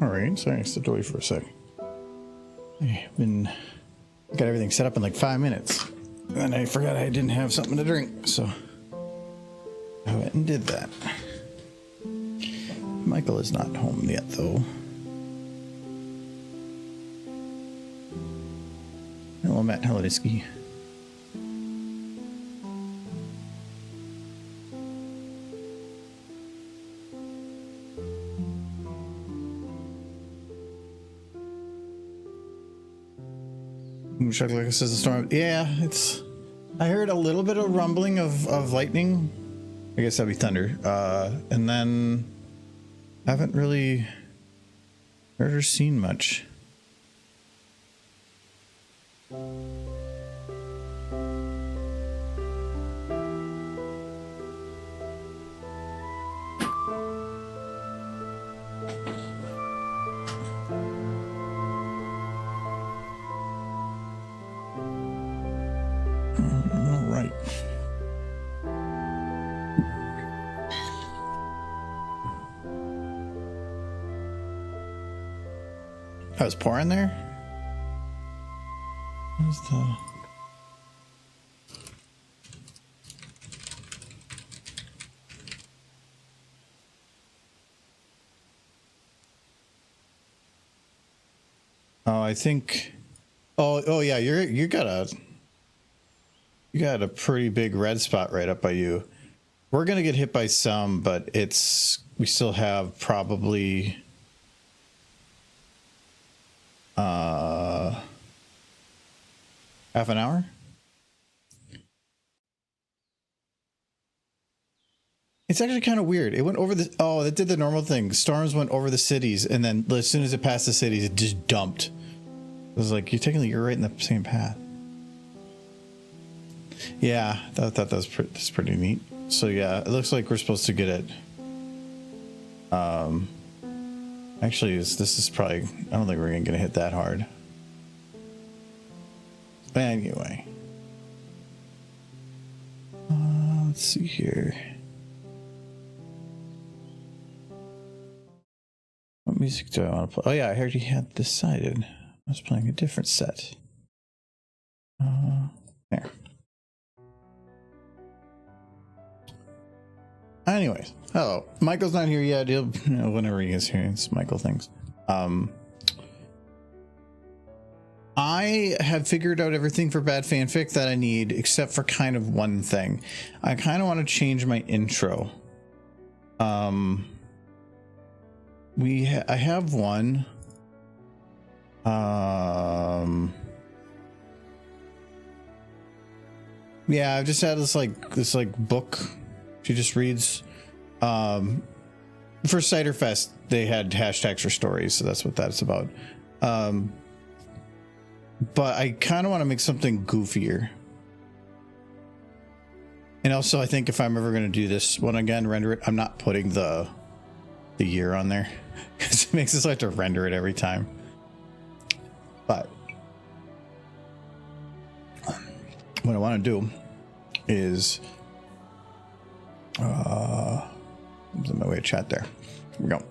All right, sorry, I stepped away for a sec. I've got everything set up in like 5 minutes, and I forgot I didn't have something to drink, so I went and did that. Michael is not home yet, though. Hello, Matt Helodisky. Chuck like says the storm. Yeah, it's. I heard a little bit of rumbling of lightning. I guess that'd be thunder. And then haven't really heard or seen much. I was pouring there. Where's the... Oh, I think. Oh yeah. You got a pretty big red spot right up by you. We're gonna get hit by some, but we still have probably. Half an hour? It's actually kind of weird. It went over the... Oh, it did the normal thing. Storms went over the cities, and then as soon as it passed the cities, it just dumped. It was like, you're right in the same path. Yeah, I thought that's pretty neat. So yeah, it looks like we're supposed to get it. Actually, this is probably... I don't think we're going to hit that hard. Anyway. Let's see here. What music do I want to play? Oh yeah, I already had decided. I was playing a different set. There. Anyways, hello. Michael's not here yet. He'll, whenever he is here, it's Michael things. I I have figured out everything for bad fanfic that I need, except for kind of one thing. I kind of want to change my intro. I have one. Yeah, I've just had this book. She just reads. For Cider Fest, they had hashtags for stories, so that's what that's about. But I kind of want to make something goofier. And also, I think if I'm ever going to do this one again, render it, I'm not putting the year on there because it makes us have to render it every time. But what I want to do is I'm on my way to chat there. Here we go.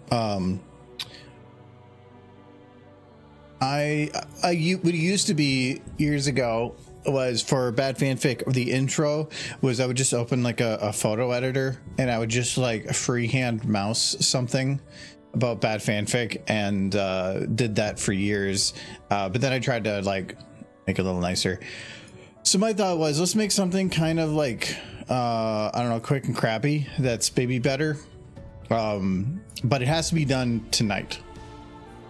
What used to be years ago was for bad fanfic. The intro was I would just open like a photo editor and I would just like freehand mouse something about bad fanfic and did that for years. But then I tried to like make it a little nicer. So my thought was, let's make something kind of like I don't know, quick and crappy. That's maybe better. But it has to be done tonight.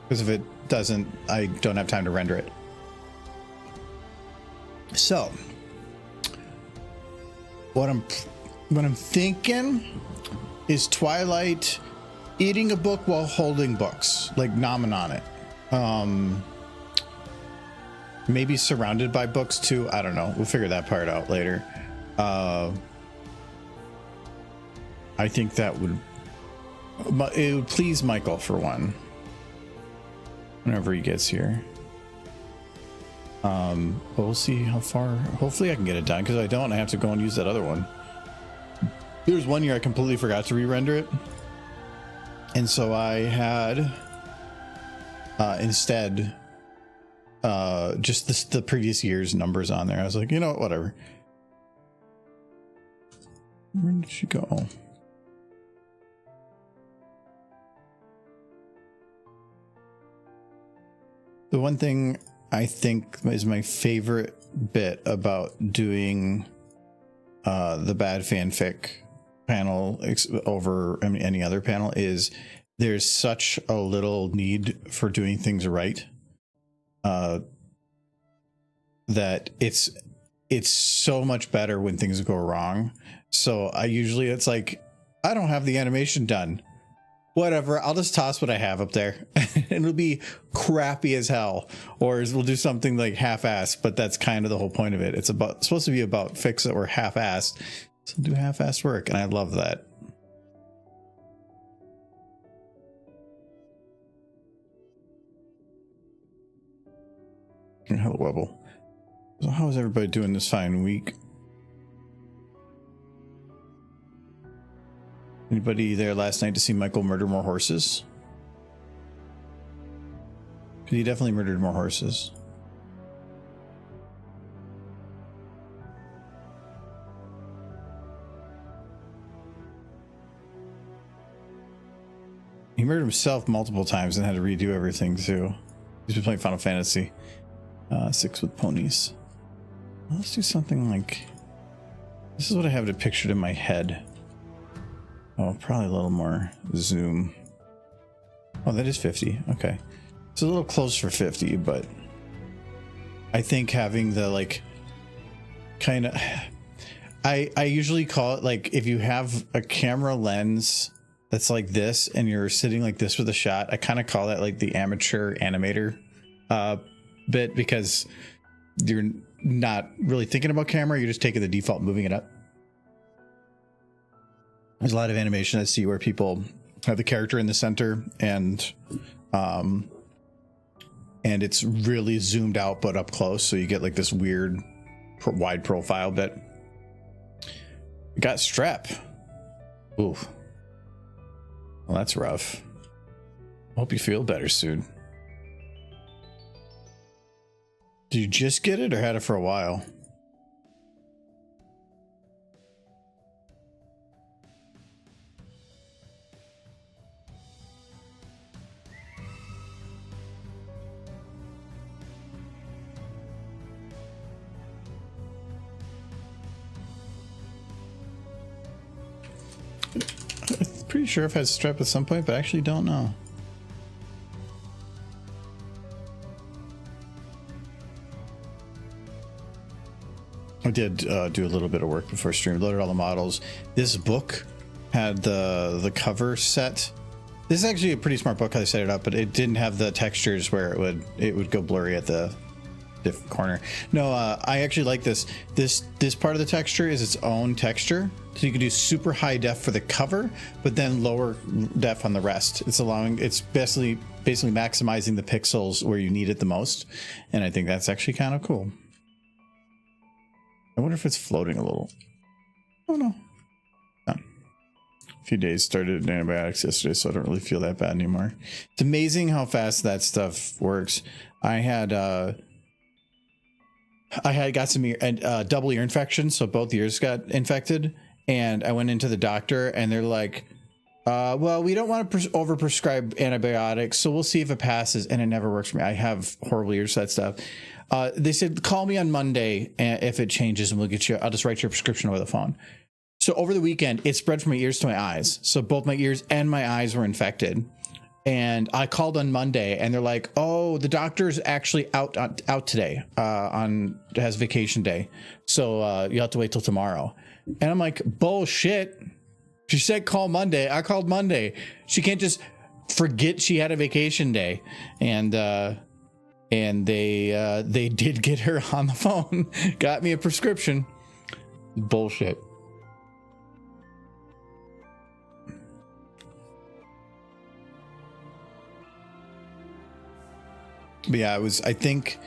Because if it doesn't, I don't have time to render it. So, what I'm thinking is Twilight eating a book while holding books, like nomming on it. Maybe surrounded by books too. I don't know. We'll figure that part out later. I think that it would please Michael for one. Whenever he gets here. But we'll see how far. Hopefully I can get it done, because if I don't, I have to go and use that other one. There's one year I completely forgot to re-render it. And so I had instead just the previous year's numbers on there. I was like, you know what, whatever. Where did she go? The one thing I think is my favorite bit about doing the bad fanfic panel over any other panel is there's such a little need for doing things right that it's so much better when things go wrong. So it's like, I don't have the animation done. Whatever, I'll just toss what I have up there and it'll be crappy as hell, or we'll do something like half-assed, but that's kind of the whole point of it. It's supposed to be about fix it or half-assed, so do half-assed work, and I love that. Hello, Webble. So how is everybody doing this fine week? Anybody there last night to see Michael murder more horses? Because he definitely murdered more horses. He murdered himself multiple times and had to redo everything too. He's been playing Final Fantasy 6 with ponies. Let's do something like... This is what I have it pictured in my head. Oh, probably a little more zoom. Oh, that is 50. Okay. It's a little close for 50, but I think having the like kind of... I usually call it like if you have a camera lens that's like this and you're sitting like this with a shot, I kind of call that like the amateur animator bit, because you're not really thinking about camera. You're just taking the default, moving it up. There's a lot of animation I see where people have the character in the center and it's really zoomed out but up close, so you get like this weird wide profile bit. Got strep. Ooh. Well, that's rough. Hope you feel better soon. Did you just get it or had it for a while? pretty sure I've had strep at some point, but I actually don't know. I did do a little bit of work before stream. Loaded all the models. This book had the cover set. This is actually a pretty smart book how they set it up, but it didn't have the textures where it would go blurry at the different corner. No, I actually like this. This part of the texture is its own texture, so you can do super high def for the cover, but then lower def on the rest. It's basically maximizing the pixels where you need it the most, and I think that's actually kind of cool. I wonder if it's floating a little. Oh no. A few days started antibiotics yesterday, so I don't really feel that bad anymore. It's amazing how fast that stuff works. I had got some double ear infection, so both ears got infected, and I went into the doctor, and they're like, well, we don't want to overprescribe antibiotics, so we'll see if it passes, and it never works for me. I have horrible ears, that stuff. They said, call me on Monday if it changes, and I'll just write your prescription over the phone. So over the weekend, it spread from my ears to my eyes. So both my ears and my eyes were infected. And I called on Monday, and they're like, "Oh, the doctor's actually out today. Has vacation day, so you have to wait till tomorrow." And I'm like, "Bullshit!" She said, "Call Monday." I called Monday. She can't just forget she had a vacation day. And they did get her on the phone, got me a prescription. Bullshit. But yeah, I think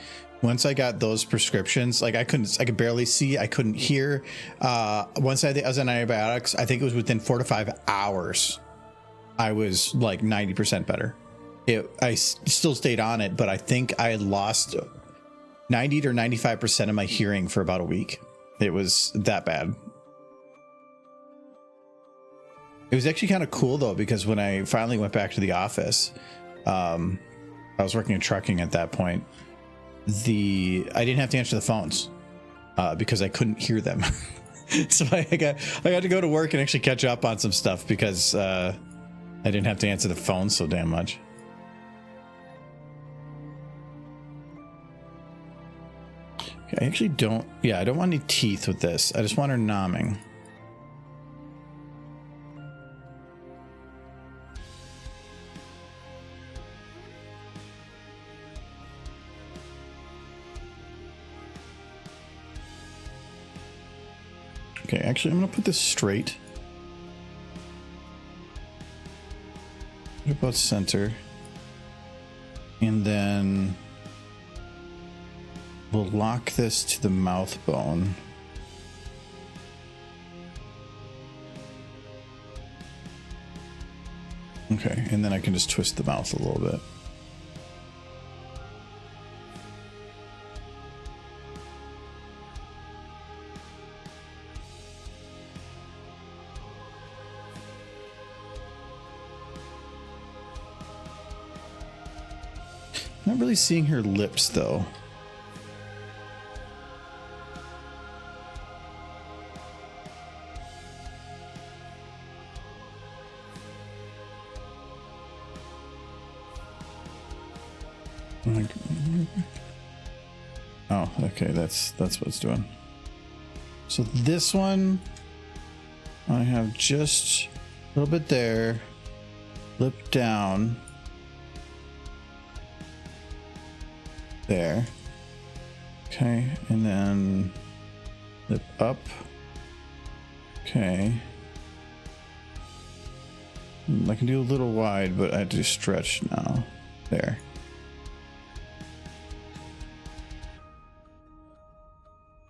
once I got those prescriptions, like I could barely see, I couldn't hear. Once I was on antibiotics, I think it was within 4 to 5 hours, I was like 90% better. I still stayed on it, but I think I lost 90 to 95% of my hearing for about a week. It was that bad. It was actually kind of cool though, because when I finally went back to the office, I was working in trucking at that point. I didn't have to answer the phones because I couldn't hear them. So I had to go to work and actually catch up on some stuff because I didn't have to answer the phone so damn much. Okay, I actually don't. Yeah, I don't want any teeth with this. I just want her nomming. Okay, actually, I'm going to put this straight. What about center? And then we'll lock this to the mouth bone. Okay, and then I can just twist the mouth a little bit. Not really seeing her lips though. Oh, okay, that's what it's doing. So this one, I have just a little bit there, lip down. There. Okay, and then lip up. Okay. I can do a little wide, but I have to stretch now. There.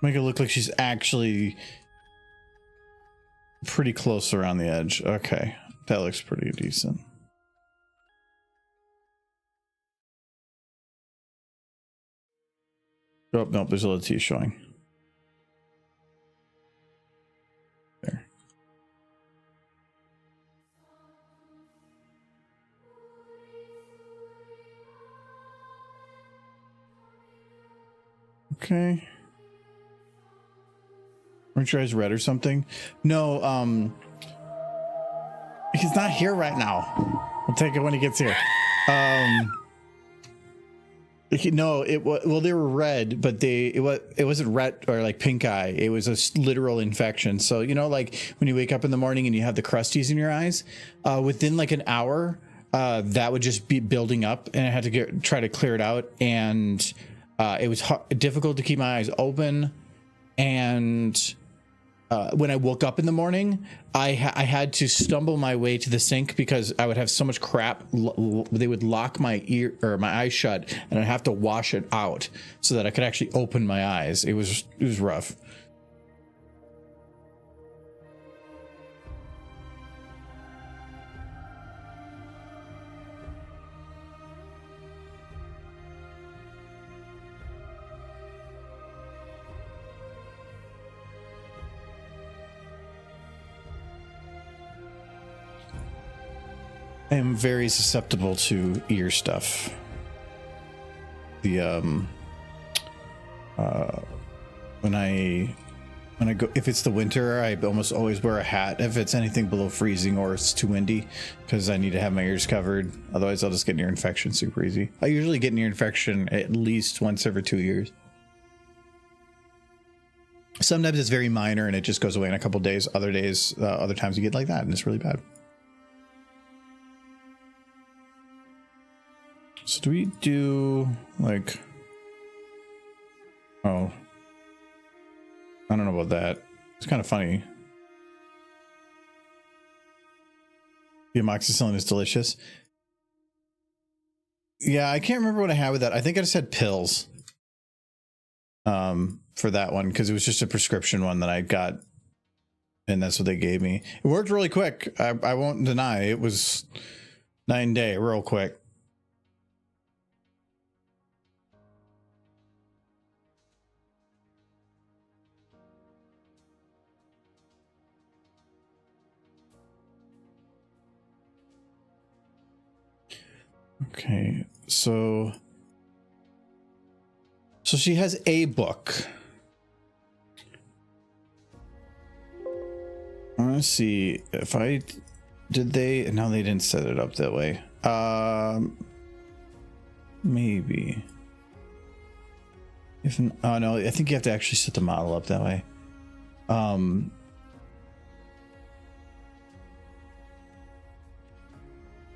Make it look like she's actually pretty close around the edge. Okay, that looks pretty decent. Oh, nope, there's a little teeth showing. There. Okay. Aren't your eyes red or something? No, He's not here right now. We'll take it when he gets here. No, they were red, but it wasn't red or like pink eye. It was a literal infection. So, you know, like when you wake up in the morning and you have the crusties in your eyes, within like an hour, that would just be building up, and I had to try to clear it out. And it was difficult to keep my eyes open. And when I woke up in the morning, I had to stumble my way to the sink because I would have so much crap. They would lock my ear or my eyes shut, and I'd have to wash it out so that I could actually open my eyes. It was rough. I am very susceptible to ear stuff. When I go, if it's the winter, I almost always wear a hat if it's anything below freezing or it's too windy, because I need to have my ears covered. Otherwise, I'll just get an ear infection super easy. I usually get an ear infection at least once every 2 years. Sometimes it's very minor and it just goes away in a couple days. Other times you get like that and it's really bad. So do we do like, oh, I don't know about that. It's kind of funny. The amoxicillin is delicious. Yeah, I can't remember what I had with that. I think I just had pills for that one because it was just a prescription one that I got, and that's what they gave me. It worked really quick. I won't deny it was 9-day, real quick. Okay, so she has a book. I want to see if no, they didn't set it up that way. Maybe. Oh no, I think you have to actually set the model up that way.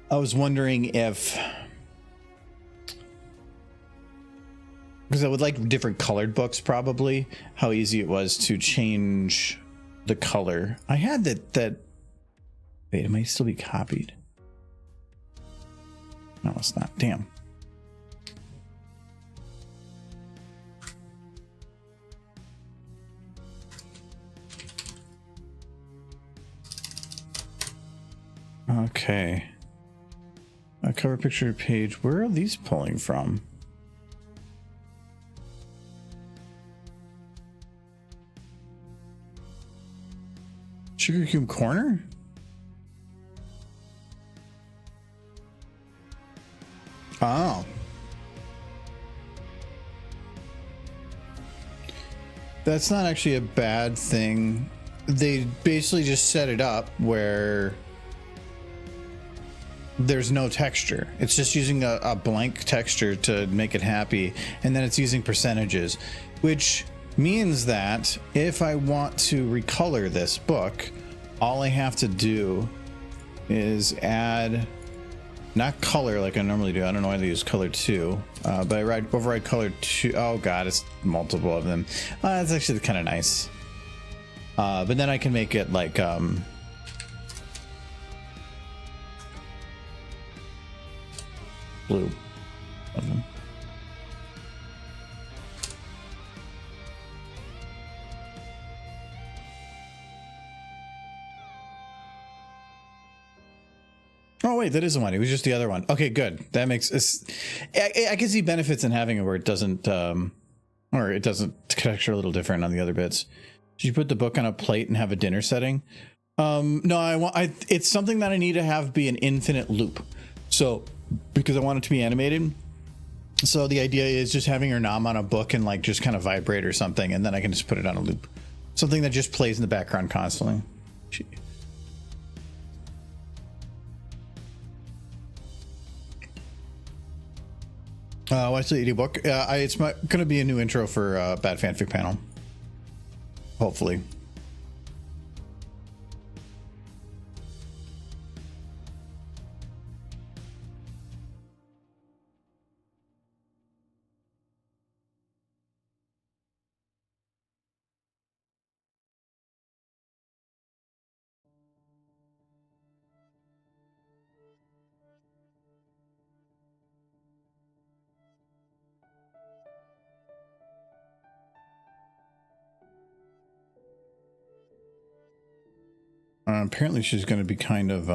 I was wondering if, because I would like different colored books, probably, how easy it was to change the color. I had that. Wait, it might still be copied. No, it's not. Damn. Okay. A cover picture page. Where are these pulling from? Sugar Cube Corner? Oh. That's not actually a bad thing. They basically just set it up where there's no texture. It's just using a blank texture to make it happy, and then it's using percentages, which means that if I want to recolor this book, all I have to do is add, not color like I normally do. I don't know why they use color 2, but I override color 2. Oh god, it's multiple of them. That's actually kind of nice. But then I can make it like blue of them. Oh wait, that isn't one. It was just the other one. Okay, good. That makes us. I can see benefits in having it where it doesn't, or it doesn't texture a little different on the other bits. Did you put the book on a plate and have a dinner setting? No, it's something that I need to have be an infinite loop. So, because I want it to be animated. So the idea is just having her nom on a book and like just kind of vibrate or something, and then I can just put it on a loop. Something that just plays in the background constantly. Watch the book. It's going to be a new intro for Bad Fanfic Panel. Hopefully. Apparently she's going to be kind of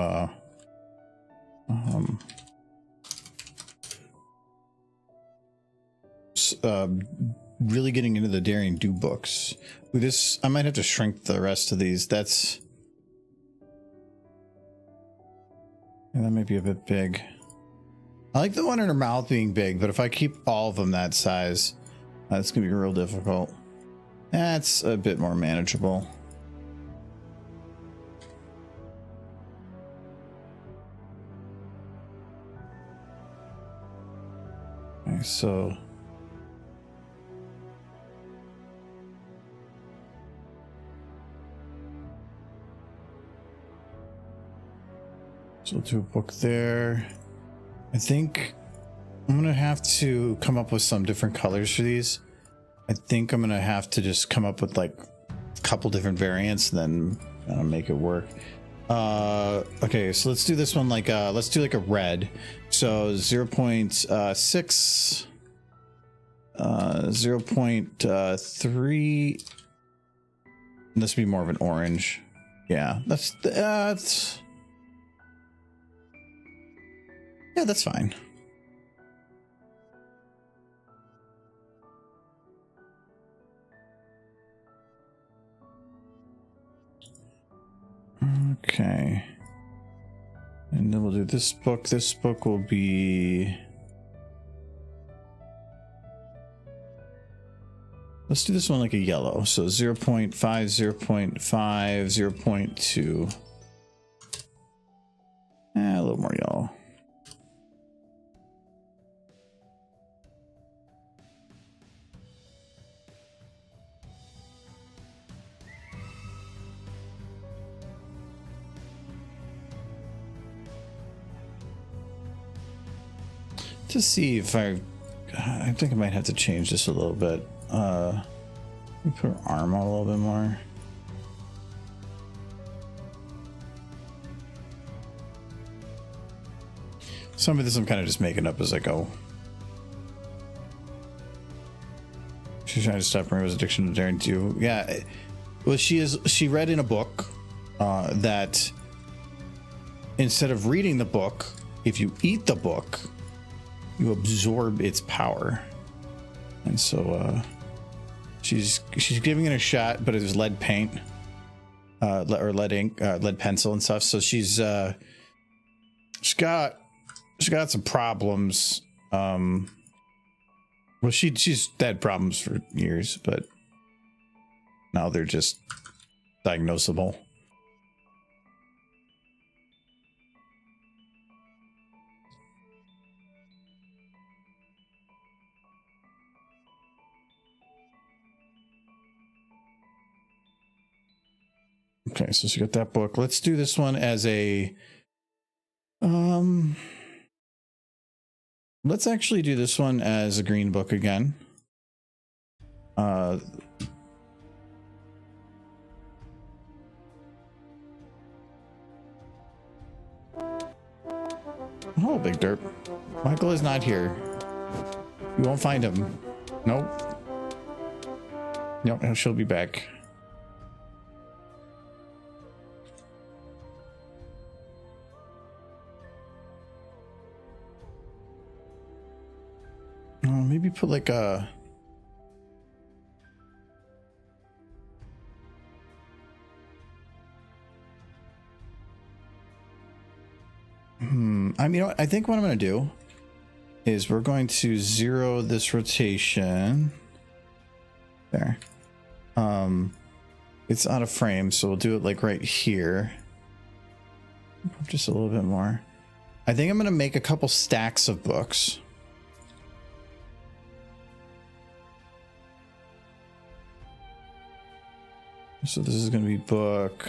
really getting into the Daring Do books. With this, I might have to shrink the rest of these. That might be a bit big. I like the one in her mouth being big, but if I keep all of them that size, that's going to be real difficult. That's a bit more manageable. Okay, so we'll do a book there. I think I'm gonna have to come up with some different colors for these. I think I'm gonna have to just come up with like a couple different variants and then make it work. Okay, so let's do this one like let's do like a red. So 0.6 0.3. This would be more of an orange. Yeah, that's yeah, that's fine. Okay. And then we'll do this book. This book will be... Let's do this one like a yellow. So 0.5, 0.5, 0.2. A little more yellow. To see if I think I might have to change this a little bit. Let me put her arm out a little bit more. Some of this I'm kind of just making up as I go. She's trying to stop Maria's addiction to Daring Do. Yeah, well, she read in a book that instead of reading the book, if you eat the book, you absorb its power. And so she's giving it a shot, but it was lead paint, or lead ink, lead pencil and stuff. So she's got some problems. Well, she's had problems for years, but now they're just diagnosable. Okay, so she got that book. Let's do this one as a let's actually do this one as a green book again. Oh, big derp. Michael is not here. You won't find him. Nope. Nope, she'll be back. Maybe put like a... I mean, I think what I'm going to do is we're going to 0 this rotation. There. It's out of frame, so we'll do it like right here. Just a little bit more. I think I'm going to make a couple stacks of books. So this is going to be book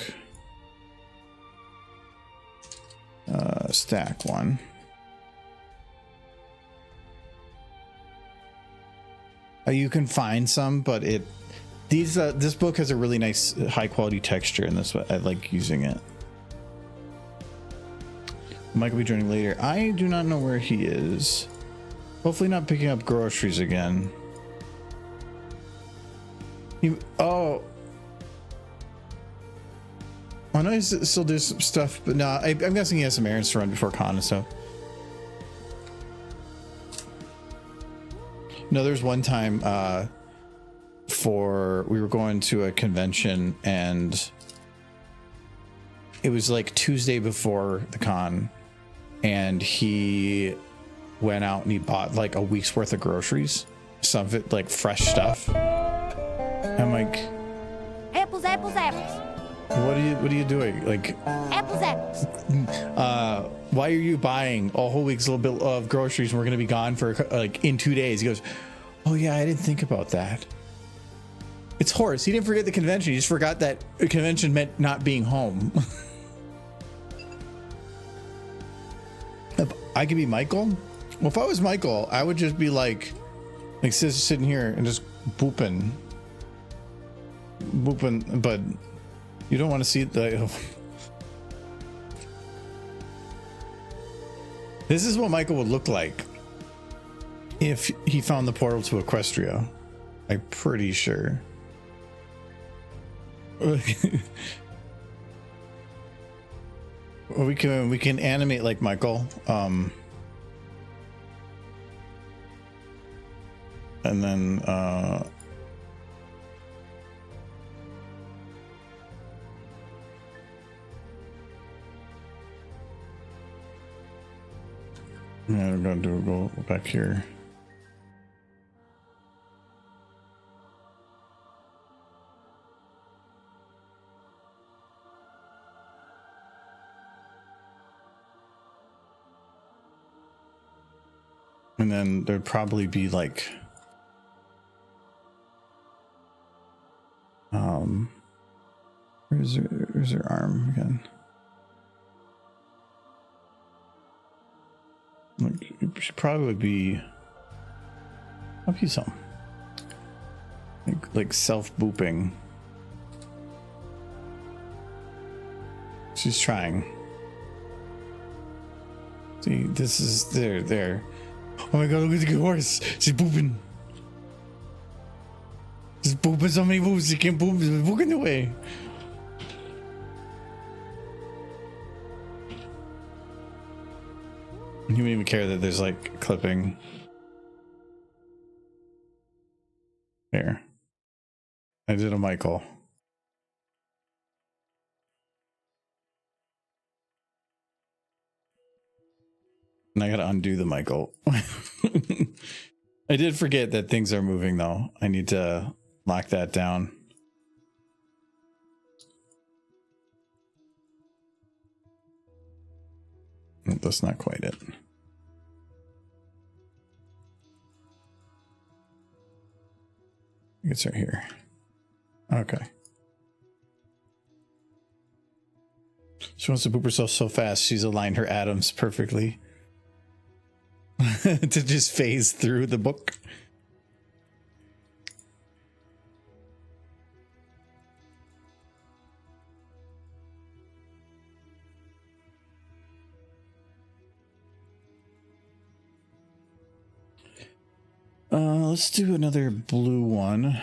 stack 1. You can find some, but this book has a really nice high quality texture, and that's what I like using it. Mike will be joining later. I do not know where he is. Hopefully not picking up groceries again. Oh, I know he still do some stuff, but no, I'm guessing he has some errands to run before con and stuff. No, there's one time we were going to a convention, and it was like Tuesday before the con, and he went out and he bought like a week's worth of groceries, some of it like fresh stuff. I'm like, apples, apples, apples. What are you doing? Like, apples, apples. Why are you buying a whole week's little bit of groceries and we're gonna be gone for like in 2 days? He goes, oh yeah, I didn't think about that. It's Horace. He didn't forget the convention. He just forgot that a convention meant not being home. If I could be Michael, well, if I was Michael, I would just be like sitting here and just booping, but you don't want to see the. This is what Michael would look like if he found the portal to Equestria. I'm pretty sure. we can animate like Michael, and then yeah, we're gonna go back here. And then there'd probably be like where's her arm again? Like, it should probably be something like self booping. She's trying. See, this is there. Oh my god, look at the good horse. She's booping. She's booping so many boops. She can't boop. She's booking away. You wouldn't even care that there's like clipping. There. I did a Michael. And I gotta undo the Michael. I did forget that things are moving though. I need to lock that down. That's not quite it. It's right here. Okay. She wants to poop herself so fast, she's aligned her atoms perfectly. To just phase through the book. Let's do another blue one.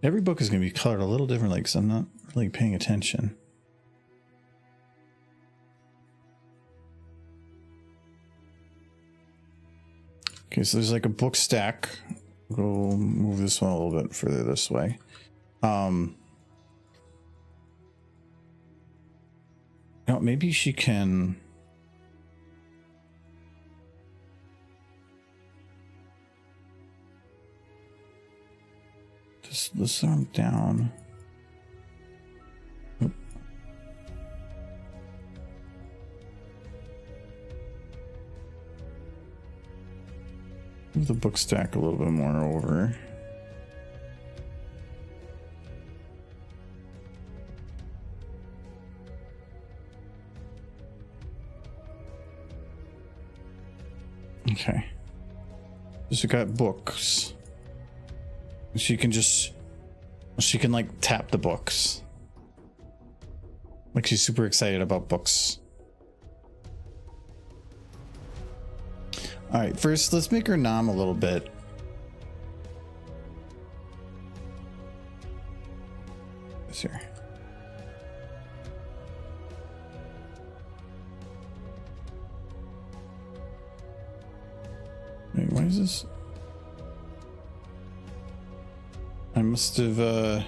Every book is going to be colored a little differently because I'm not really paying attention. Okay, so there's like a book stack. We'll move this one a little bit further this way. Now maybe she can. Let's arm down. Move the book stack a little bit more over. Okay. So we got books. She can like tap the books. Like she's super excited about books. All right, first let's make her nom a little bit. This here. Wait, why is this? I must have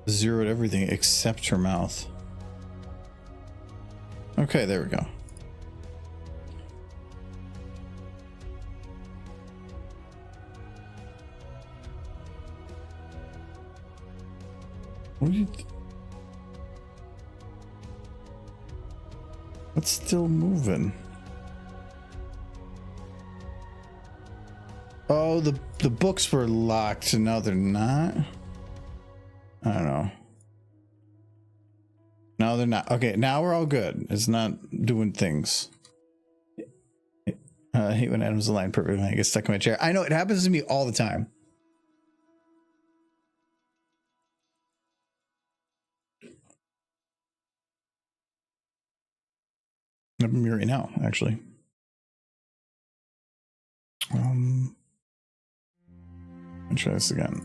zeroed everything except her mouth. Okay, there we go. What's still moving? Oh, the books were locked and now they're not. I don't know. No, they're not. Okay, now we're all good. It's not doing things. I hate when Adam's aligned perfectly when I get stuck in my chair. I know, it happens to me all the time. I'm right now, actually. I'll try this again.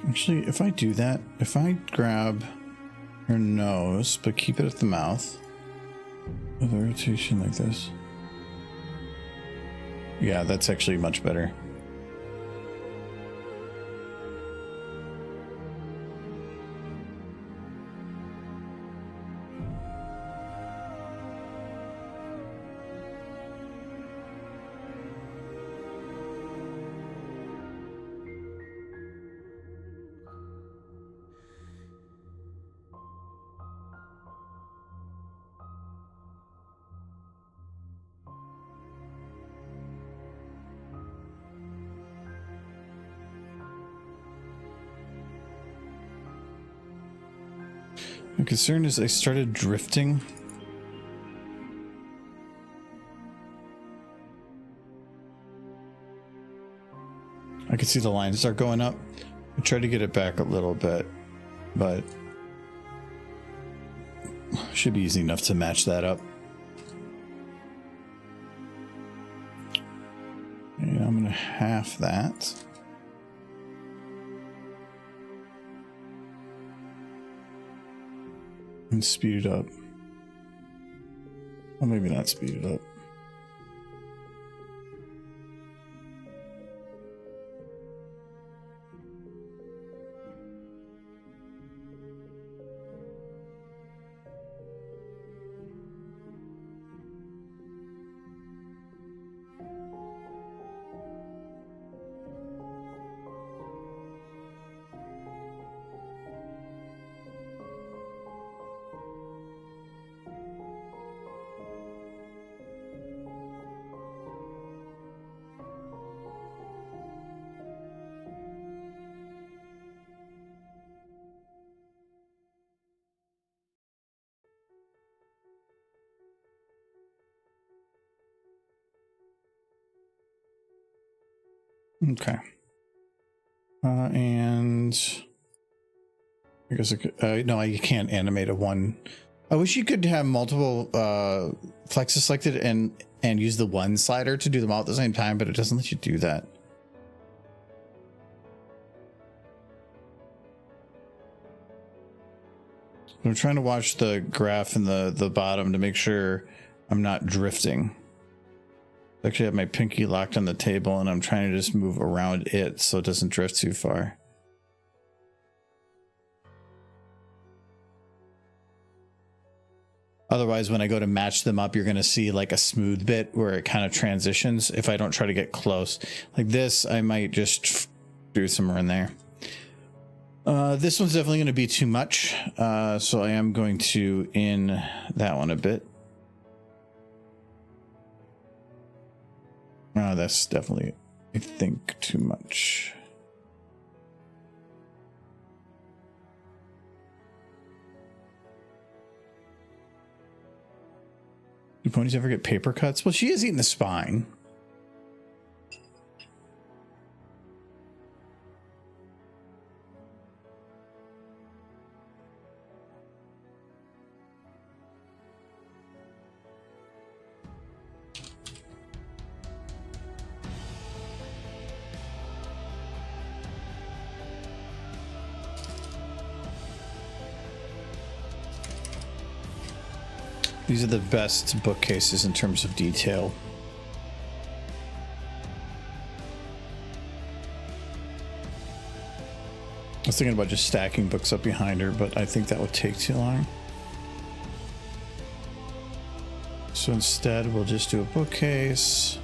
Actually, if I do that, if I grab her nose, but keep it at the mouth with a rotation like this. Yeah, that's actually much better. My concern is I started drifting. I can see the lines start going up. I tried to get it back a little bit, but should be easy enough to match that up. And I'm gonna half that. And speed it up. Or maybe not speed it up. Okay. And I guess I could, no, you can't animate a one. I wish you could have multiple flexes selected and use the one slider to do them all at the same time, but it doesn't let you do that. I'm trying to watch the graph in the bottom to make sure I'm not drifting. I actually have my pinky locked on the table and I'm trying to just move around it so it doesn't drift too far. Otherwise, when I go to match them up, you're going to see like a smooth bit where it kind of transitions. If I don't try to get close like this, I might just do somewhere in there. This one's definitely going to be too much. So I am going to in that one a bit. That's definitely, I think, too much. Do ponies ever get paper cuts? Well, she is eating the spine. These are the best bookcases in terms of detail. I was thinking about just stacking books up behind her, but I think that would take too long. So instead, we'll just do a bookcase.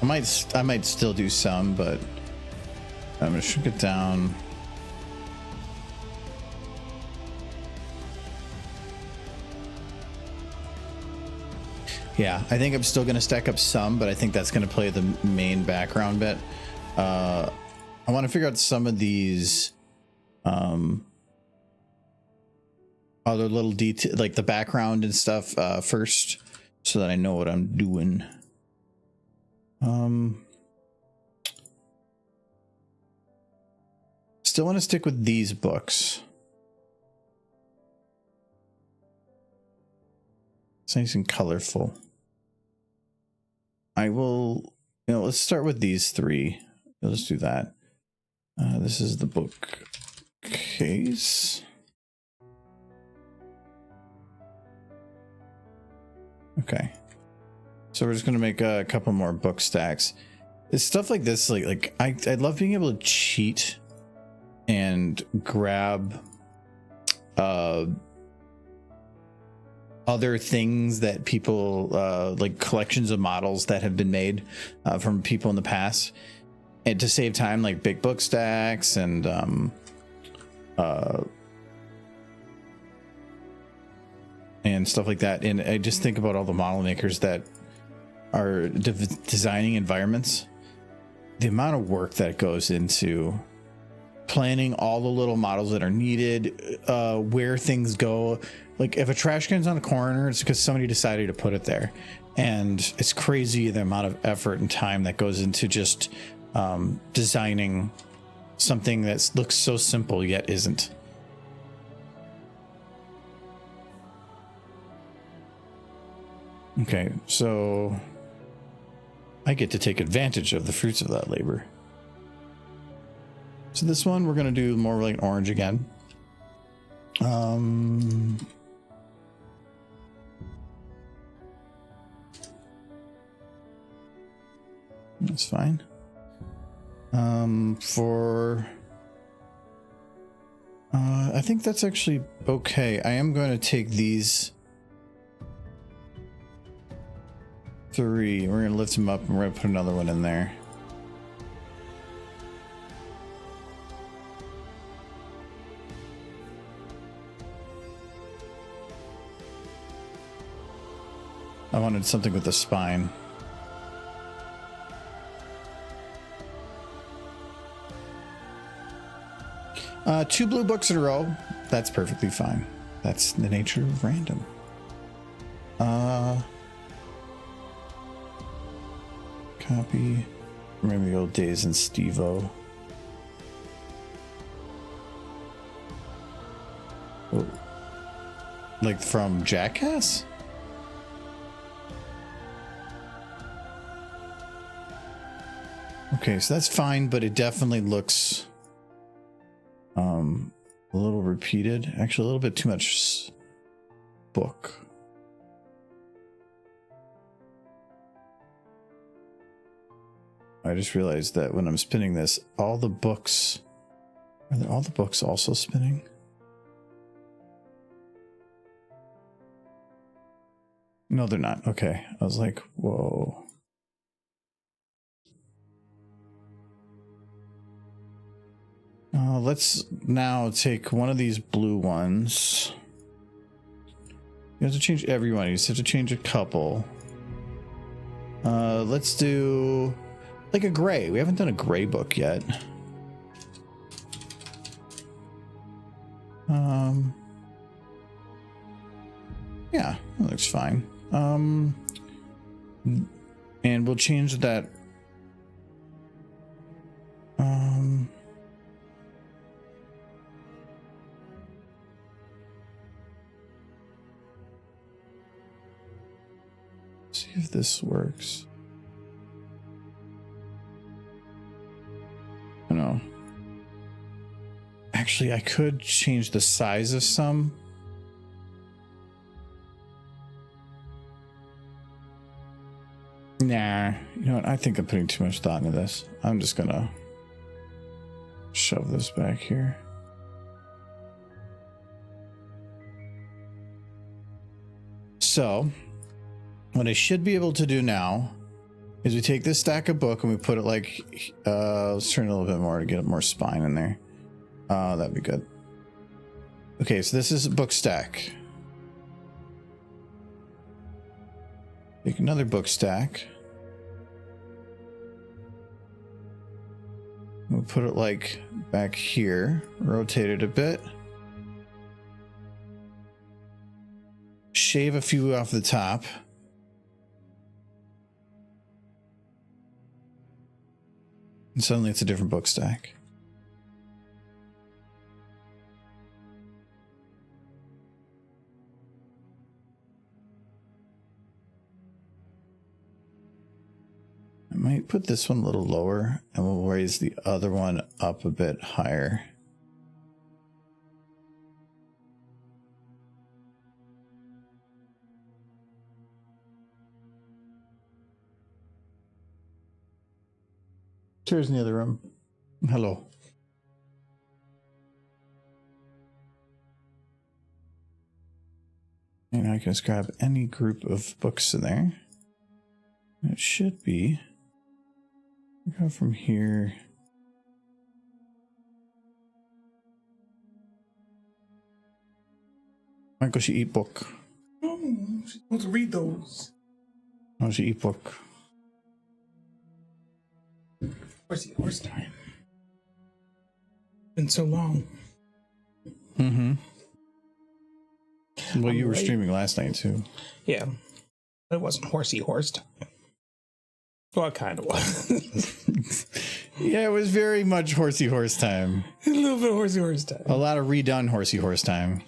I might still do some, but I'm gonna shrink it down. Yeah, I think I'm still going to stack up some, but I think that's going to play the main background bit. I want to figure out some of these other little detail, like the background and stuff first, so that I know what I'm doing. Still want to stick with these books. It's nice and colorful. I will, let's start with these three. Let's do that. This is the book case. Okay. So we're just going to make a couple more book stacks. It's stuff like this, I love being able to cheat and grab other things that people like collections of models that have been made from people in the past, and to save time, like big book stacks and stuff like that. And I just think about all the model makers that are designing environments, the amount of work that goes into planning all the little models that are needed, where things go. Like if a trash can's on a corner, it's because somebody decided to put it there. And it's crazy the amount of effort and time that goes into just designing something that looks so simple yet isn't. Okay, so I get to take advantage of the fruits of that labor. So this one, we're going to do more like orange again. That's fine. I think that's actually okay. I am going to take these three. We're going to lift them up and we're going to put another one in there. I wanted something with a spine. Two blue books in a row. That's perfectly fine. That's the nature of random. Copy. Maybe the old days in Steve-O. Oh. Like from Jackass? Okay, so that's fine, but it definitely looks a little repeated. Actually, a little bit too much book. I just realized that when I'm spinning this, all the books, are all the books also spinning? No, they're not. Okay. I was like, whoa. Let's now take one of these blue ones. You have to change everyone. You just have to change a couple. Let's do like a gray. We haven't done a gray book yet. Yeah, that looks fine. And we'll change that. See if this works. I don't know. Actually, I could change the size of some. Nah, you know what? I think I'm putting too much thought into this. I'm just gonna shove this back here. So, what I should be able to do now is we take this stack of book and we put it like, let's turn it a little bit more to get more spine in there. That'd be good. Okay, so this is a book stack. Take another book stack. We'll put it like back here, rotate it a bit. Shave a few off the top. And suddenly it's a different book stack. I might put this one a little lower and we'll raise the other one up a bit higher. Cheers in the other room. Hello. And I can just grab any group of books in there. It should be. Go from here. Michael should eat book. Oh, she's supposed to read those. Oh, she eat book. Where's the horse time? Been so long. Mm-hmm. Well, you were late. streaming last night too. Yeah. It wasn't horsey horse time. Well, it kind of was. Yeah, it was very much horsey horse time. A little bit horsey horse time. A lot of redone horsey horse time.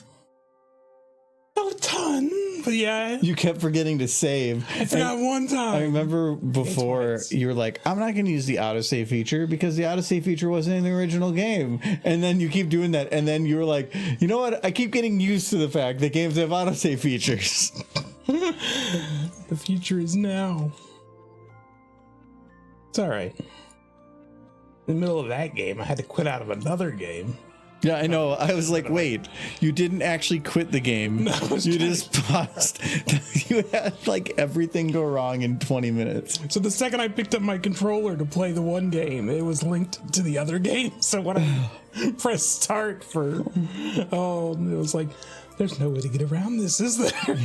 Not a ton, but yeah. You kept forgetting to save. I forgot one time. I remember before It's you were like, I'm not going to use the autosave feature because the autosave feature wasn't in the original game. And then you keep doing that. And then you were like, you know what? I keep getting used to the fact that games have autosave features. The future is now. It's all right. In the middle of that game, I had to quit out of another game. Yeah, I know. I was like, wait, you didn't actually quit the game. No, you just paused. You had like everything go wrong in 20 minutes. So the second I picked up my controller to play the one game, it was linked to the other game. So when I pressed start for, it was like, there's no way to get around this, is there?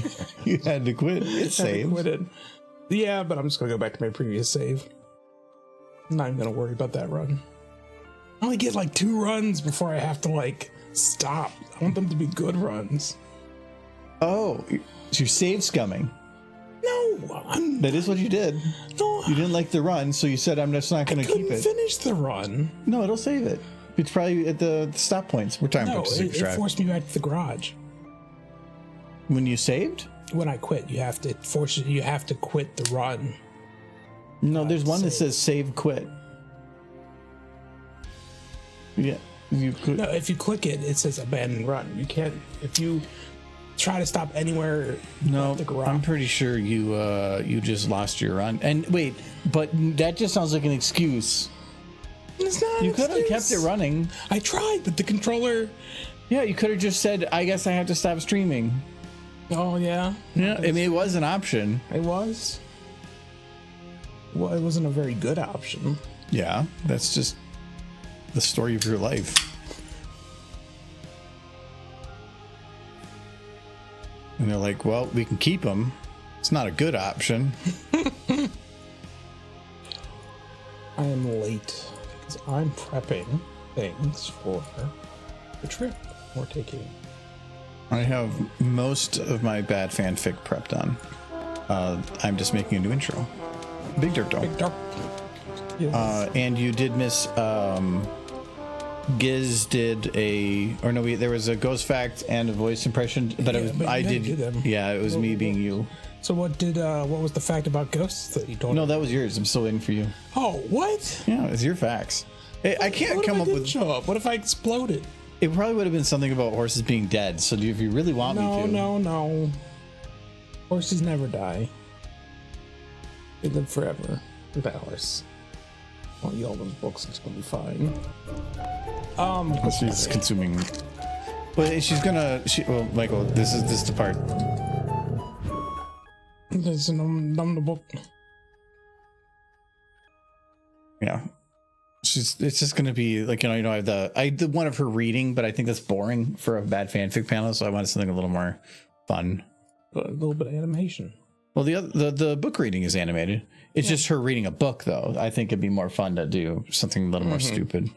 You had to quit. It's saved. Quit it. Yeah, but I'm just gonna go back to my previous save. I'm not even gonna worry about that run. I only get like 2 runs before I have to like stop. I want them to be good runs. Oh, so you're save scumming. No, That is what you did. No, You didn't like the run, so you said, I'm just not going to keep it. Finish the run. No, it'll save it. It's probably at the stop points. We're talking No, about it forced me back to the garage. When you saved? When I quit, you have to quit the run. No, there's one that save. says save quit. Yeah, you could. No, if you click it, it says abandon run. You can't, if you try to stop anywhere No, but the garage. I'm pretty sure you just lost your run. And wait, but that just sounds like an excuse. It's not. You could have kept it running. I tried, but the controller. Yeah, you could have just said, I guess I have to stop streaming. Oh, yeah. Yeah, I mean, it was an option. It was. Well, it wasn't a very good option. Yeah, that's just the story of your life. And they're like, well, we can keep him. It's not a good option. I am late because I'm prepping things for the trip we're taking. I have most of my bad fanfic prepped on. I'm just making a new intro. Big Derp Doll. Big dark. Yes. And you did miss Giz did there was a ghost fact and a voice impression, but Yeah, it was but I you did didn't do them. Yeah, it was me being you. So what was the fact about ghosts that you told No, me? that was yours. I'm still waiting for you. Oh, what? Yeah, it's your facts. I can't What if come I up didn't with. show up? What if I exploded? It probably would have been something about horses being dead. So if you really want me to, No. Horses never die. They live forever. That horse. I'll eat all those books. It's gonna be fine. she's consuming. But she's gonna. Well, Michael, this is the part. There's the book. Yeah. It's just gonna be like, I have the one of her reading, but I think that's boring for a bad fanfic panel, so I wanted something a little more fun. A little bit of animation. Well, the book reading is animated. It's just her reading a book, though. I think it'd be more fun to do something a little more stupid.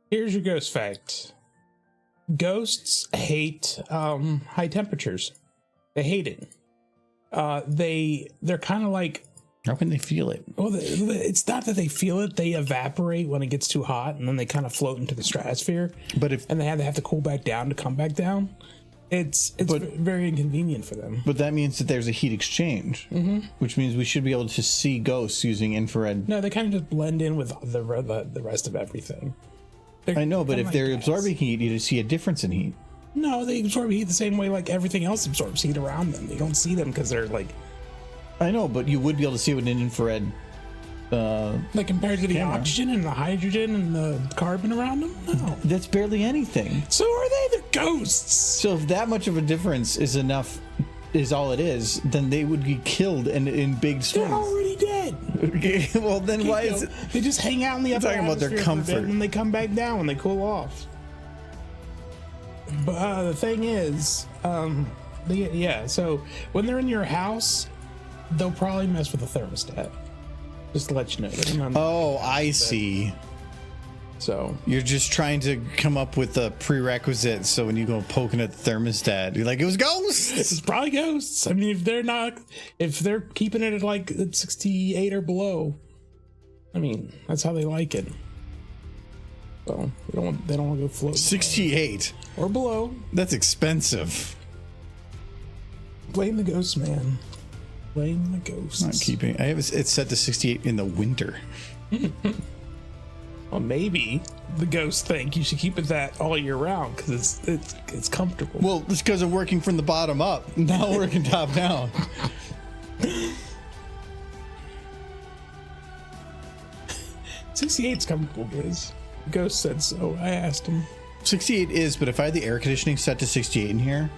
Here's your ghost fact. Ghosts hate high temperatures. They hate it. They're kind of like, How can they feel it? well, it's not that they feel it. They evaporate when it gets too hot, and then they kind of float into the stratosphere. But if And they have to cool back down to come back down. It's very inconvenient for them. but that means that there's a heat exchange, which means we should be able to see ghosts using infrared. No, they kind of just blend in with the rest of everything. I know, but kinda if like they're bats. absorbing heat, you see a difference in heat. No, they absorb heat the same way like everything else absorbs heat around them. They don't see them because they're like I know, but you would be able to see it with an infrared. compared to the Camera. oxygen and the hydrogen and the carbon around them. No, That's barely anything. so are they the ghosts? So if that much of a difference is all it is, then they would be killed in big They're swings. already dead. Okay, well then why is it? They just hang out in the upper talking about their atmosphere for a bit, comfort. and then they come back down when they cool off. But the thing is, so when they're in your house, they'll probably mess with the thermostat. Just to let you know. They're not- Oh, I see. So You're just trying to come up with a prerequisite, so when you go poking at the thermostat, you're like, it was ghosts. it's probably ghosts. I mean, if they're keeping it at 68 or below, I mean, that's how they like it. So they don't want to go float 68. or below. That's expensive. Blame the ghost man. Blame the ghosts. Not keeping. It's set to 68 in the winter. Well, maybe the ghosts think you should keep it that all year round because it's comfortable. Well, it's because of working from the bottom up, not working top down. 68's comfortable, guys. The ghost said so. I asked him. 68 is, but if I had the air conditioning set to 68 in here,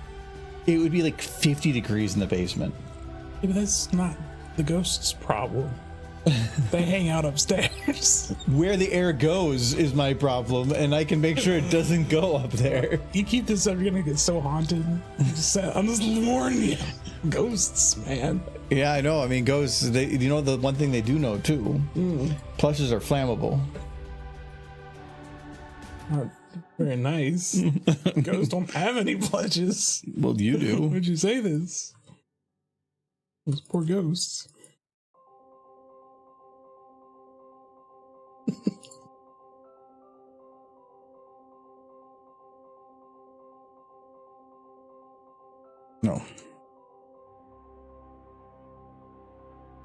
it would be like 50 degrees in the basement. Yeah, but that's not the ghost's problem. They hang out upstairs. Where the air goes is my problem, and I can make sure it doesn't go up there. You keep this up, you're gonna get so haunted. I'm just warning you. Ghosts, man. Yeah, I know. I mean, ghosts, the one thing they do know too, plushes are flammable. Not very nice. Ghosts don't have any pledges. Well, you do. Why'd you say this? Those poor ghosts. No.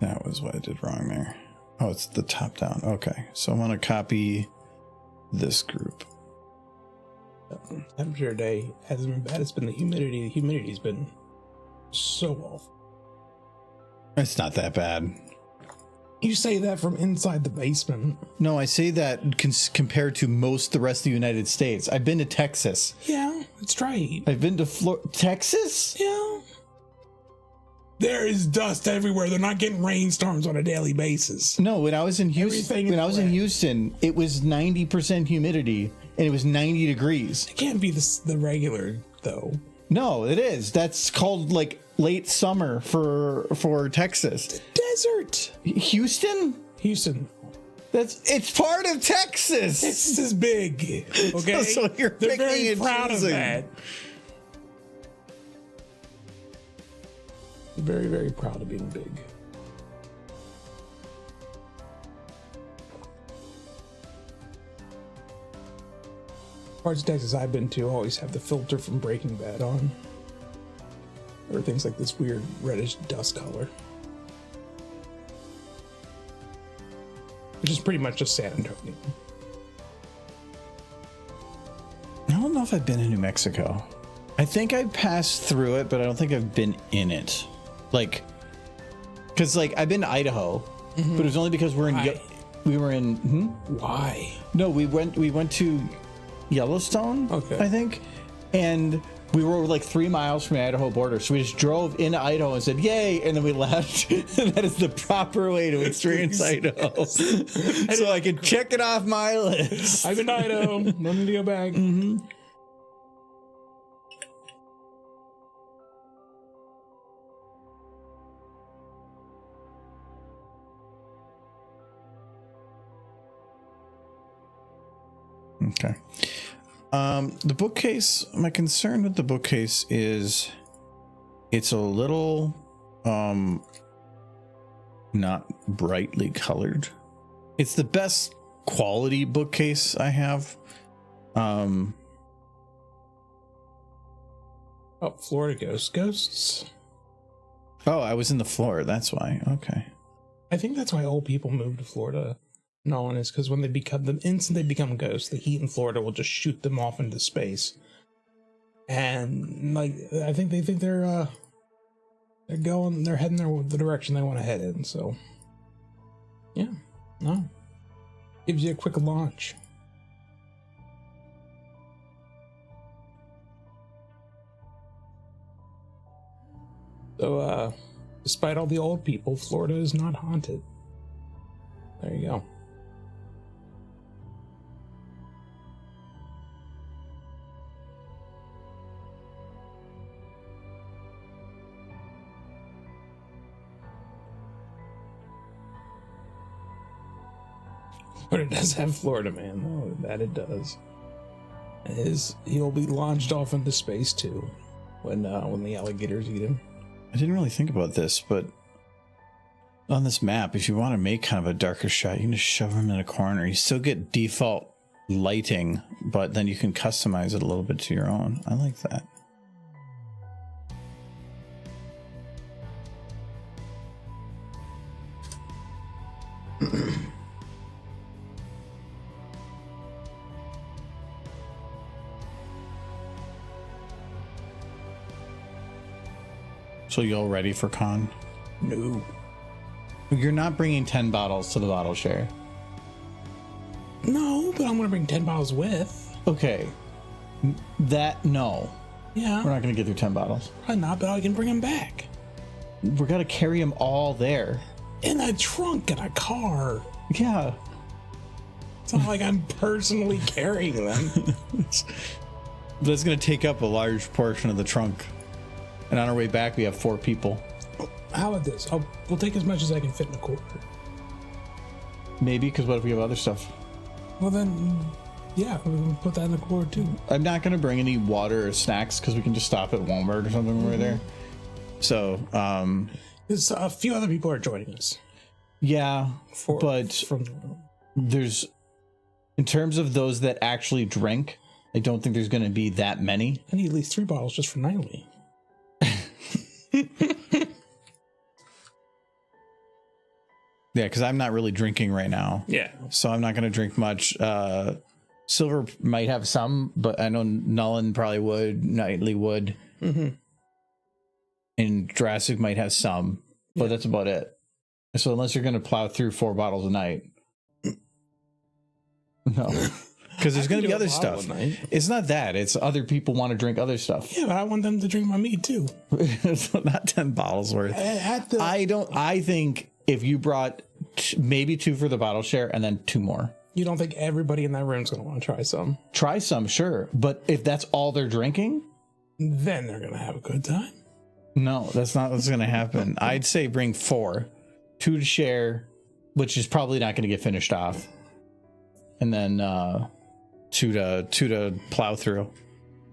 That was what I did wrong there. Oh, it's the top down. Okay. So I want to copy this group. Temperature today hasn't been bad. It's been the humidity. The humidity's been so awful. It's not that bad. You say that from inside the basement. No, I say that compared to most the rest of the United States. I've been to Texas. Yeah, That's right. I've been to Texas? Yeah. There is dust everywhere. They're not getting rainstorms on a daily basis. No, when I was in Everything Houston, is wet. it was 90% humidity and it was 90 degrees. It can't be the regular though. No, it is. That's called like late summer for Texas. Desert. Houston? It's part of Texas. Texas is big. Okay. So you're They're very picking and proud of choosing. that. Very, very proud of being big. Parts of Texas I've been to always have the filter from Breaking Bad on. Everything's like this weird reddish dust color. Which is pretty much just San Antonio. I don't know if I've been in New Mexico. I think I passed through it, but I don't think I've been in it. Like, because like I've been to Idaho, but it was only because Why? we were in. Why? No, we went to Yellowstone. Okay. I think, and we were like 3 miles from the Idaho border, so we just drove into Idaho and said "Yay!" and then we left. And that is the proper way to experience Idaho, so I can check it off my list. I've been to Idaho. No need to go back. Okay. The bookcase, my concern with the bookcase is it's a little not brightly colored. It's the best quality bookcase I have. Oh, Florida ghosts. Oh, I was in the floor, that's why. Okay. I think that's why old people move to Florida. Nolan is because when they become the instant they become ghosts, the heat in Florida will just shoot them off into space. And like I think they think they're heading the direction they want to head in. So yeah, no, gives you a quick launch. So despite all the old people, Florida is not haunted. There you go. But it does have Florida Man, though. That it does. He'll be launched off into space too, when the alligators eat him. I didn't really think about this, but on this map, if you want to make kind of a darker shot, you can just shove him in a corner. You still get default lighting, but then you can customize it a little bit to your own. I like that. So you all ready for con? No. You're not bringing 10 bottles to the bottle share. No, but I'm gonna bring 10 bottles with. Okay. No. Yeah. We're not going to get through 10 bottles. Probably not, but I can bring them back. We're going to carry them all there. In a trunk in a car. Yeah. It's not like I'm personally carrying them. That's going to take up a large portion of the trunk. And on our way back, we have 4 people. How about this? We'll take as much as I can fit in a quarter. Maybe, because what if we have other stuff? Well then, yeah, we can put that in the quarter too. I'm not going to bring any water or snacks because we can just stop at Walmart or something when we're there. So, There's a few other people are joining us. yeah, but from there's, in terms of those that actually drink, I don't think there's going to be that many. I need at least 3 bottles just for Nightly. Yeah, because I'm not really drinking right now. Yeah. So I'm not going to drink much. Silver might have some, but I know Nolan probably would. Nightly would. Mm-hmm. And Jurassic might have some, but that's about it. So unless you're going to plow through 4 bottles a night. No. Because there's I going to can be do other a bottle stuff. a night. It's not that. It's other people want to drink other stuff. Yeah, but I want them to drink my meat too. So not 10 bottles worth. At the, I think if you brought maybe 2 for the bottle share and then 2 more. you don't think everybody in that room is going to want to try some? Try some, sure. But if that's all they're drinking, Then they're going to have a good time. no, that's not what's going to happen. I'd say bring 4, 2 to share, which is probably not going to get finished off. And then 2 to plow through.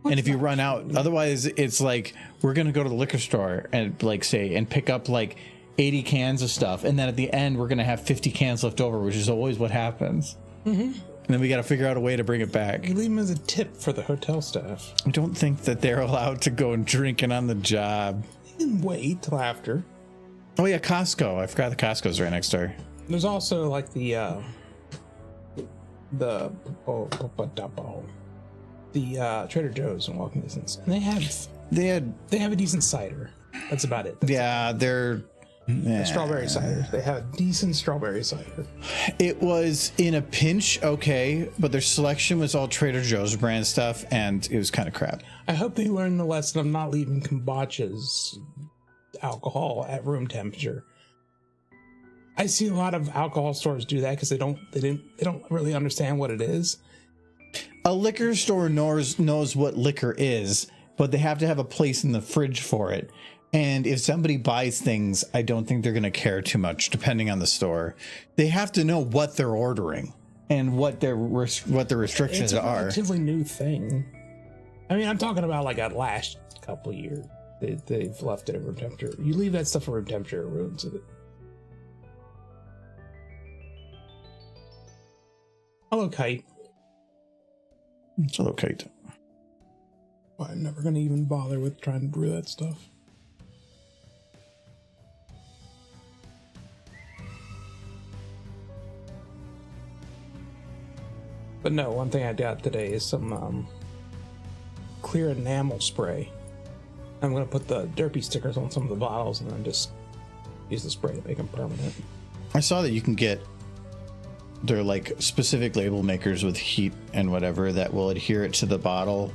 And if you run out, otherwise it's like we're gonna go to the liquor store and like say and pick up like 80 cans of stuff, and then at the end we're gonna have 50 cans left over, which is always what happens. And then we got to figure out a way to bring it back. You leave them as a tip for the hotel staff. I don't think that they're allowed to go and drinking on the job. You can wait till after. Oh yeah, Costco. I forgot the Costco's right next door. There's also like the Trader Joe's in walking distance, and they have a decent cider. That's about it. They're Strawberry cider. They have a decent strawberry cider. It was in a pinch, okay, but their selection was all Trader Joe's brand stuff, and it was kind of crap. I hope they learn the lesson of not leaving kombucha's alcohol at room temperature. I see a lot of alcohol stores do that because they don't really understand what it is. A liquor store knows what liquor is, but they have to have a place in the fridge for it. And if somebody buys things, I don't think they're going to care too much, depending on the store. They have to know what they're ordering and what the restrictions It's a are. relatively new thing. I mean, I'm talking about like at last couple of years. They've left it at room temperature. You leave that stuff at room temperature, it ruins it. Hello, Kite. It's okay. I'm never going to even bother with trying to brew that stuff. But no, one thing I got today is some clear enamel spray. I'm going to put the derpy stickers on some of the bottles and then just use the spray to make them permanent. I saw that you can get, they're like specific label makers with heat and whatever that will adhere it to the bottle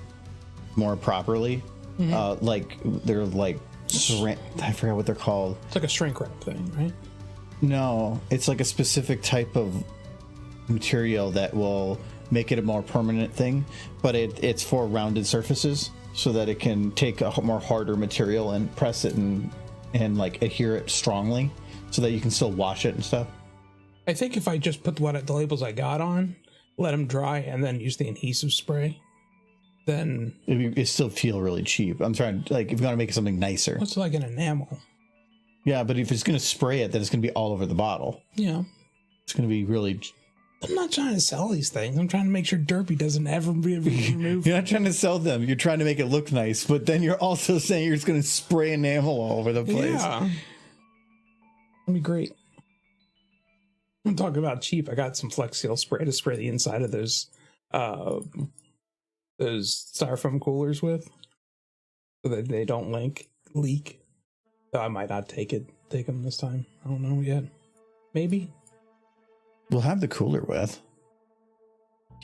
more properly. Like they're like, I forgot what they're called. It's like a shrink wrap thing, right? No, it's like a specific type of material that will make it a more permanent thing, but it's for rounded surfaces so that it can take a more harder material and press it and like adhere it strongly so that you can still wash it and stuff. I think if I just put the labels I got on, let them dry, and then use the adhesive spray, then It still feel really cheap. I'm trying, like, if you want to make something nicer. what's like an enamel? Yeah, but if it's going to spray it, then it's going to be all over the bottle. Yeah. It's going to be really... I'm not trying to sell these things. I'm trying to make sure Derpy doesn't ever be removed. You're not trying to sell them. You're trying to make it look nice, but then you're also saying you're just going to spray enamel all over the place. Yeah. That'd be great. I'm talking about cheap. I got some Flex Seal spray to spray the inside of those styrofoam coolers with, so that they don't leak. So I might not take them this time. I don't know yet. Maybe We'll have the cooler with.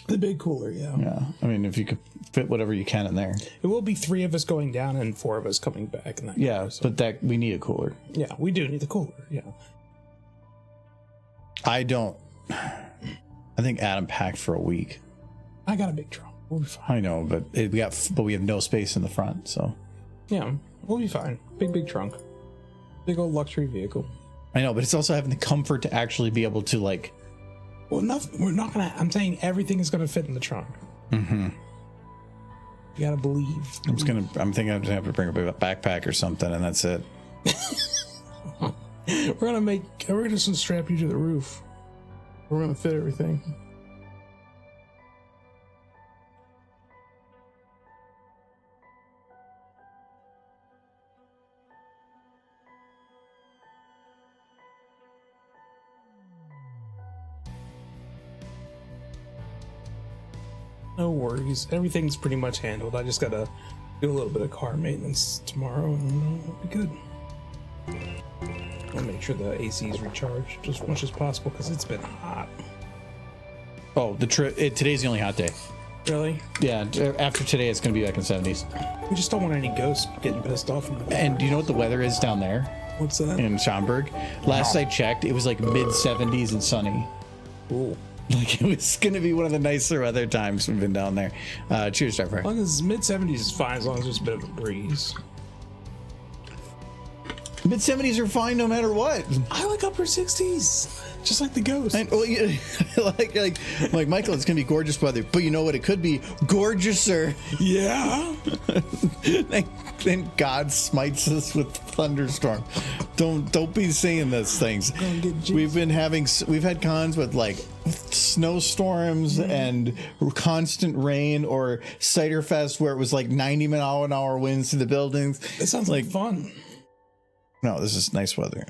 the big cooler. Yeah. Yeah. I mean, if you could fit whatever you can in there. It will be 3 of us going down and 4 of us coming back. And that Yeah, cooler, so. but that we need a cooler. Yeah, we do need the cooler. Yeah. I think Adam packed for a week. I got a big trunk. We'll be fine. I know, but we have no space in the front, so. Yeah, we'll be fine. Big trunk. Big old luxury vehicle. I know, but it's also having the comfort to actually be able to like. Well, we're not gonna. I'm saying everything is gonna fit in the trunk. Mm-hmm. You gotta believe. I'm thinking I'm gonna have to bring a backpack or something, and that's it. We're just strap you to the roof. We're gonna fit everything. No worries. Everything's pretty much handled. I just gotta do a little bit of car maintenance tomorrow and we'll be good. I'll make sure the AC is recharged as much as possible because it's been hot. Oh, today's the only hot day. Really? Yeah, after today, it's going to be back in 70s. We just don't want any ghosts getting pissed off. And do you know what the weather is down there? What's that? In Schaumburg? Last I checked, it was like mid-70s and sunny. Cool. Like, it was going to be one of the nicer weather times we've been down there. Cheers, Trevor. As long as mid-70s is fine, as long as there's a bit of a breeze. Mid-70s are fine no matter what. I like upper 60s. Just like the ghost. And well, yeah, like Michael, it's gonna be gorgeous weather, but you know what? It could be gorgeouser. Yeah. Then God smites us with thunderstorm. Don't be saying those things. We've had cons with like snowstorms and constant rain, or Cider Fest where it was like 90-mile-an-hour winds to the buildings. It sounds like fun. No, this is nice weather.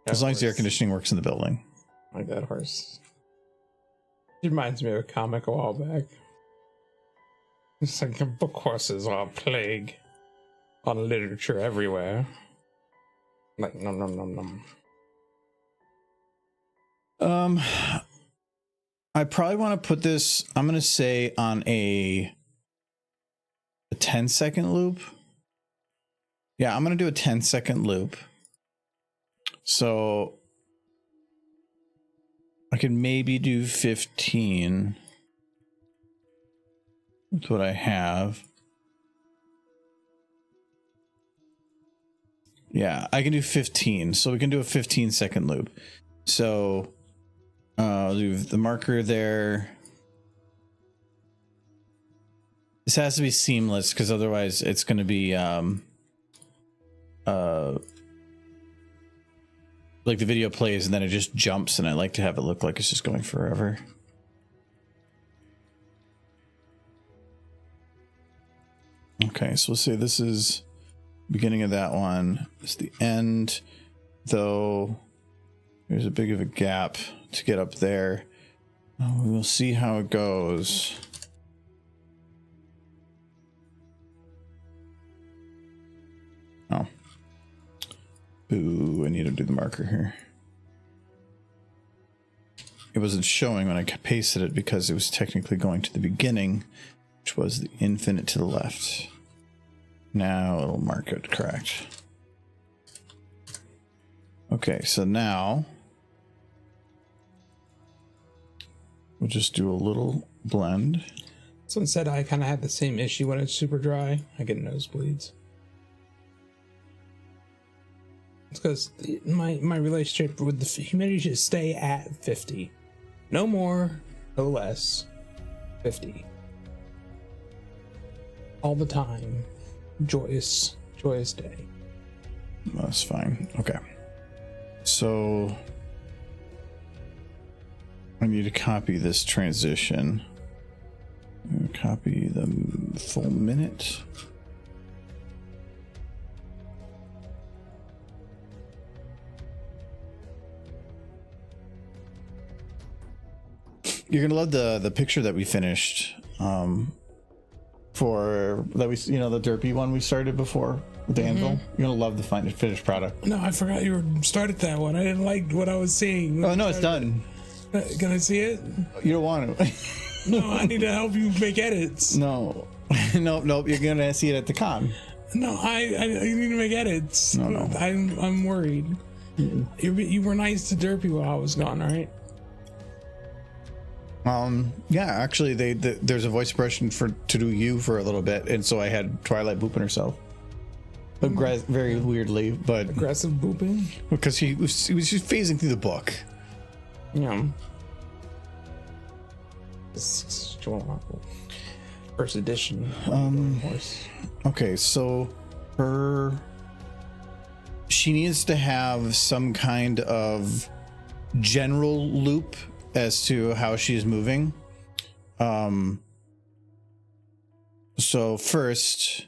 As long as the air conditioning works in the building. Like that horse. It reminds me of a comic a while back. It's like the book horses are a plague on literature everywhere. Like nom nom nom nom. I probably want to put this, I'm gonna say, on a 10-second loop. Yeah, I'm gonna do a 10-second loop. So I could maybe do 15 with what I have. Yeah, I can do 15. So we can do a 15-second loop. So I'll do the marker there. This has to be seamless because otherwise it's going to be like the video plays and then it just jumps, and I like to have it look like it's just going forever. Okay, so we'll say this is beginning of that one. It's the end, though there's a big of a gap to get up there. We'll see how it goes. Oh. Ooh, I need to do the marker here. It wasn't showing when I pasted it because it was technically going to the beginning, which was the infinite to the left. Now it'll mark it correct. Okay, so now we'll just do a little blend. Someone said I kind of had the same issue when it's super dry. I get nosebleeds. It's because my relationship with the humidity should stay at 50. No more, no less. 50. All the time. Joyous day. That's fine. Okay. So I need to copy this transition. Copy the full minute. You're gonna love the picture that we finished for that we the derpy one we started before with the anvil. You're gonna love the finished product. No, I forgot you started that one. I didn't like what I was seeing. Oh no, it's done. Can I see it? You don't want to. No, I need to help you make edits. No, nope. You're gonna see it at the con. No, I need to make edits. No. I'm worried. You were nice to Derpy while I was gone, right? Yeah, actually there's a voice expression to do you for a little bit, and so I had Twilight booping herself. Very weirdly, but aggressive booping? Because she was just phasing through the book. Yeah. First edition. Okay, so she needs to have some kind of general loop as to how she's moving. So first,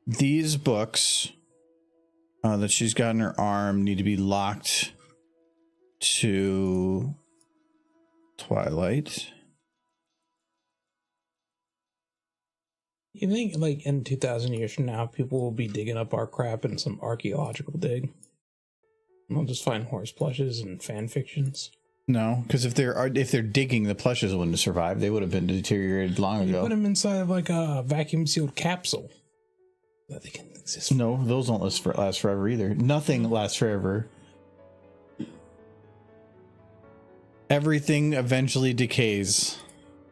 these books that she's got in her arm need to be locked to Twilight. You think, like, in 2,000 years from now, people will be digging up our crap in some archaeological dig? And they'll just find horse plushes and fan fictions? No, because if they're digging, the plushes wouldn't survive. They would have been deteriorated long You ago. put them inside of like a vacuum sealed capsule that they can exist. No, those don't last forever either. Nothing lasts forever. Everything eventually decays.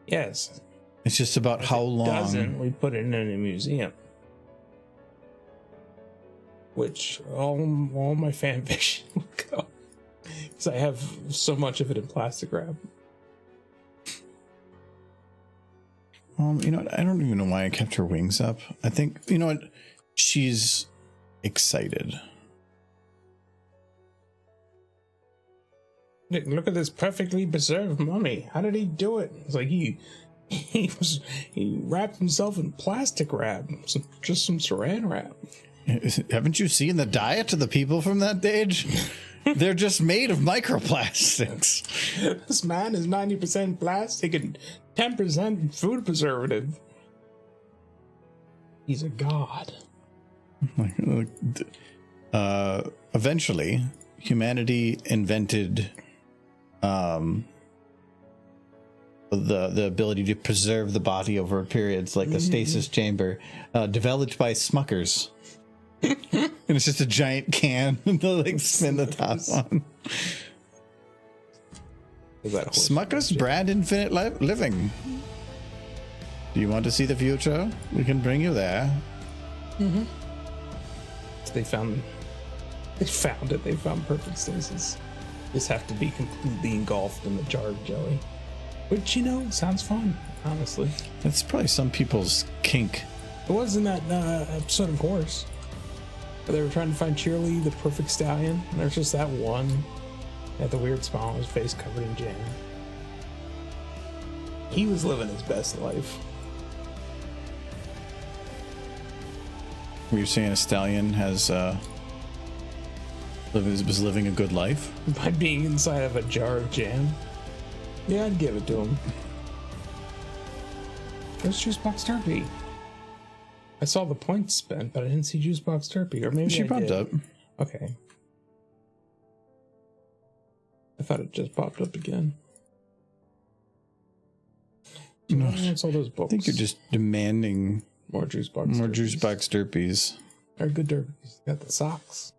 Yes. It's just about how long. Doesn't we put it in a museum? Which all my fan fiction will go. Because I have so much of it in plastic wrap. You know what? I don't even know why I kept her wings up. I think, you know what? She's excited. Look at this perfectly preserved mummy. How did he do it? It's like he wrapped himself in plastic wrap, just some saran wrap. Haven't you seen the diet of the people from that age? They're just made of microplastics. This man is 90% plastic and 10% food preservative. He's a god. Eventually, humanity invented the ability to preserve the body over periods, like a stasis chamber, developed by Smuckers. And it's just a giant can to like spin the top on. Smuckers brand infinite living. Do you want to see the future? We can bring you there. Mm-hmm. They found it. They found perfect stasis. Just have to be completely engulfed in the jar of jelly. Which, you know, sounds fun, honestly. That's probably some people's kink. It was in that episode of Horse. Where they were trying to find Cheerly, the perfect stallion. And there's just that one. Had the weird smile on his face covered in jam. He was living his best life. Were you saying a stallion was living a good life? By being inside of a jar of jam? Yeah, I'd give it to him. Where's Juicebox Turkey? I saw the points spent, but I didn't see Juicebox Turkey. Or maybe she I popped did. up. Okay. I thought it just popped up again. No, What's all those books? I think you're just demanding more Juicebox. more Turkeys. Juicebox Derpies. They're good derbies. Got the socks.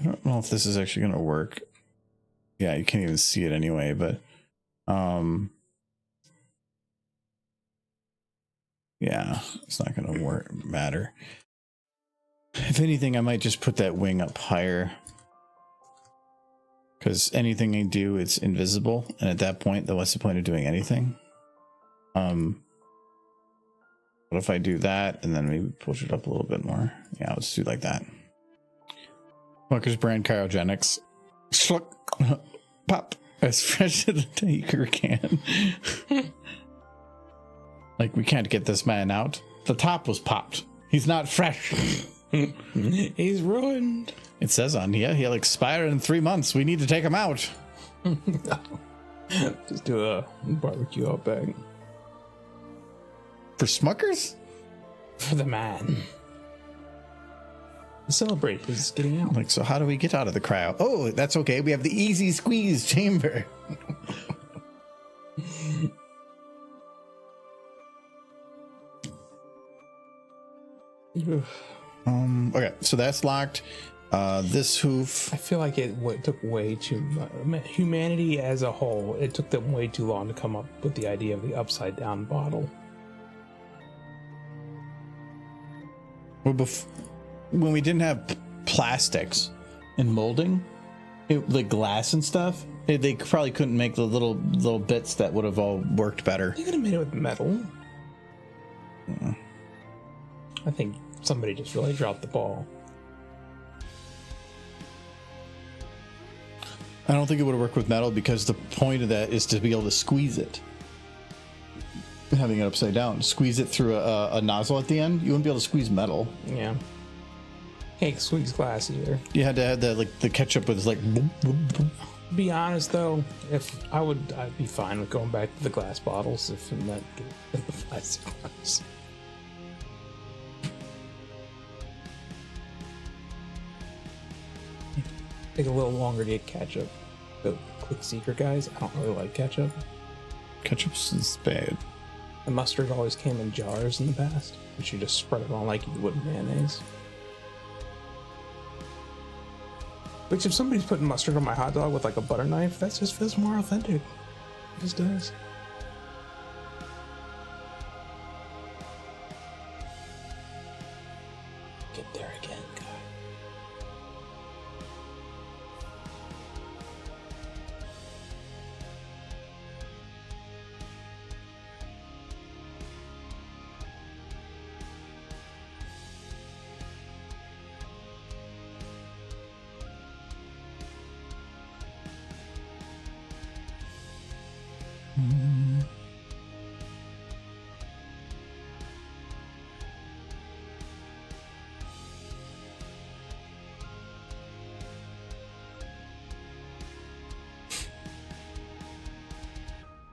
I don't know if this is actually going to work. Yeah, you can't even see it anyway, but yeah, it's not going to matter. If anything, I might just put that wing up higher, because anything I do, it's invisible, and at that point, then what's the point of doing anything? What if I do that and then maybe push it up a little bit more? Yeah, let's do like that. Smucker's brand cryogenics. Schluck. Pop. As fresh as a taker can. Like, we can't get this man out. The top was popped. He's not fresh. He's ruined. It says on here, he'll expire in 3 months. We need to take him out. Just do a barbecue out back. For Smuckers? For the man. Celebrate his getting out. Like, so how do we get out of the cryo? Oh, that's okay. We have the easy squeeze chamber. Okay, so that's locked. This hoof. I feel like it took way too much. Humanity as a whole, it took them way too long to come up with the idea of the upside down bottle. Well, when we didn't have plastics and molding, like glass and stuff, they probably couldn't make the little bits that would have all worked better. They could have made it with metal. I think somebody just really dropped the ball. I don't think it would have worked with metal, because the point of that is to be able to squeeze it. Having it upside down, squeeze it through a nozzle at the end. You wouldn't be able to squeeze metal. Yeah. Can't squeeze glass either. You had to have the ketchup was like. Boop, boop, boop. Be honest though, I'd be fine with going back to the glass bottles if it meant the plastic ones. Take a little longer to get ketchup. The quick secret, guys. I don't really like ketchup. Ketchup's is bad. The mustard always came in jars in the past, but you just spread it on like you would mayonnaise. Which, if somebody's putting mustard on my hot dog with like a butter knife, that just feels more authentic. It just does. Get there again, guy.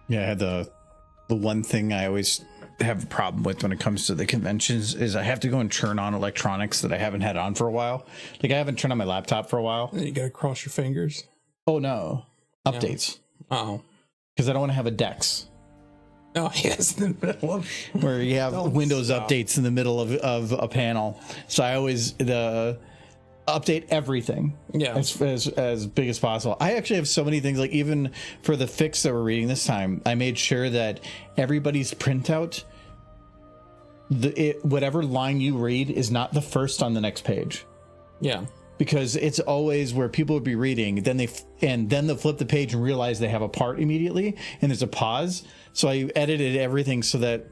Yeah, I had the one thing I always have a problem with when it comes to the conventions is I have to go and turn on electronics that I haven't had on for a while. Like I haven't turned on my laptop for a while. And you gotta cross your fingers. Oh no, updates. Oh. Because I don't want to have a Dex. Oh yes, in the middle of where you have Windows stop. updates in the middle of a panel. So I always update everything as big as possible. I actually have so many things, like even for the fix that we're reading this time, I made sure that everybody's printout, whatever line you read is not the first on the next page. Yeah. Because it's always where people would be reading, then they'll flip the page and realize they have a part immediately, and there's a pause. So I edited everything so that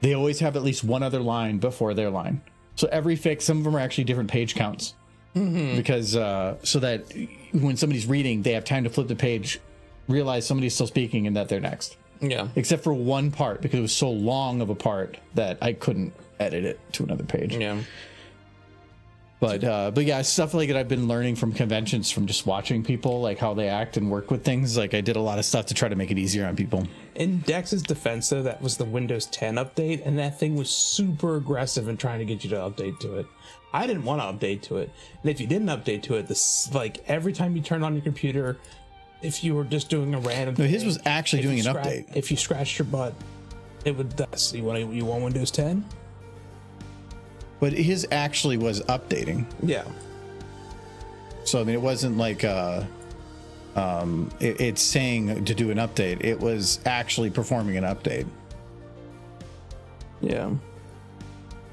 they always have at least one other line before their line. So every fix, some of them are actually different page counts, because so that when somebody's reading, they have time to flip the page, realize somebody's still speaking, and that they're next. Yeah. Except for one part, because it was so long of a part that I couldn't edit it to another page. Yeah. But yeah, stuff like that I've been learning from conventions, from just watching people, like how they act and work with things. Like I did a lot of stuff to try to make it easier on people. In Dex's defense, though, that was the Windows 10 update, and that thing was super aggressive in trying to get you to update to it. I didn't want to update to it, and if you didn't update to it, this like every time you turned on your computer, if you were just doing a random, No, his was actually doing an update. If you scratched your butt, it would. You want Windows 10? But his actually was updating. Yeah. So I mean, it wasn't like it's saying to do an update. It was actually performing an update. Yeah.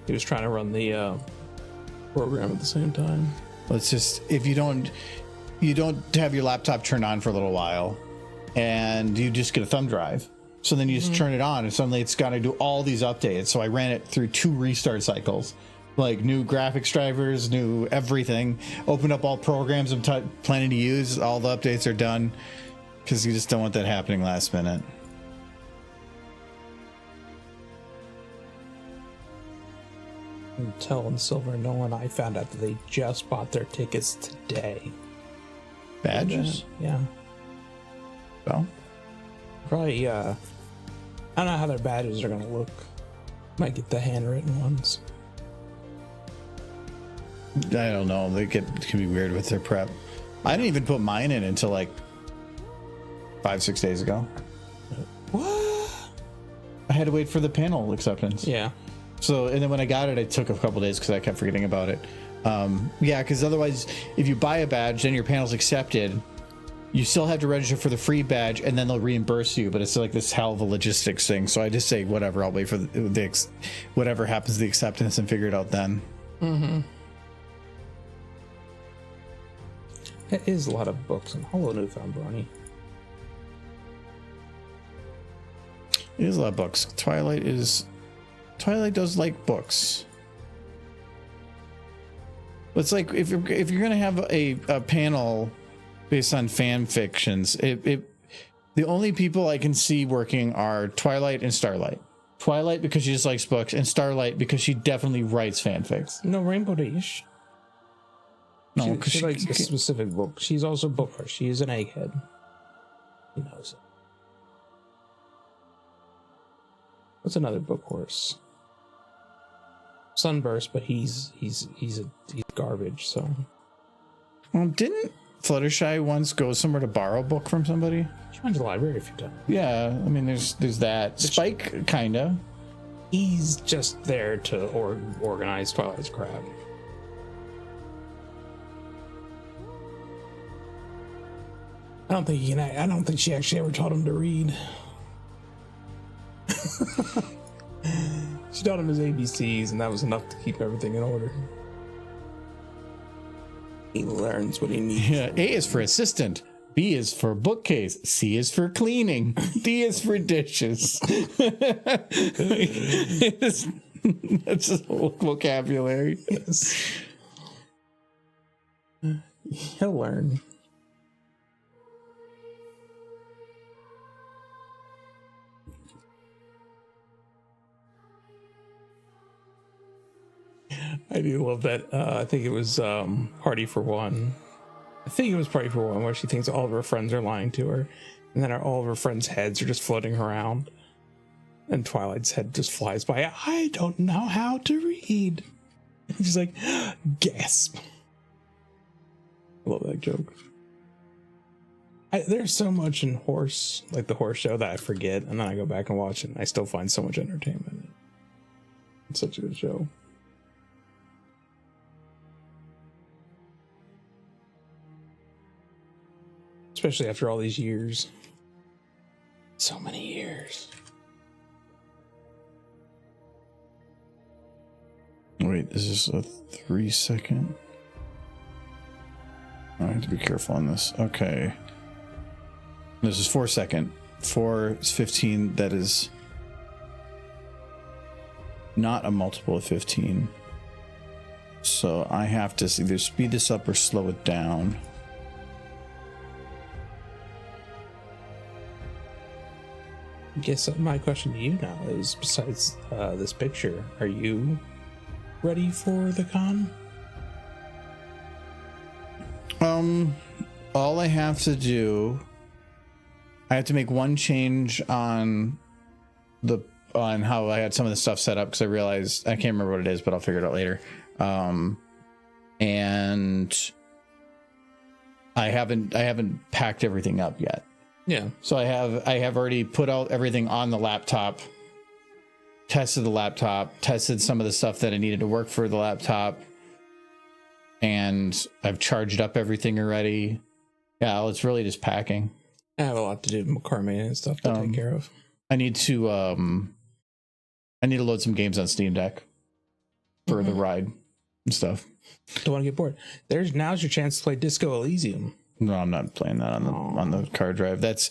He was trying to run the program at the same time. Well, it's just if you don't have your laptop turned on for a little while, and you just get a thumb drive. So then you just turn it on, and suddenly it's got to do all these updates. So I ran it through 2 restart cycles. Like new graphics drivers, new everything. Open up all programs I'm planning to use. All the updates are done, because you just don't want that happening last minute. Intel and Silver and Nolan, I found out that they just bought their tickets today. Badges? Yeah. Well, Probably, I don't know how their badges are going to look. Might get the handwritten ones. I don't know. They can be weird with their prep. I didn't even put mine in until like 5-6 days ago. What? I had to wait for the panel acceptance. Yeah. So, and then when I got it, it took a couple days because I kept forgetting about it. Yeah, because otherwise, if you buy a badge, then your panel's accepted. You still have to register for the free badge, and then they'll reimburse you. But it's like this hell of a logistics thing. So I just say whatever. I'll wait for whatever happens to the acceptance and figure it out then. Mm-hmm. There is a lot of books in Hello Newfound Brony. It is a lot of books. Twilight does like books. But it's like if you're gonna have a panel based on fan fictions, the only people I can see working are Twilight and Starlight. Twilight because she just likes books, and Starlight because she definitely writes fanfics. No, Rainbow Dash. No, she likes a specific book. She's also booker. She is an egghead. He knows it. What's another book horse? Sunburst, but he's garbage. So, didn't Fluttershy once go somewhere to borrow a book from somebody? She went to the library a few times. Yeah, I mean, there's that. Spike, kinda. He's just there to organize Twilight's crap. I don't think she actually ever taught him to read. She taught him his ABCs, and that was enough to keep everything in order. He learns what he needs. Yeah, A is for assistant. B is for bookcase. C is for cleaning. D is for dishes. That's his whole vocabulary. Yes. He'll learn. I do love that. I think it was Party for One. I think it was Party for One where she thinks all of her friends are lying to her. And then all of her friends' heads are just floating around. And Twilight's head just flies by. I don't know how to read. And she's like, gasp. I love that joke. There's so much in the horse show that I forget. And then I go back and watch it. And I still find so much entertainment in it. It's such a good show. Especially after all these years. So many years. Wait, is this a 3-second? I have to be careful on this. Okay. This is 4-second. 4 is 15. That is not a multiple of 15. So I have to either speed this up or slow it down. I guess my question to you now is, besides this picture, are you ready for the con? All I have to do, I have to make one change on how I had some of the stuff set up, because I realized I can't remember what it is, but I'll figure it out later. And I haven't packed everything up yet. Yeah. So I have already put out everything on the laptop, tested the laptop, tested some of the stuff that I needed to work for the laptop, and I've charged up everything already. Yeah, well, it's really just packing. I have a lot to do with car maintenance stuff to take care of. I need to load some games on Steam Deck for the ride and stuff. Don't want to get bored. Now's your chance to play Disco Elysium. No, I'm not playing that on the car drive. That's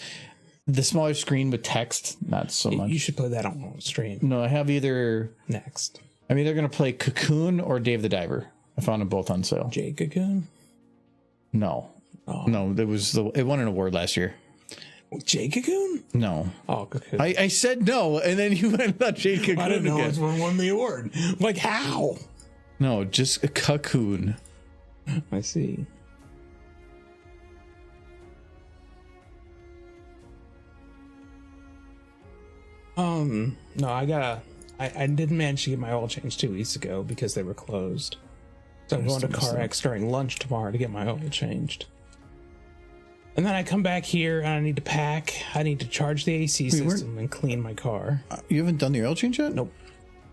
the smaller screen with text, not so much. You should play that on stream. No, I have Next. I'm either going to play Cocoon or Dave the Diver. I found them both on sale. Jay Cocoon? No. Oh. No, it won an award last year. Jay Cocoon? No. Oh, Cocoon. I said no, and then you went about Jay Cocoon. I didn't know again. which one won the award. Like, how? No, just a Cocoon. I see. No, I didn't manage to get my oil changed 2 weeks ago because they were closed. So I'm going to CarX during lunch tomorrow to get my oil changed. And then I come back here and I need to pack. I need to charge the AC system and clean my car. You haven't done the oil change yet? Nope.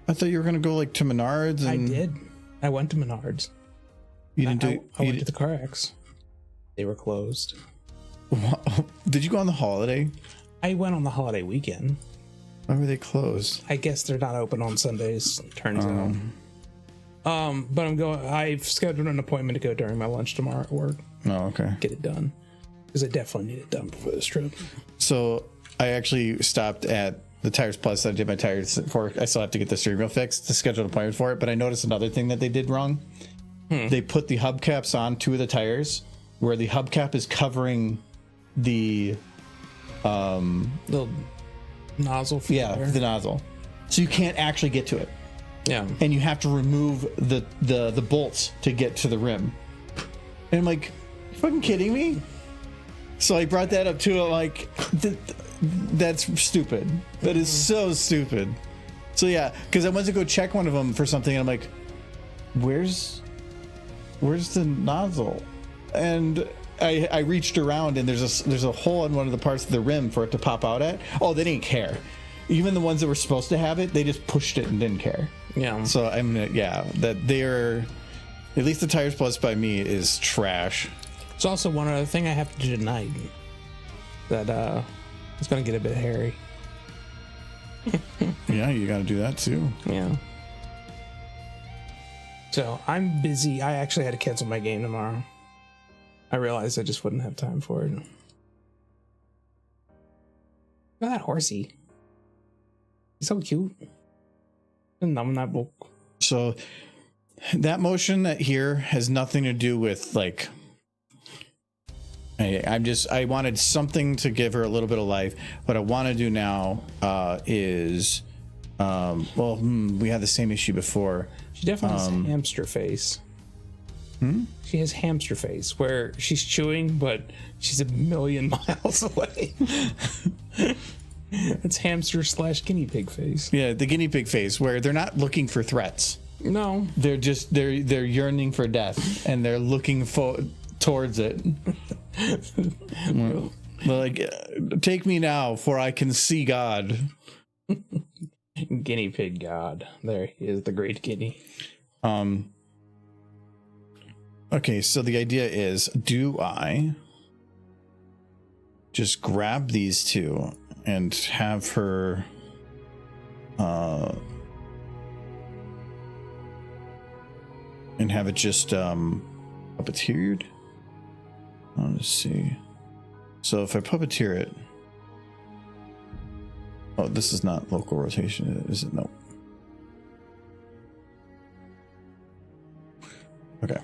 I thought you were going to go to Menards. And I did. I went to Menards. You didn't do. I went to the CarX. They were closed. Did you go on the holiday? I went on the holiday weekend. Why were they closed? I guess they're not open on Sundays, turns out. But I've scheduled an appointment to go during my lunch tomorrow at work. Oh, okay. Get it done. Because I definitely need it done before this trip. So I actually stopped at the Tires Plus. I did my tires for. I still have to get the steering wheel fixed to schedule an appointment for it. But I noticed another thing that they did wrong. They put the hubcaps on 2 of the tires, where the hubcap is covering the Little nozzle. the nozzle, so you can't actually get to it. Yeah. And you have to remove the bolts to get to the rim. And I'm like, you fucking kidding me? So I brought that up to him, like, that's stupid. That is so stupid. So yeah, because I went to go check one of them for something, and I'm like, where's the nozzle? And I reached around and there's a hole in one of the parts of the rim for it to pop out at. Oh, they didn't care. Even the ones that were supposed to have it, they just pushed it and didn't care. Yeah. So that they're, at least the Tires Plus by me is trash. It's also one other thing I have to do tonight. That it's gonna get a bit hairy. Yeah, you got to do that too. Yeah. So I'm busy. I actually had to cancel my game tomorrow. I realized I just wouldn't have time for it. Look at that horsey. He's so cute. I'm that book. So that motion here has nothing to do with like. I wanted something to give her a little bit of life. What I want to do now is, we had the same issue before. She definitely has hamster face. She has hamster face where she's chewing, but she's a million miles away. It's hamster / guinea pig face. Yeah, the guinea pig face where they're not looking for threats. No, They're just they're yearning for death and they're looking towards it. Like, take me now, for I can see God. guinea pig god. There he is, the great guinea. Okay, so the idea is, do I just grab these two and have her and have it just puppeteered? Let's see. So if I puppeteer it, oh, this is not local rotation, is it? No. Okay.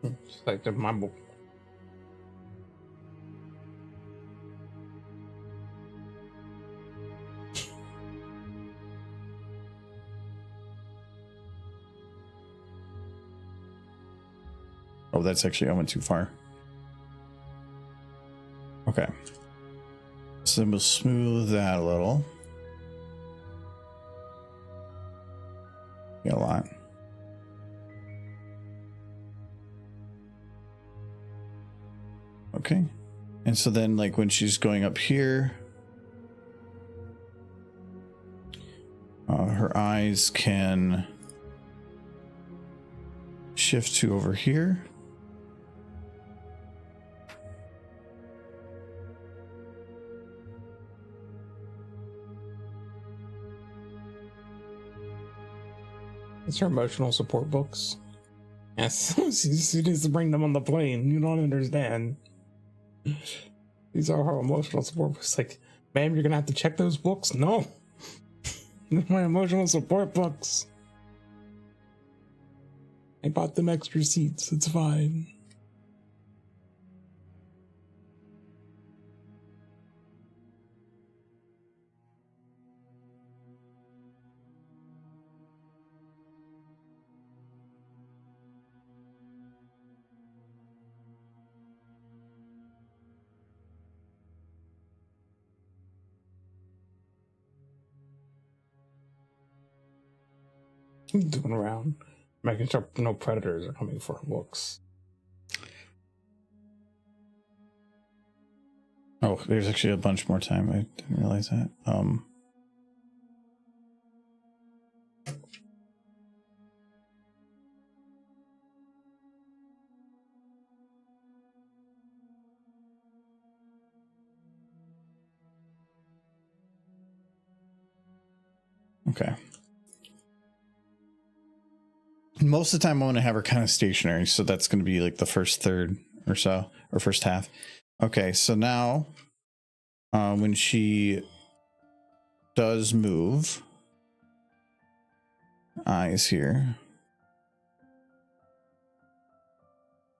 It's like the marble. Oh, that's actually, I went too far. Okay. So then we'll smooth that a little. Yeah, a lot. Okay. And so then, like, when she's going up here, her eyes can shift to over here. It's her emotional support books. Yes, she needs to bring them on the plane. You don't understand. These are her emotional support books. Like, ma'am, you're gonna have to check those books? No. They're my emotional support books. I bought them extra seats. It's fine. Doing around, making sure no predators are coming for her books. Oh, there's actually a bunch more time. I didn't realize that. Okay. Most of the time, I want to have her kind of stationary, so that's going to be like the first third or so, or first half. Okay, so now, when she does move, eyes here.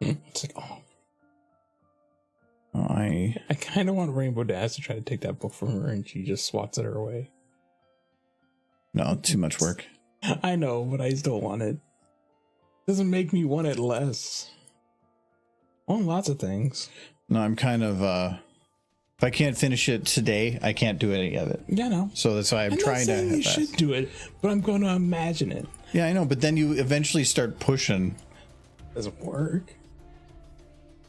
It's like, oh. I kind of want Rainbow Dash to try to take that book from her, and she just swats it her away. No, too much work. I know, but I still want it. Doesn't make me want it less. I want lots of things. No, I'm kind of, if I can't finish it today, I can't do any of it. Yeah, no. So that's why I'm trying not to. saying you should do it, but I'm going to imagine it. Yeah, I know, but then you eventually start pushing. Doesn't work.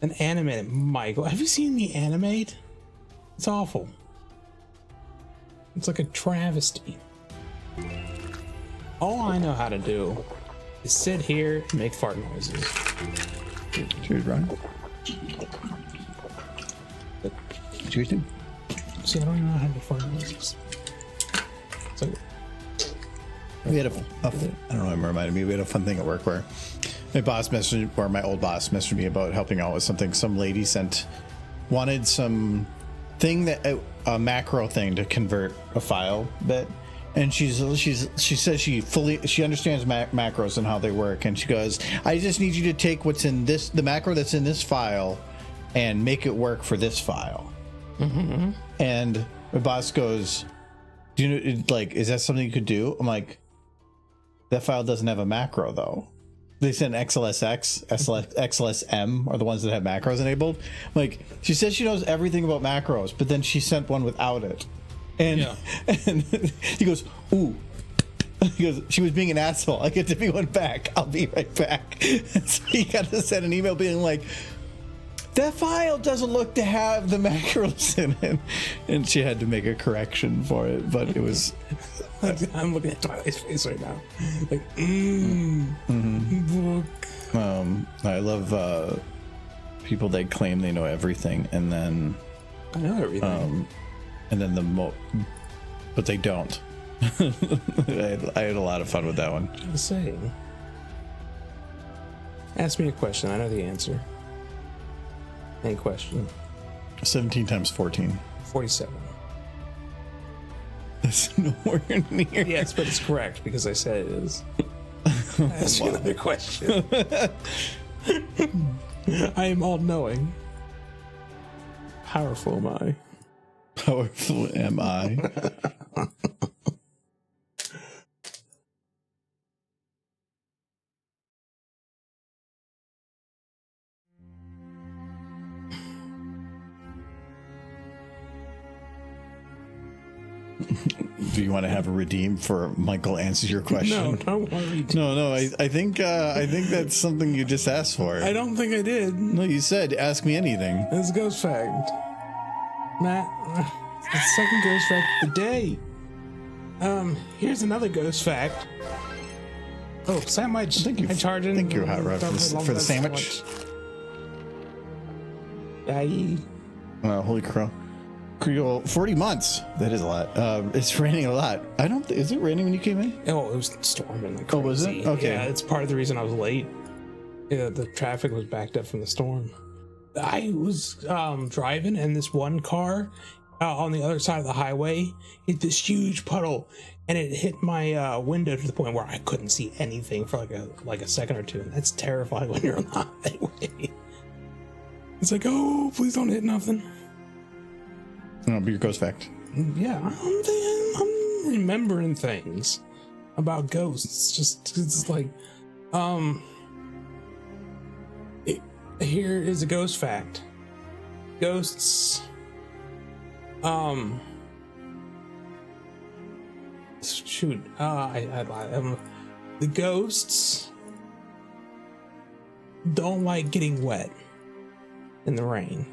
An animated Michael. Have you seen me animate? It's awful. It's like a travesty. All I know how to do is sit here and make fart noises. Cheers, Brian. Cheers, dude. See, I don't even know how to make fart noises. So We had I don't know, it reminded me, we had a fun thing at work where my old boss messaged me about helping out with something. Some lady wanted some thing a macro thing to convert a file bit. And she says she understands macros and how they work. And she goes, I just need you to take the macro that's in this file and make it work for this file. Mm-hmm. And my boss goes, do you know, like, is that something you could do? I'm like, that file doesn't have a macro though. They send XLSX, XLSM are the ones that have macros enabled. Like, she says she knows everything about macros, but then she sent one without it. And he goes, ooh. He goes, she was being an asshole. I get to be one back. I'll be right back. So he got to send an email being like, that file doesn't look to have the macros in it. And she had to make a correction for it, but it was... I'm looking at Twilight's face right now. Like, look. I love people that claim they know everything and then... I know everything. And then but they don't. I had a lot of fun with that one. I'm saying. Ask me a question. I know the answer. Any question? 17 times 14. 47. That's nowhere near. Yes, but it's correct because I said it is. Ask me another question. I am all knowing. Powerful am I? Powerful am I? Do you want to have a redeem for Michael answers your question? No, don't worry. No. I think that's something you just asked for. I don't think I did. No, you said ask me anything. This ghost fact. Matt, it's the second ghost fact of the day. Here's another ghost fact. Oh, sandwich. Thank you, Hot Rod, for the sandwich. Yay. Holy crow. Creole, 40 months. That is a lot. It's raining a lot. Is it raining when you came in? Oh, it was storming like crazy. Oh, was it? Okay. Yeah, it's part of the reason I was late. Yeah, the traffic was backed up from the storm. I was driving, and this one car on the other side of the highway hit this huge puddle, and it hit my window to the point where I couldn't see anything for like a second or two. And that's terrifying when you're on the highway. It's like, oh, please don't hit nothing. No, but your ghost fact. Yeah, I'm remembering things about ghosts. Just it's like, here is a ghost fact. Ghosts, shoot, the ghosts don't like getting wet in the rain.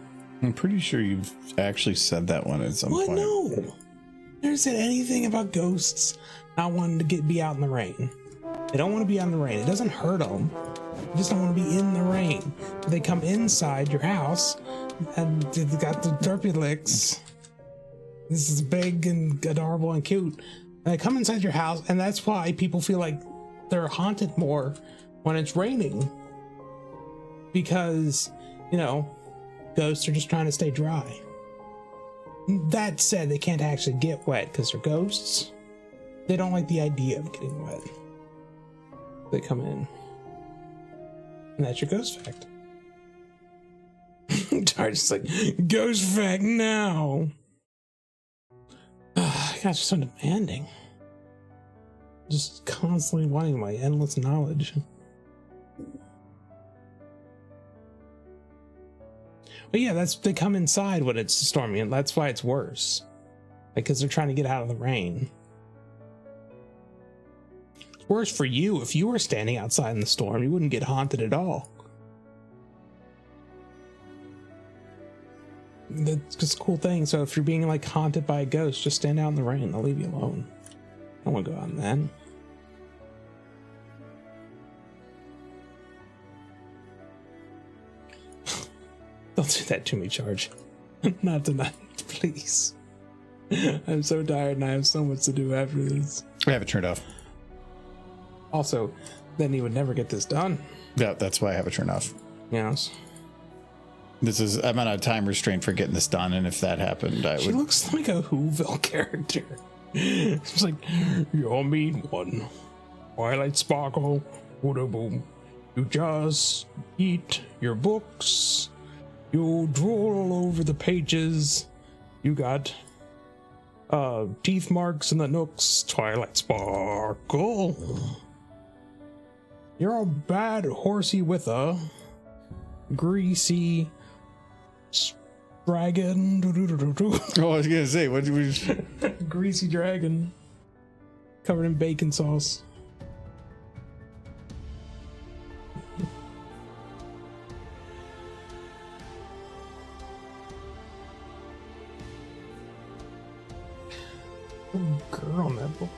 I'm pretty sure you've actually said that one at some point. No. Never said anything about ghosts not wanting to be out in the rain. They don't want to be out in the rain. It doesn't hurt them. They just don't want to be in the rain. They come inside your house and they've got the derpy licks. This is big and adorable and cute. And they come inside your house, and that's why people feel like they're haunted more when it's raining. Because, ghosts are just trying to stay dry. That said, they can't actually get wet because they're ghosts. They don't like the idea of getting wet. They come in. And that's your ghost fact. Target's like, ghost fact now. You guys are so demanding. Just constantly wanting my endless knowledge. But yeah, they come inside when it's stormy, and that's why it's worse. Because they're trying to get out of the rain. It's worse for you. If you were standing outside in the storm, you wouldn't get haunted at all. That's just a cool thing. So if you're being like haunted by a ghost, just stand out in the rain. They'll leave you alone. I don't want to go out in that. Don't do that to me, Charge. Not tonight, please. I'm so tired and I have so much to do after this. I have it turned off. Also, then he would never get this done. Yeah, that's why I have it turned off. Yes. I'm on a time restraint for getting this done, and if that happened, I would. She looks like a Whoville character. She's like, you're mean one. Twilight Sparkle, Wooda Boom. You just eat your books. You drool all over the pages. You got teeth marks in the nooks. Twilight Sparkle. You're a bad horsey with a greasy dragon. Oh, I was gonna say, what did we? Greasy dragon covered in bacon sauce. Girl on that book.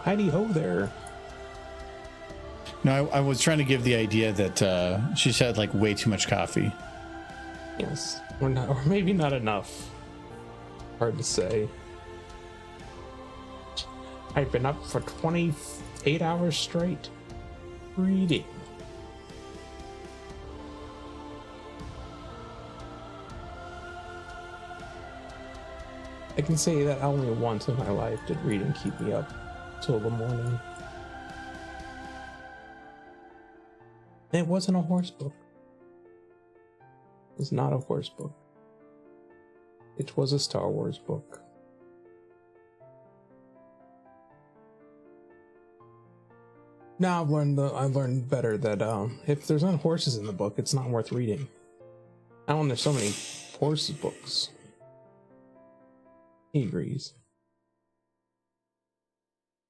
Heidi ho there. No, I was trying to give the idea that she's had like way too much coffee. Yes, or not, or maybe not enough. Hard to say. I've been up for 28 hours straight reading. I can say that only once in my life did reading keep me up till the morning. It wasn't a horse book. It was not a horse book. It was a Star Wars book. Now I've learned better that if there's not horses in the book, it's not worth reading. I don't know, there's so many horse books. He agrees.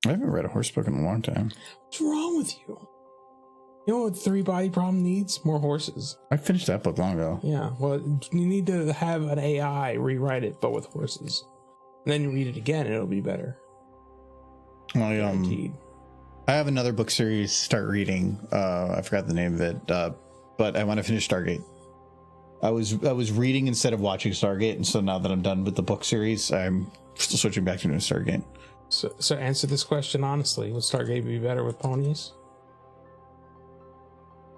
I haven't read a horse book in a long time. What's wrong with you? You know what 3-body problem needs? More horses. I finished that book long ago. Yeah, well, you need to have an AI rewrite it, but with horses. And then you read it again, and it'll be better. Guaranteed. I have another book series to start reading. I forgot the name of it, but I want to finish Stargate. I was reading instead of watching Stargate, and so now that I'm done with the book series, I'm still switching back to doing Stargate. So answer this question honestly: would Stargate be better with ponies?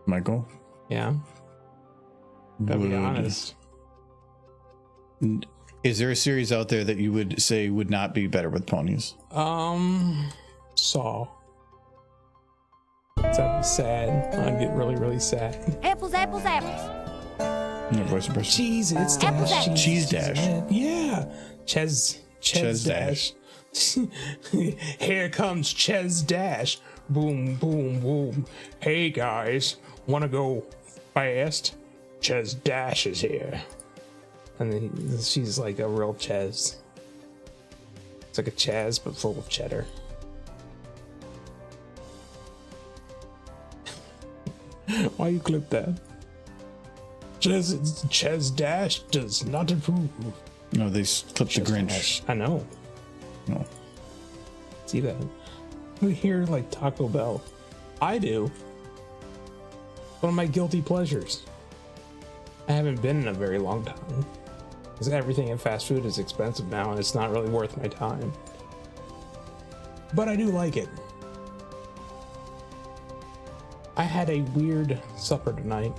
Michael? Yeah. Gotta be honest. Is there a series out there that you would say would not be better with ponies? Saw. That'd be sad. I'd get really, really sad. Apples, apples, apples. No voice impression. Cheese, it's Apple dash. Dash. Cheese Dash. Yeah. Ches Dash. Here comes Ches Dash. Boom, boom, boom. Hey guys, wanna go fast? Ches Dash is here. And then she's like a real Ches. It's like a Chaz, but full of cheddar. Why you clip that? Ches Dash does not approve. No, they clipped the Grinch. Dash. I know. No. See that? We hear like Taco Bell. I do. One of my guilty pleasures. I haven't been in a very long time. Because everything in fast food is expensive now and it's not really worth my time. But I do like it. I had a weird supper tonight.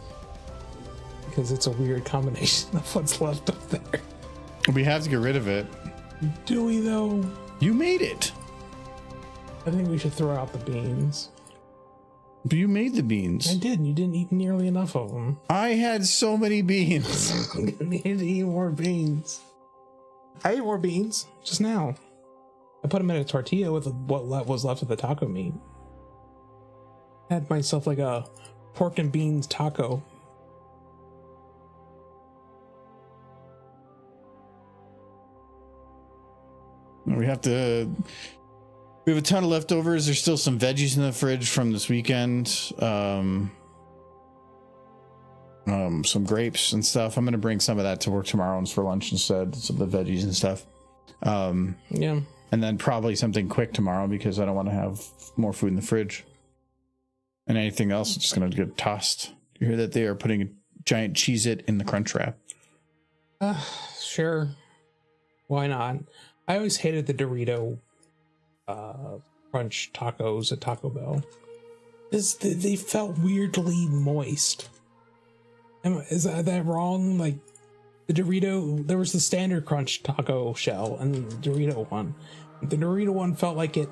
Because it's a weird combination of what's left up there. We have to get rid of it. Do we though? You made it. I think we should throw out the beans. But you made the beans. I did, and you didn't eat nearly enough of them. I had so many beans. I need to eat more beans. I ate more beans just now. I put them in a tortilla with what was left of the taco meat. Had myself like a pork and beans taco. We have a ton of leftovers. There's still some veggies in the fridge from this weekend. Some grapes and stuff. I'm gonna bring some of that to work tomorrow and for lunch instead. Some of the veggies and stuff. Yeah. And then probably something quick tomorrow because I don't want to have more food in the fridge. And anything else is just gonna get tossed. You hear that they are putting a giant Cheez-It in the Crunch Wrap. Sure. Why not? I always hated the Dorito crunch tacos at Taco Bell. They felt weirdly moist. Is that wrong? Like the Dorito, there was the standard crunch taco shell and the Dorito one. The Dorito one felt like it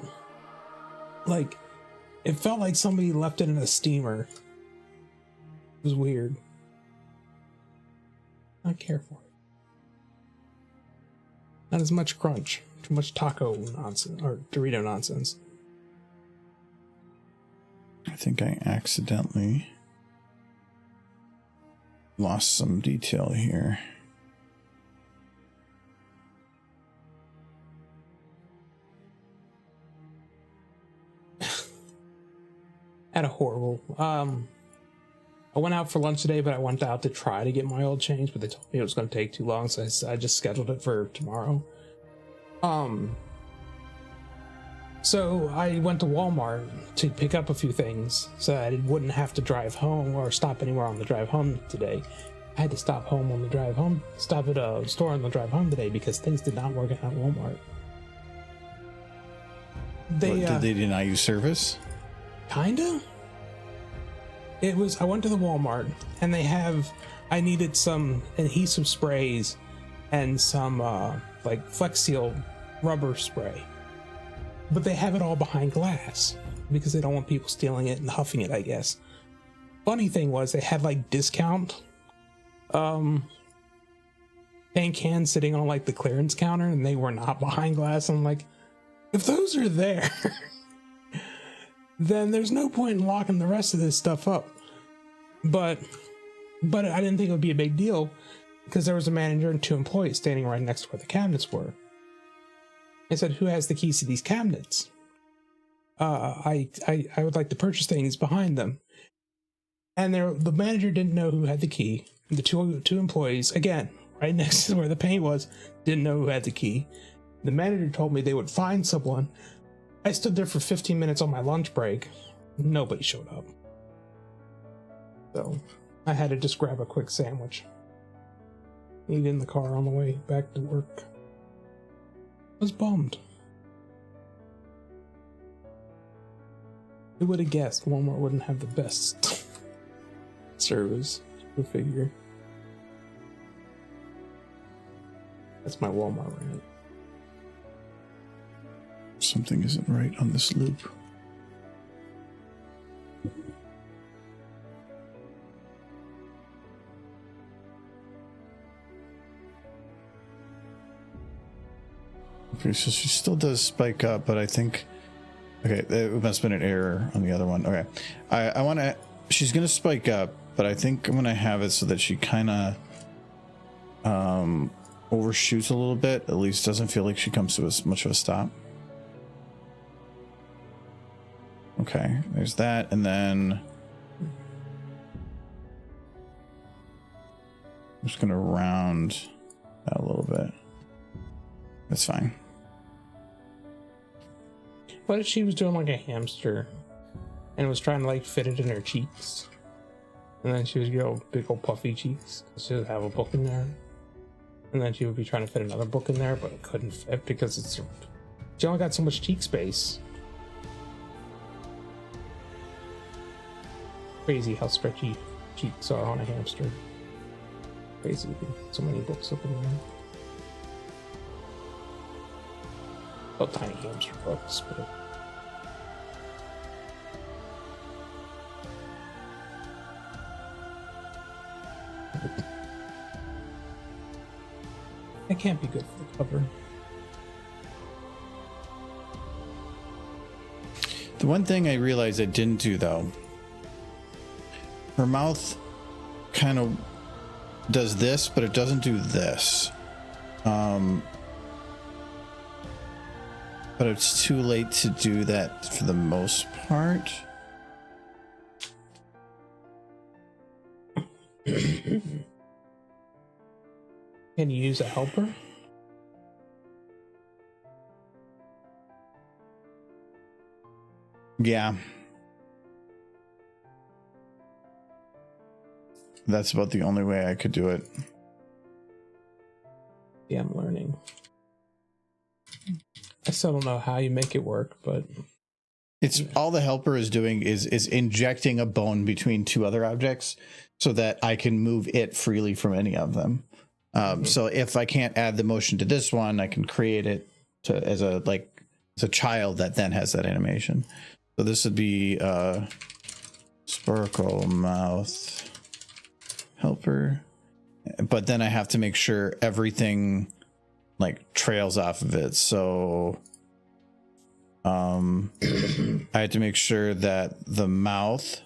felt like somebody left it in a steamer. It was weird. I care for it. Not as much crunch. Too much taco nonsense or Dorito nonsense. I think I accidentally lost some detail here. Had a horrible. I went out for lunch today, but I went out to try to get my oil changed, but they told me it was going to take too long, so I just scheduled it for tomorrow. So I went to Walmart to pick up a few things so I wouldn't have to drive home or stop anywhere on the drive home today. I had to stop home on the drive home, stop at a store on the drive home today because things did not work out at Walmart. Did they deny you service? Kinda. It was, I went to the Walmart and I needed some adhesive sprays and some like Flex Seal rubber spray. But they have it all behind glass because they don't want people stealing it and huffing it, I guess. Funny thing was they had like discount paint cans sitting on like the clearance counter and they were not behind glass. I'm like, if those are there, then there's no point in locking the rest of this stuff up. But I didn't think it would be a big deal because there was a manager and 2 employees standing right next to where the cabinets were. I said, who has the keys to these cabinets? I would like to purchase things behind them. And the manager didn't know who had the key. The two employees, again, right next to where the paint was, didn't know who had the key. The manager told me they would find someone. I stood there for 15 minutes on my lunch break. Nobody showed up. So I had to just grab a quick sandwich. Eat in the car on the way back to work. I was bummed. Who would have guessed Walmart wouldn't have the best service? Go figure. That's my Walmart rant. Something isn't right on this loop. Okay, so she still does spike up, but I think... Okay, it must have been an error on the other one. Okay, I want to... She's going to spike up, but I think I'm going to have it so that she kind of overshoots a little bit. At least doesn't feel like she comes to as much of a stop. Okay, there's that, and then... I'm just going to round that a little bit. That's fine. What if she was doing like a hamster and was trying to like fit it in her cheeks? And then she would get big old puffy cheeks. She would have a book in there. And then she would be trying to fit another book in there, but it couldn't fit because she only got so much cheek space. Crazy how stretchy cheeks are on a hamster. Crazy. So many books up in there. Well, tiny hamster books, but... It can't be good for the cover. The one thing I realized I didn't do, though, her mouth kind of does this, but it doesn't do this. But it's too late to do that for the most part. Can you use a helper? Yeah. That's about the only way I could do it. Yeah, I'm learning. I still don't know how you make it work, but It's all the helper is doing is injecting a bone between two other objects so that I can move it freely from any of them. So if I can't add the motion to this one, I can create it as a child that then has that animation. So this would be sparkle mouth helper, but then I have to make sure everything like trails off of it. So I had to make sure that the mouth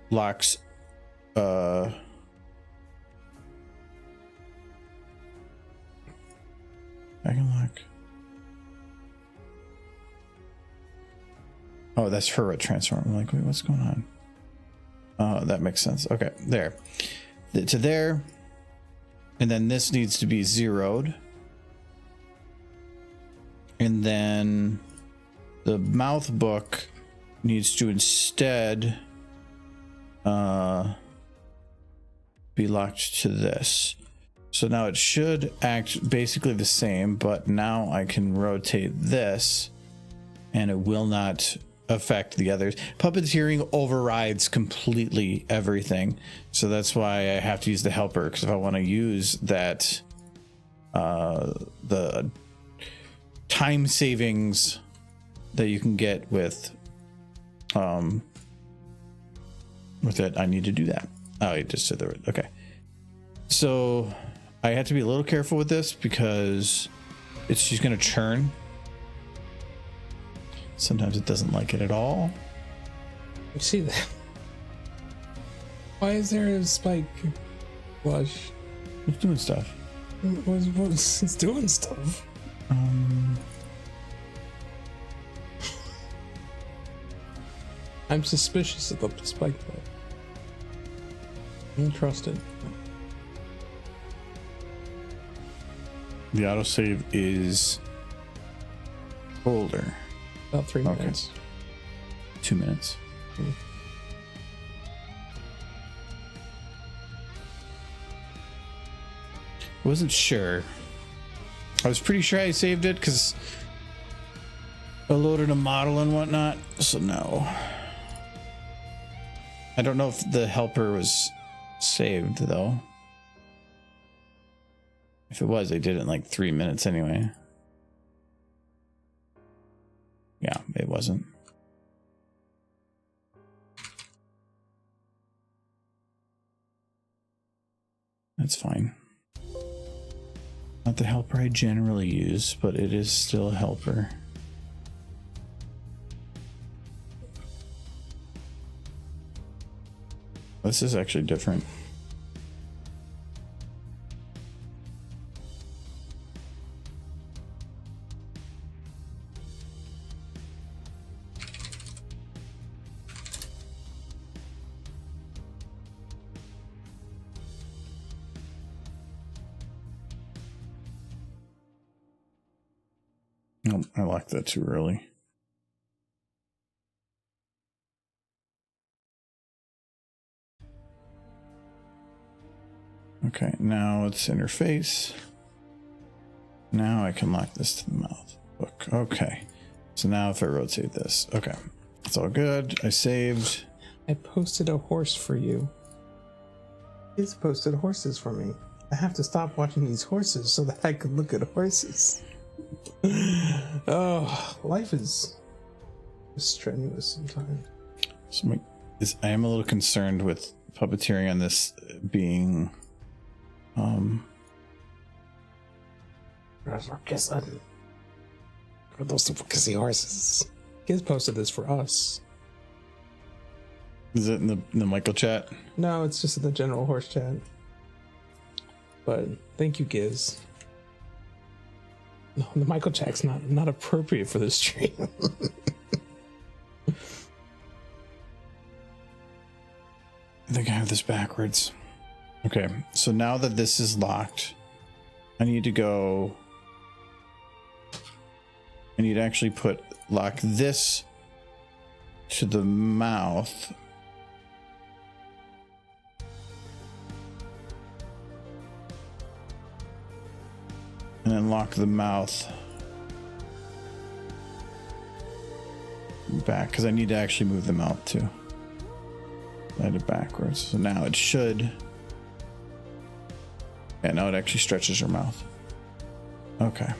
locks I can lock. Oh, that's her transform. I'm like, wait, what's going on? That makes sense. Okay, there. To there. And then this needs to be zeroed. And then the mouth book needs to instead be locked to this. So now it should act basically the same, but now I can rotate this and it will not affect the others. Puppeteering overrides completely everything. So that's why I have to use the helper, because if I want to use that, the time savings that you can get with it, I need to do that. Oh, you just said the word. Okay. So I had to be a little careful with this because she's going to churn. Sometimes it doesn't like it at all. you see that? Why is there a spike? Blush. It's doing stuff. It's doing stuff. I'm suspicious of the spike though. I don't trust it. The autosave is older. About 3 minutes. 2 minutes. Wasn't sure. I was pretty sure I saved it because I loaded a model and whatnot. So no. I don't know if the helper was saved though. If it was, I did it in like 3 minutes anyway. Yeah, it wasn't. That's fine. Not the helper I generally use, but it is still a helper. This is actually different. Oh, I locked that too early. Okay, now it's interface. Now I can lock this to the mouth. Look, okay. So now if I rotate this, okay. It's all good. I saved. I posted a horse for you. He's posted horses for me. I have to stop watching these horses so that I can look at horses. Oh, life is strenuous sometimes. So I am a little concerned with puppeteering on this being For those super kissy horses. Kids posted this for us. Is it in the Michael chat? No, it's just in the general horse chat. But thank you, Giz. No, the Michael chat's not appropriate for this stream. I think I have this backwards. Okay, so now that this is locked, I need to actually lock this to the mouth. And then lock the mouth back, because I need to actually move the mouth too. Slide it backwards. So now it should. Yeah, now it actually stretches your mouth. Okay.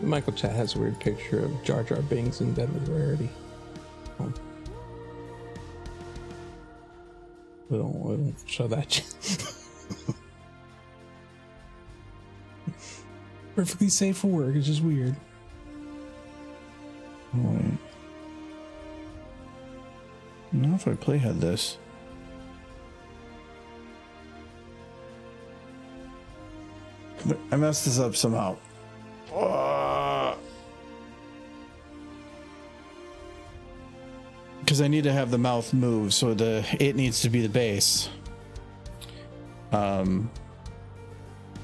Michael chat has a weird picture of Jar Jar Binks in bed with Rarity. Oh. We don't show that. Perfectly safe for work. It's just weird. Wait. Now if I playhead this. I messed this up somehow. Because I need to have the mouth move, so it needs to be the base.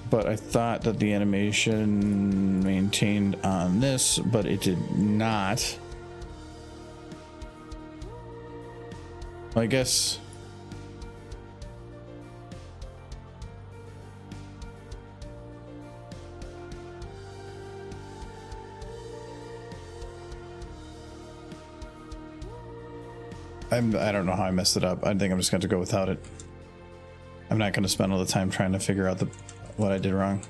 But I thought that the animation maintained on this, but it did not. I guess. I don't know how I messed it up. I think I'm just going to go without it. I'm not going to spend all the time trying to figure out what I did wrong.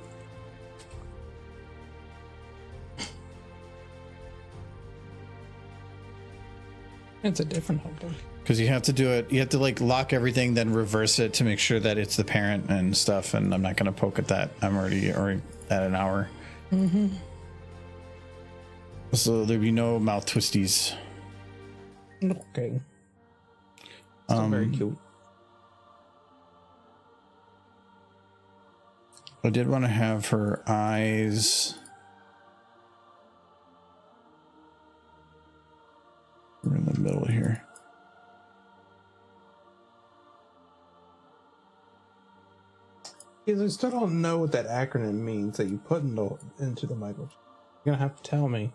It's a different update. Because you have to do it. You have to like lock everything, then reverse it to make sure that it's the parent and stuff. And I'm not going to poke at that. I'm already at an hour. Mm-hmm. So there'll be no mouth twisties. Okay. Still very cute. I did want to have her eyes. We're in the middle here. Because I still don't know what that acronym means that you put into the Michael. You're gonna have to tell me.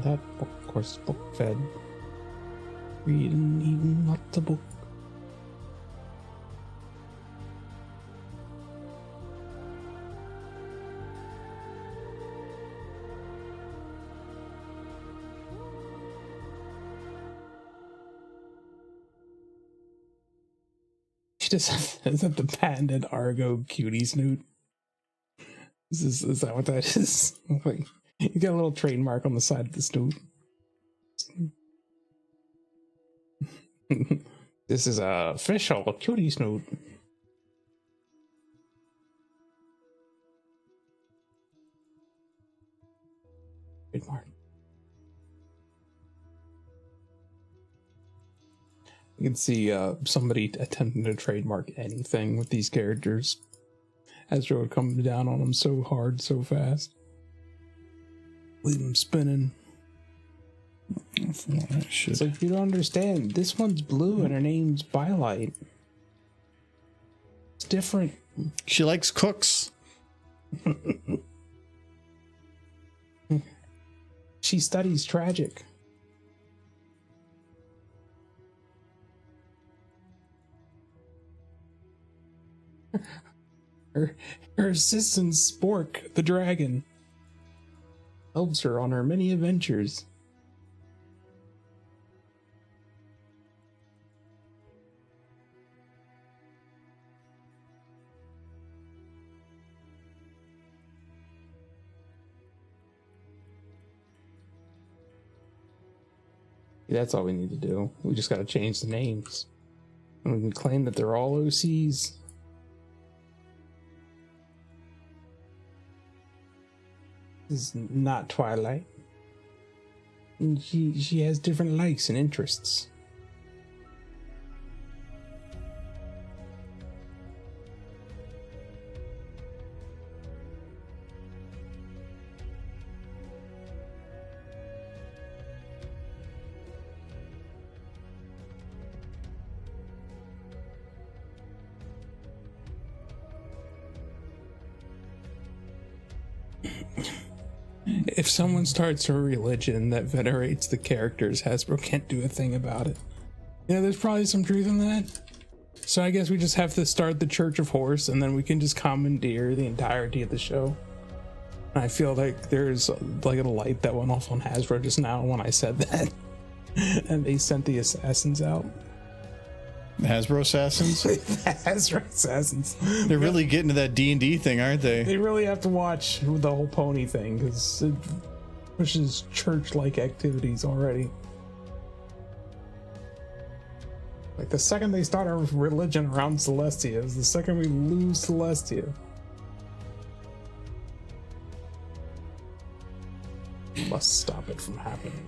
That book, of course, book fed. Reading, eating, not the book. She just isn't the patented Argo cutie snoot. Is that what that is? Like, you got a little trademark on the side of the snoot. This is a official cutie snoot. Trademark. You can see somebody attempting to trademark anything with these characters. Astro would come down on them so hard, so fast. Leave them spinning. It's like, you don't understand. This one's blue and her name's Twilight. It's different. She likes cooks. She studies tragic. Her assistant Spork, the dragon, helps her on her many adventures. That's all we need to do. We just got to change the names. And we can claim that they're all OCs. This is not Twilight. And she has different likes and interests. If someone starts a religion that venerates the characters, Hasbro can't do a thing about it. Yeah, there's probably some truth in that. So I guess we just have to start the Church of Horse, and then we can just commandeer the entirety of the show. And I feel like there's like a light that went off on Hasbro just now when I said that. And they sent the assassins out. Hasbro assassins? Hasbro assassins. They're really getting to that D&D thing, aren't they? They really have to watch the whole pony thing, because it pushes church-like activities already. Like, the second they start a religion around Celestia is the second we lose Celestia. Must stop it from happening.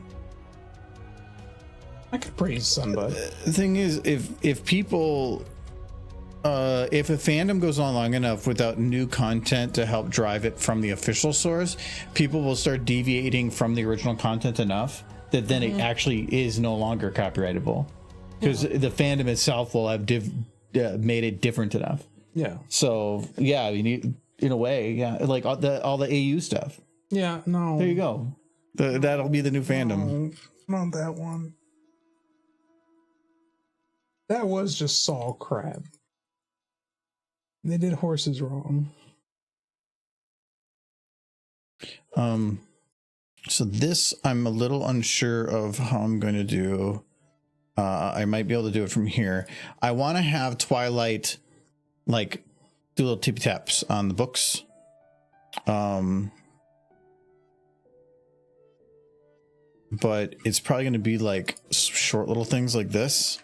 I could praise Sunbud. The thing is, if people, if a fandom goes on long enough without new content to help drive it from the official source, people will start deviating from the original content enough that then it actually is no longer copyrightable, because the fandom itself will have made it different enough. Yeah. So yeah, you need, in a way, yeah, like all the AU stuff. Yeah. No. There you go. That'll be the new fandom. No, not that one. That was just Saul Crab. They did horses wrong. So this, I'm a little unsure of how I'm going to do. I might be able to do it from here. I want to have Twilight, like, do little tippy taps on the books. But it's probably going to be like short little things like this.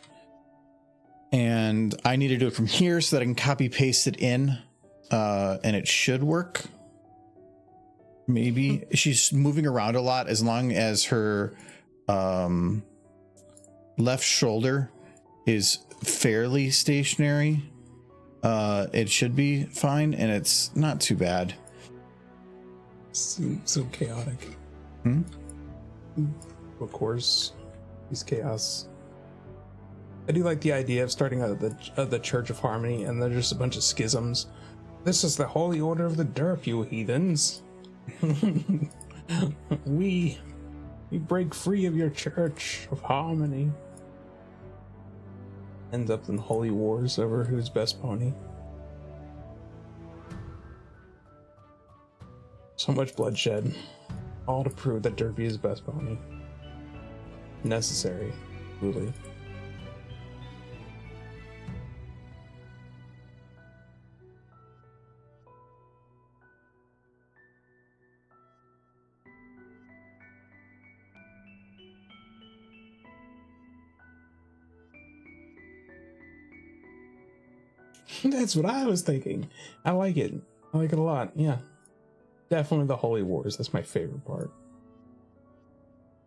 And I need to do it from here so that I can copy paste it in, and it should work. Maybe she's moving around a lot. As long as her left shoulder is fairly stationary, it should be fine, and it's not too bad. So chaotic. Of course, he's chaos. I do like the idea of starting the Church of Harmony, and there's just a bunch of schisms. This is the Holy Order of the Derp, you heathens. we break free of your Church of Harmony. Ends up in holy wars over who's best pony. So much bloodshed, all to prove that Derpy is best pony. Necessary, really. That's what I was thinking. I like it. I like it a lot. Yeah. Definitely the Holy Wars. That's my favorite part.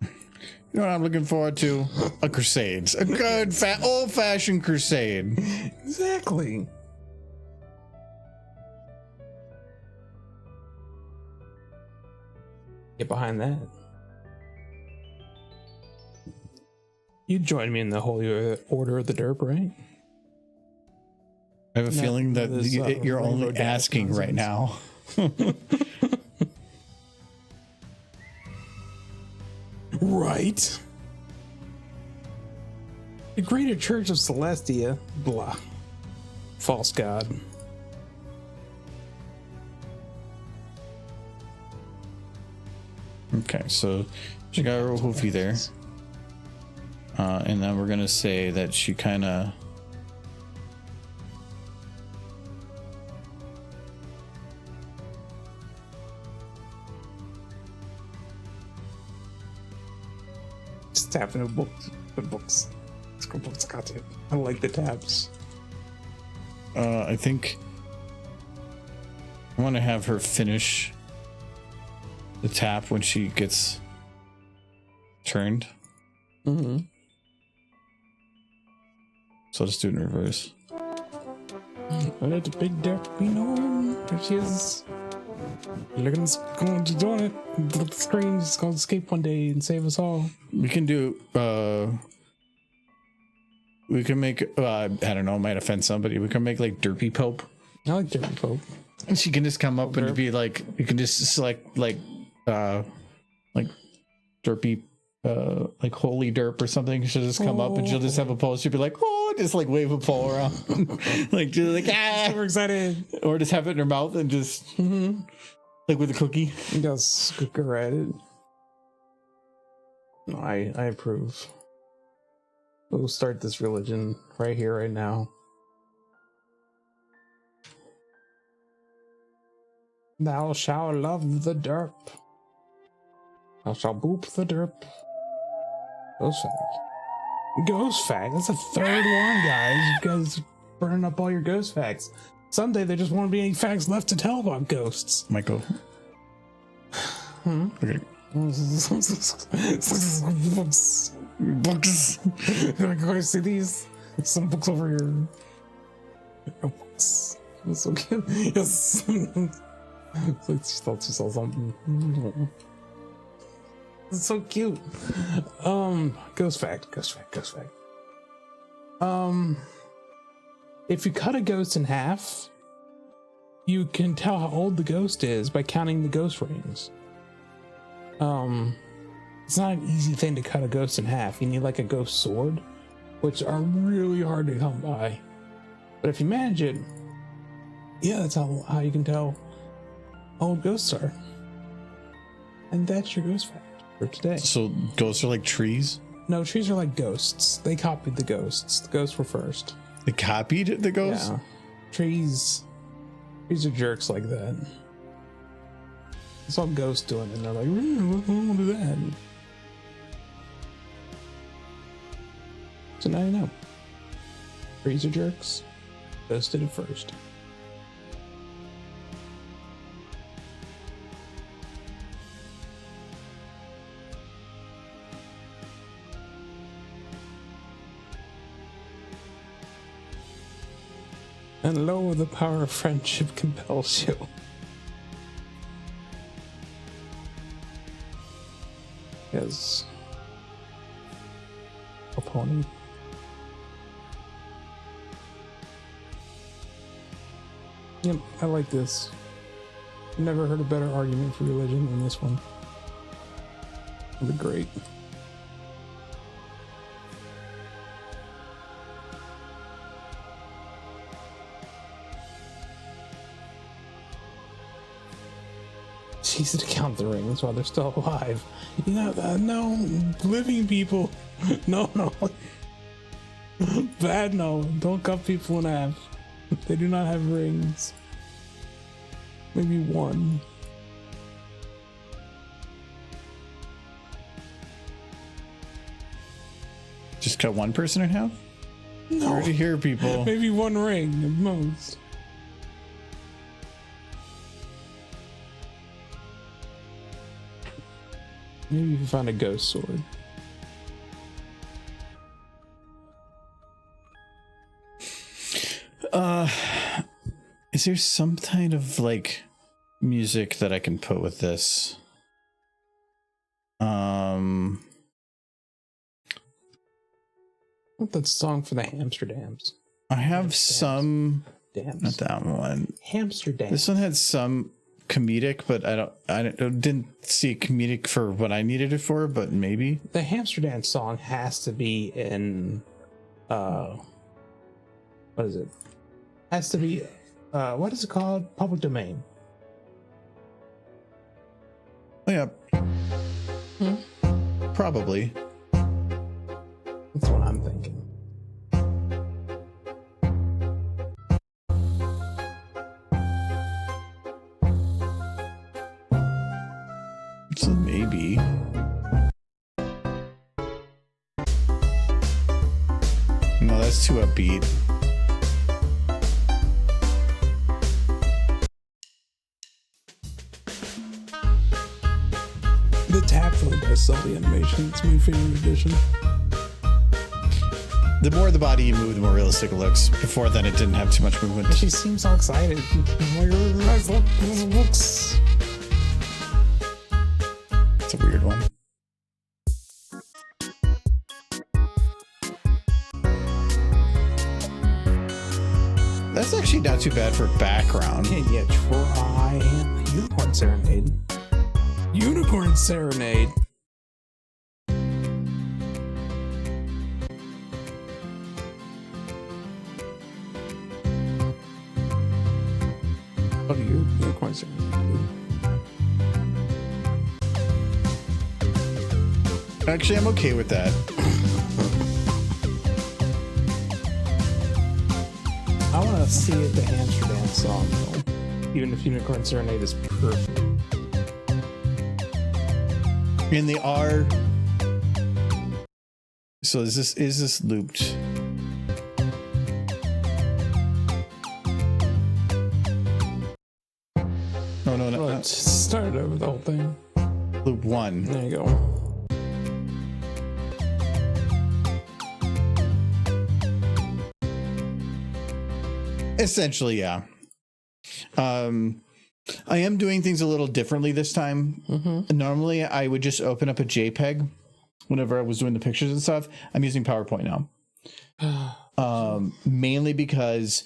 You know what I'm looking forward to? A crusade. A good old-fashioned crusade. Exactly. Get behind that. You'd join me in the Holy Order of the Derp, right? I have a feeling that you're only asking right now. Right. The Greater Church of Celestia, blah. False god. Okay, so she got a real hoofy there. And then we're going to say that she kind of... Just tapping the books. I like the taps. I think I want to have her finish the tap when she gets turned. Mm-hmm. So I'll just do it in reverse. Let the big dirt be known. There she is. Look at us going to doing it. The screen is going to escape one day and save us all. We can do, we can make, I don't know, it might offend somebody. We can make like Derpy Pope. I like Derpy Pope. And she can just come up and Derp. be like, you can just select like Derpy, like Holy Derp or something. She'll just come up and she'll just have a pose. She'll be like, oh, just like wave a pole around. Like, just like, ah. Super excited. Or just have it in her mouth and just, like with a cookie. Just cook her at it. No, I approve. We'll start this religion right here, right now. Thou shalt love the derp. Thou shalt boop the derp. Ghost fact. Ghost fact. That's the third one, guys. You guys burning up all your ghost facts. Someday there just won't be any facts left to tell about ghosts. Michael. Okay. Books. Books. Can I see these? Some books over here. Books. That's so cute. Yes. It's like she thought she saw something. It's so cute. Ghost fact. If you cut a ghost in half, you can tell how old the ghost is by counting the ghost rings. It's not an easy thing to cut a ghost in half. You need like a ghost sword, which are really hard to come by. But if you manage it, yeah, that's how you can tell how old ghosts are. And that's your ghost fact for today. So ghosts are like trees? No, trees are like ghosts. They copied the ghosts. The ghosts were first. They copied the ghosts? Yeah. Trees are jerks like that. I saw ghosts doing it and they're like, we'll do that. So now you know. Trees are jerks. Ghosts did it first. And lo, the power of friendship compels you. Yes. A pony. Yep, I like this. Never heard a better argument for religion than this one. It'll be great. She's to count the rings while they're still alive. You know, no, living people. No. Bad, no. Don't cut people in half. They do not have rings. Maybe one. Just cut one person in half? No. Sorry to hear, people. Maybe one ring at most. Maybe you can find a ghost sword. Is there some kind of like music that I can put with this? What that song for the Hamsterdams? I have some. Dams. Not that one. Hamsterdam. This one had some comedic, but I didn't see comedic for what I needed it for, but maybe. The Hamsterdam song has to be in what is it? Has to be what is it called? Public domain. Oh yeah. Probably. That's what I'm thinking. So maybe. too upbeat. The tap really does sell the animation. It's my favorite addition. The more the body you move, the more realistic it looks. Before then, it didn't have too much movement. She seems all excited. Looks. It's a weird one. That's actually not too bad for background. Can you try Unicorn Serenade? Unicorn Serenade. What are your Unicorn Serenade? Actually, I'm okay with that. I want to see the Amsterdam song, though. Even if Unicorn Serenade is perfect. And they are. So is this looped? No. Let's start over the whole thing. Loop 1. There you go. Essentially, yeah. I am doing things a little differently this time. Normally, I would just open up a JPEG whenever I was doing the pictures and stuff. I'm using PowerPoint now. Mainly because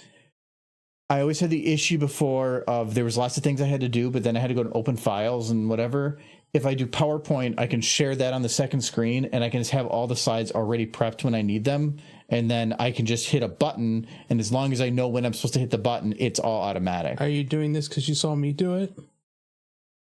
I always had the issue before of there was lots of things I had to do, but then I had to go to open files and whatever. If I do PowerPoint, I can share that on the second screen and I can just have all the slides already prepped when I need them. And then I can just hit a button. And as long as I know when I'm supposed to hit the button, it's all automatic. Are you doing this because you saw me do it?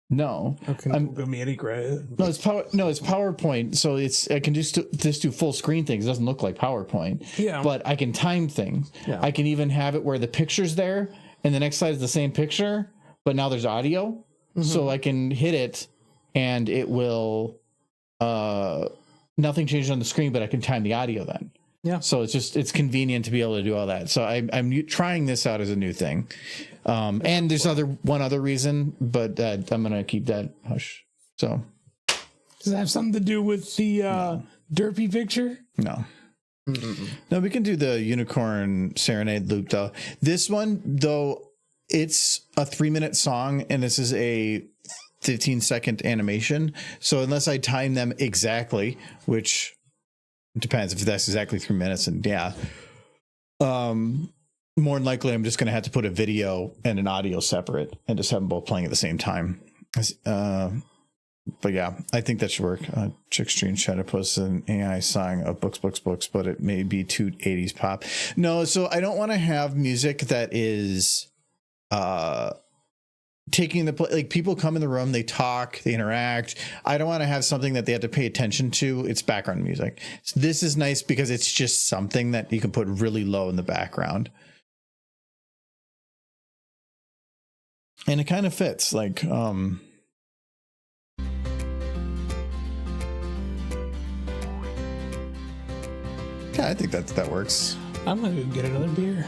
No. Okay. Give me any credit. No, it's PowerPoint. So I can just do full screen things. It doesn't look like PowerPoint. Yeah. But I can time things. Yeah. I can even have it where the picture's there and the next slide is the same picture, but now there's audio. So I can hit it and it will nothing changes on the screen, but I can time the audio then. Yeah. So it's convenient to be able to do all that. So I'm trying this out as a new thing. And there's one other reason, but I'm going to keep that hush. So does that have something to do with the derpy picture? No. No, we can do the Unicorn Serenade loop though. This one though, it's a 3-minute song and this is a 15-second animation. So unless I time them exactly, which it depends if that's exactly 3 minutes, and yeah. More than likely, I'm just going to have to put a video and an audio separate and just have them both playing at the same time. But yeah, I think that should work. Chickstream tried to post an AI song of books, but it may be too 80s pop. No, so I don't want to have music that is taking the like people come in the room, they talk, they interact. I don't want to have something that they have to pay attention to. It's background music. So this is nice because it's just something that you can put really low in the background. And it kind of fits like yeah, I think that works. I'm gonna go get another beer.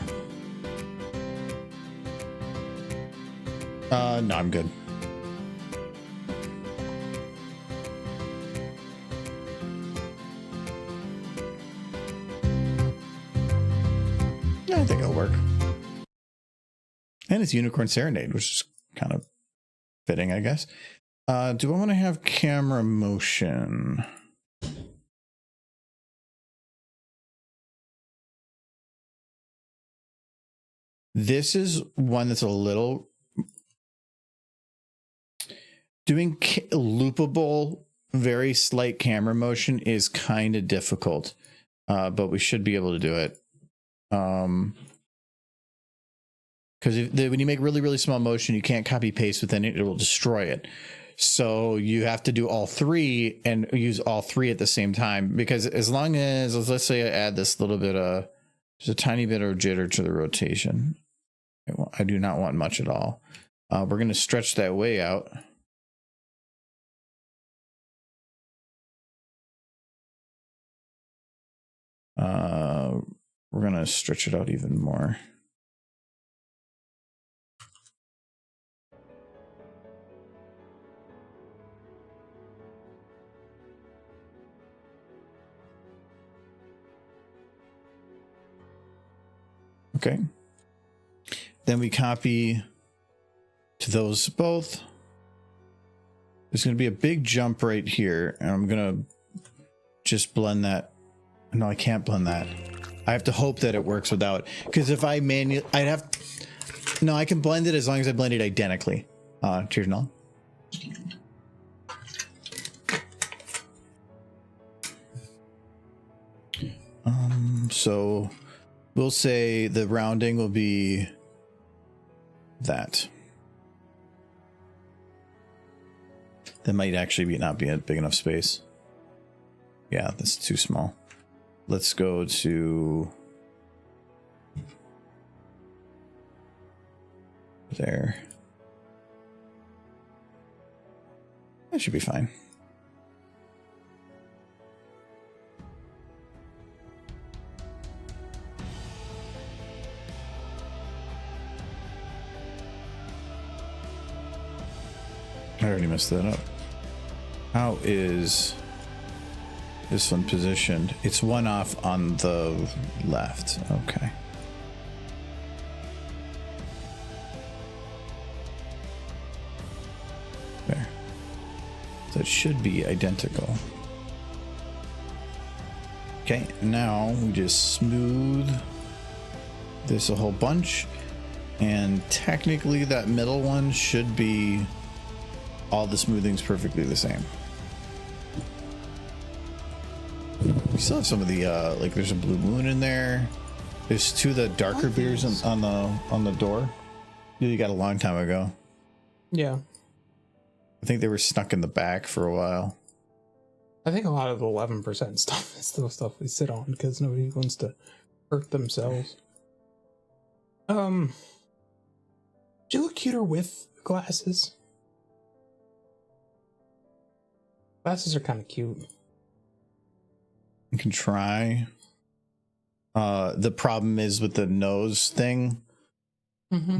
No, I'm good. Yeah, I think it'll work. And it's Unicorn Serenade, which is kind of fitting, I guess. Do I want to have camera motion? This is one that's a little... Doing loopable, very slight camera motion is kind of difficult, but we should be able to do it. Because when you make really, really small motion, you can't copy paste within it. It will destroy it. So you have to do all three and use all three at the same time. Because as long as, let's say I add this little bit of, just a tiny bit of jitter to the rotation. I do not want much at all. We're going to stretch that way out. we're gonna stretch it out even more. Okay. Then we copy to those both. There's going to be a big jump right here, and I'm going to just blend that. No, I can't blend that. I have to hope that it works without, because if I I'd have, no, I can blend it as long as I blend it identically. Cheers, Noel. So we'll say the rounding will be that. That might actually not be a big enough space. Yeah, that's too small. Let's go to there. That should be fine. I already messed that up. How is this one positioned? It's one off on the left. Okay. There. So it should be identical. Okay, now we just smooth this a whole bunch. And technically that middle one should be all the smoothing's perfectly the same. We still have some of the like there's a blue moon in there. There's two of the darker beers on the door. You got a long time ago. Yeah. I think they were stuck in the back for a while. I think a lot of the 11% stuff is the stuff we sit on because nobody wants to hurt themselves. Do you look cuter with glasses? Glasses are kind of cute. You can try. The problem is with the nose thing. Mm-hmm.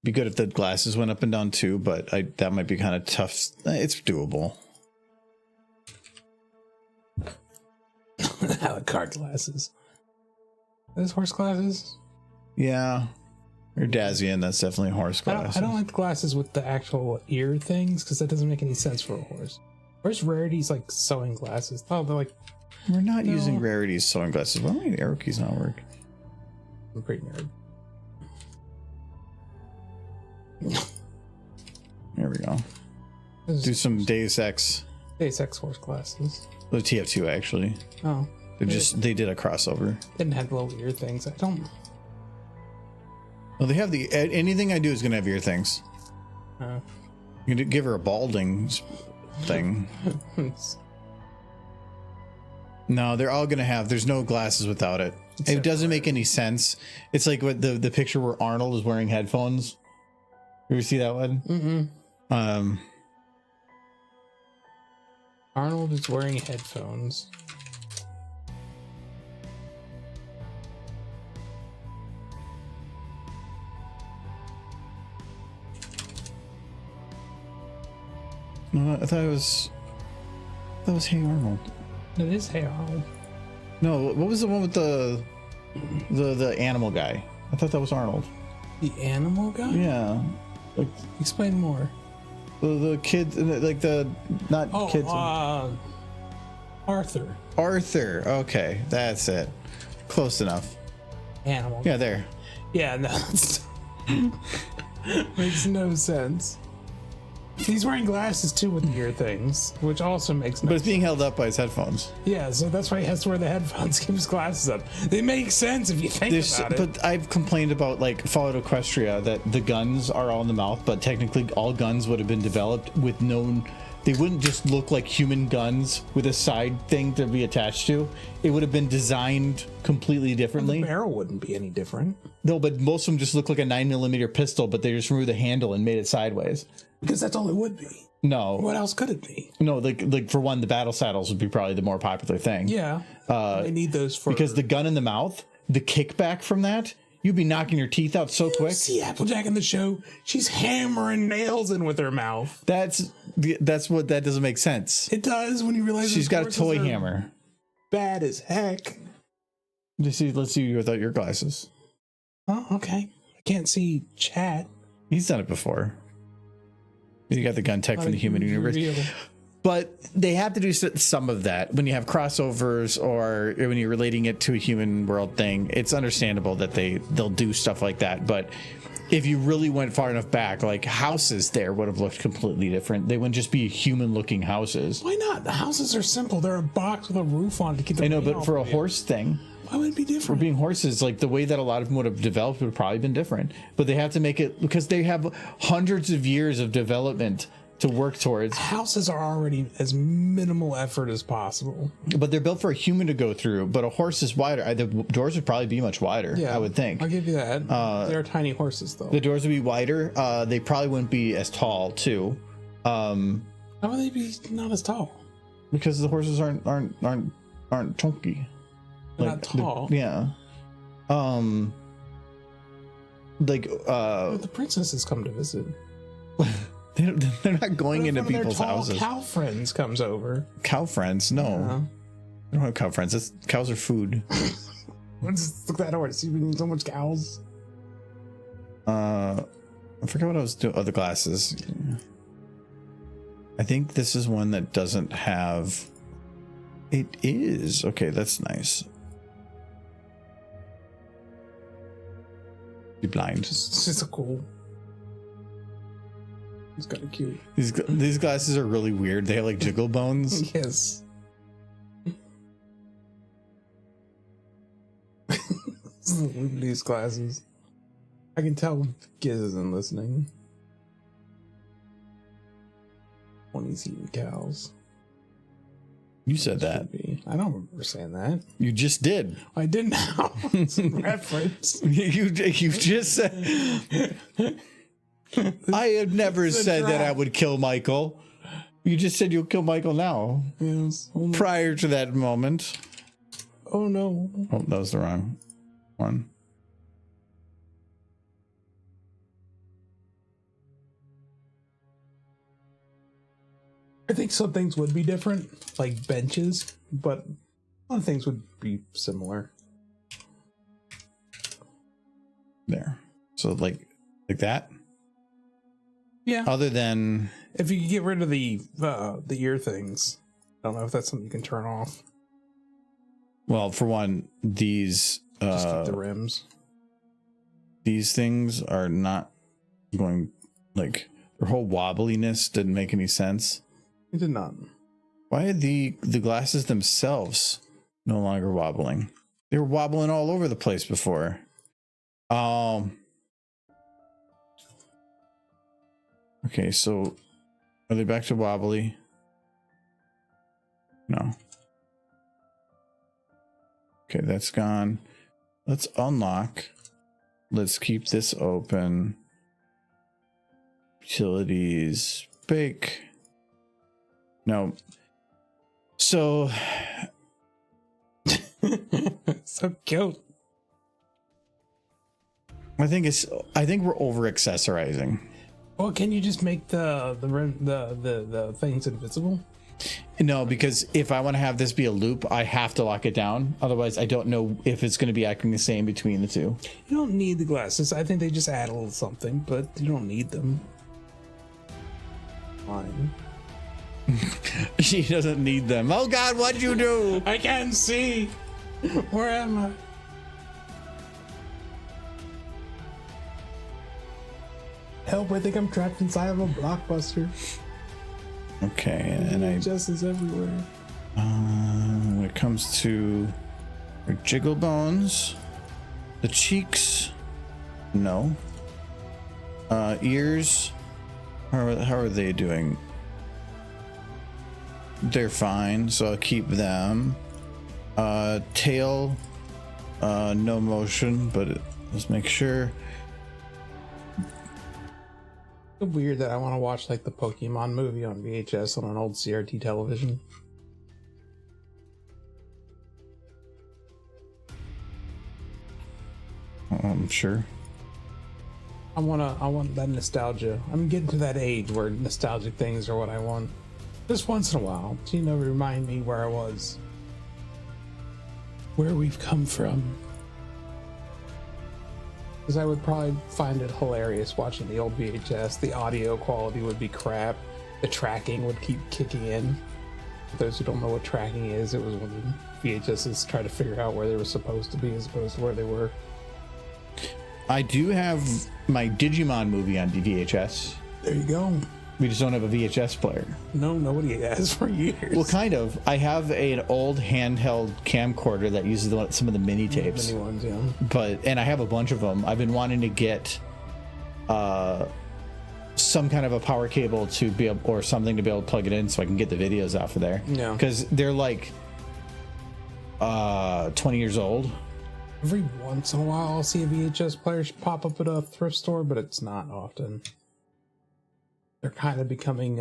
Be good if the glasses went up and down too, but that might be kind of tough. It's doable. A la carte glasses. Are those horse glasses? Yeah. Or Dazian, that's definitely horse glasses. I don't like the glasses with the actual ear things because that doesn't make any sense for a horse. Where's Rarity's like sewing glasses? Oh, they're like. We're not using Rarity's sewing glasses. Why don't the arrow keys not work? I'm pretty nerd. There we go. Do some Deus Ex. Deus Ex horse glasses. The TF2 actually. Oh. They did a crossover. Didn't have little ear things. I don't. Well, they have anything I do is gonna have ear things. You can give her a balding thing. No, they're all gonna have. There's no glasses without it. It doesn't make any sense. It's like what the picture where Arnold is wearing headphones. You ever see that one? Mm-hmm. Arnold is wearing headphones. No, I thought it was. That was Hey Arnold. It is Hey Arnold. No, what was the one with the animal guy? I thought that was Arnold. The animal guy? Yeah. Like explain more. The kids, like the not kids. Arthur. Arthur. Okay, that's it. Close enough. Animal. Yeah, there. Yeah, no. Makes no sense. He's wearing glasses too with the ear things, which also makes no But it's being held up by his headphones. Yeah, so that's why he has to wear the headphones, keep his glasses up. They make sense if you think about it. But I've complained about like Fallout Equestria that the guns are all in the mouth, but technically all guns would have been developed with known they wouldn't just look like human guns with a side thing to be attached to. It would have been designed completely differently. The barrel wouldn't be any different. No, but most of them just look like a 9mm pistol, but they just removed the handle and made it sideways. Because that's all it would be. No. What else could it be? No, like for one, the battle saddles would be probably the more popular thing. Yeah. I need those for... Because the gun in the mouth, the kickback from that, you'd be knocking your teeth out so quick. See Applejack in the show? She's hammering nails in with her mouth. That doesn't make sense. It does when you realize she's got a toy hammer. Bad as heck. Let's see you without your glasses. Oh, okay. I can't see chat. He's done it before. You got the gun tech from the human universe. But they have to do some of that when you have crossovers or when you're relating it to a human world thing. It's understandable that they'll do stuff like that. But if you really went far enough back, like houses there would have looked completely different. They wouldn't just be human looking houses. Why not? The houses are simple. They're a box with a roof on to keep the I know, but for a horse thing, why would it be different? For being horses, like the way that a lot of them would have developed would have probably been different. But they have to make it because they have hundreds of years of development to work towards. Houses are already as minimal effort as possible. But they're built for a human to go through. But a horse is wider. The doors would probably be much wider, I would think. I'll give you that. They're tiny horses, though. The doors would be wider. They probably wouldn't be as tall, too. How would they be not as tall? Because the horses aren't chunky. They're not tall. Yeah. The princesses come to visit. They're not going into people's houses. Cow friends comes over. Cow friends? No. Yeah. I don't have cow friends. Cows are food. What's look that horse? You've been so much cows. I forgot what I was doing. Oh, the glasses. I think this is one that doesn't have. It is. Okay, that's nice. Be blind. It's a cool. It's kind of cute. These glasses are really weird. They have like jiggle bones. Yes. These glasses. I can tell Giz isn't listening. When he's eating cows. You said that. I don't remember saying that. You just did. I did now. It's a reference. You just said. I have never said that I would kill Michael. You just said you'll kill Michael now. Yes. Prior to that moment. Oh no. Oh, that was the wrong one. I think some things would be different, like benches, but a lot of things would be similar. There. So like that? Yeah. Other than if you could get rid of the ear things, I don't know if that's something you can turn off. Well, for one, these just keep the rims. These things are not going like their whole wobbliness didn't make any sense. It did not. Why are the glasses themselves no longer wobbling? They were wobbling all over the place before. Okay, so are they back to wobbly? No. Okay, that's gone. Let's unlock. Let's keep this open. Utilities. Bake. No. So. So cute. I think we're over accessorizing. Well, can you just make the things invisible? No, because if I want to have this be a loop, I have to lock it down. Otherwise, I don't know if it's going to be acting the same between the two. You don't need the glasses. I think they just add a little something, but you don't need them. Fine. She doesn't need them. Oh God, what'd you do? I can't see. Where am I? Help, I think I'm trapped inside of a blockbuster. Okay, and I just is everywhere. when it comes to her jiggle bones, the cheeks, no. Ears, how are they doing? they're fine, so I'll keep them. Tail, no motion, but let's make sure. It's weird that I want to watch like the Pokemon movie on VHS on an old CRT television. I'm sure. I want that nostalgia. I'm getting to that age where nostalgic things are what I want. Just once in a while, to remind me where I was, where we've come from. Because I would probably find it hilarious watching the old VHS. The audio quality would be crap. The tracking would keep kicking in. For those who don't know what tracking is, it was when VHSs tried to figure out where they were supposed to be as opposed to where they were. I do have my Digimon movie on VHS. There you go. We just don't have a VHS player. No, nobody has for years. Well, kind of. I have an old handheld camcorder that uses some of the mini tapes. Mini ones, yeah. And I have a bunch of them. I've been wanting to get some kind of a power cable to be able, or something to be able to plug it in so I can get the videos off of there. Yeah. Because they're like 20 years old. Every once in a while, I'll see a VHS player pop up at a thrift store, but it's not often. They're kind of becoming,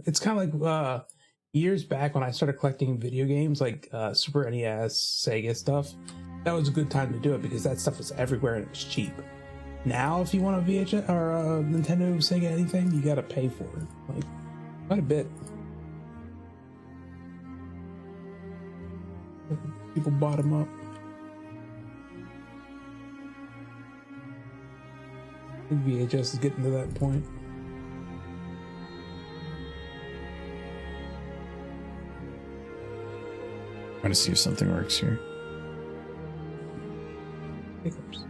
it's kind of like years back when I started collecting video games, like Super NES, Sega stuff. That was a good time to do it because that stuff was everywhere and it was cheap. Now, if you want a VHS or a Nintendo, Sega, anything, you got to pay for it. Like, quite a bit. People bought them up. I think VHS is getting to that point. I'm going to see if something works here. Hiccups.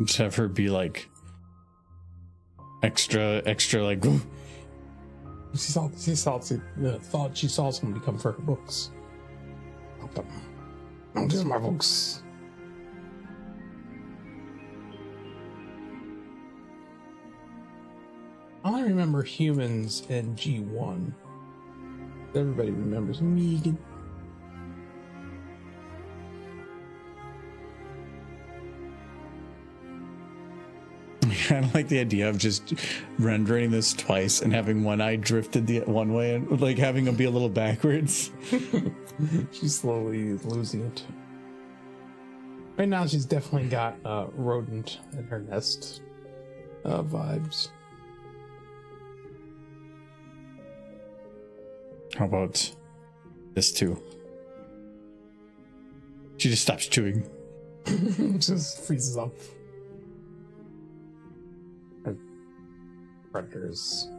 Just have her be like extra like She thought she saw somebody come for her books. Oh, these are my books. I only remember humans in G1. Everybody remembers Megan. I don't like the idea of just rendering this twice and having one eye drifted the one way and like having them be a little backwards. She's slowly losing it. Right now, she's definitely got rodent in her nest vibes. How about this too? She just stops chewing. Just freezes up. Predators.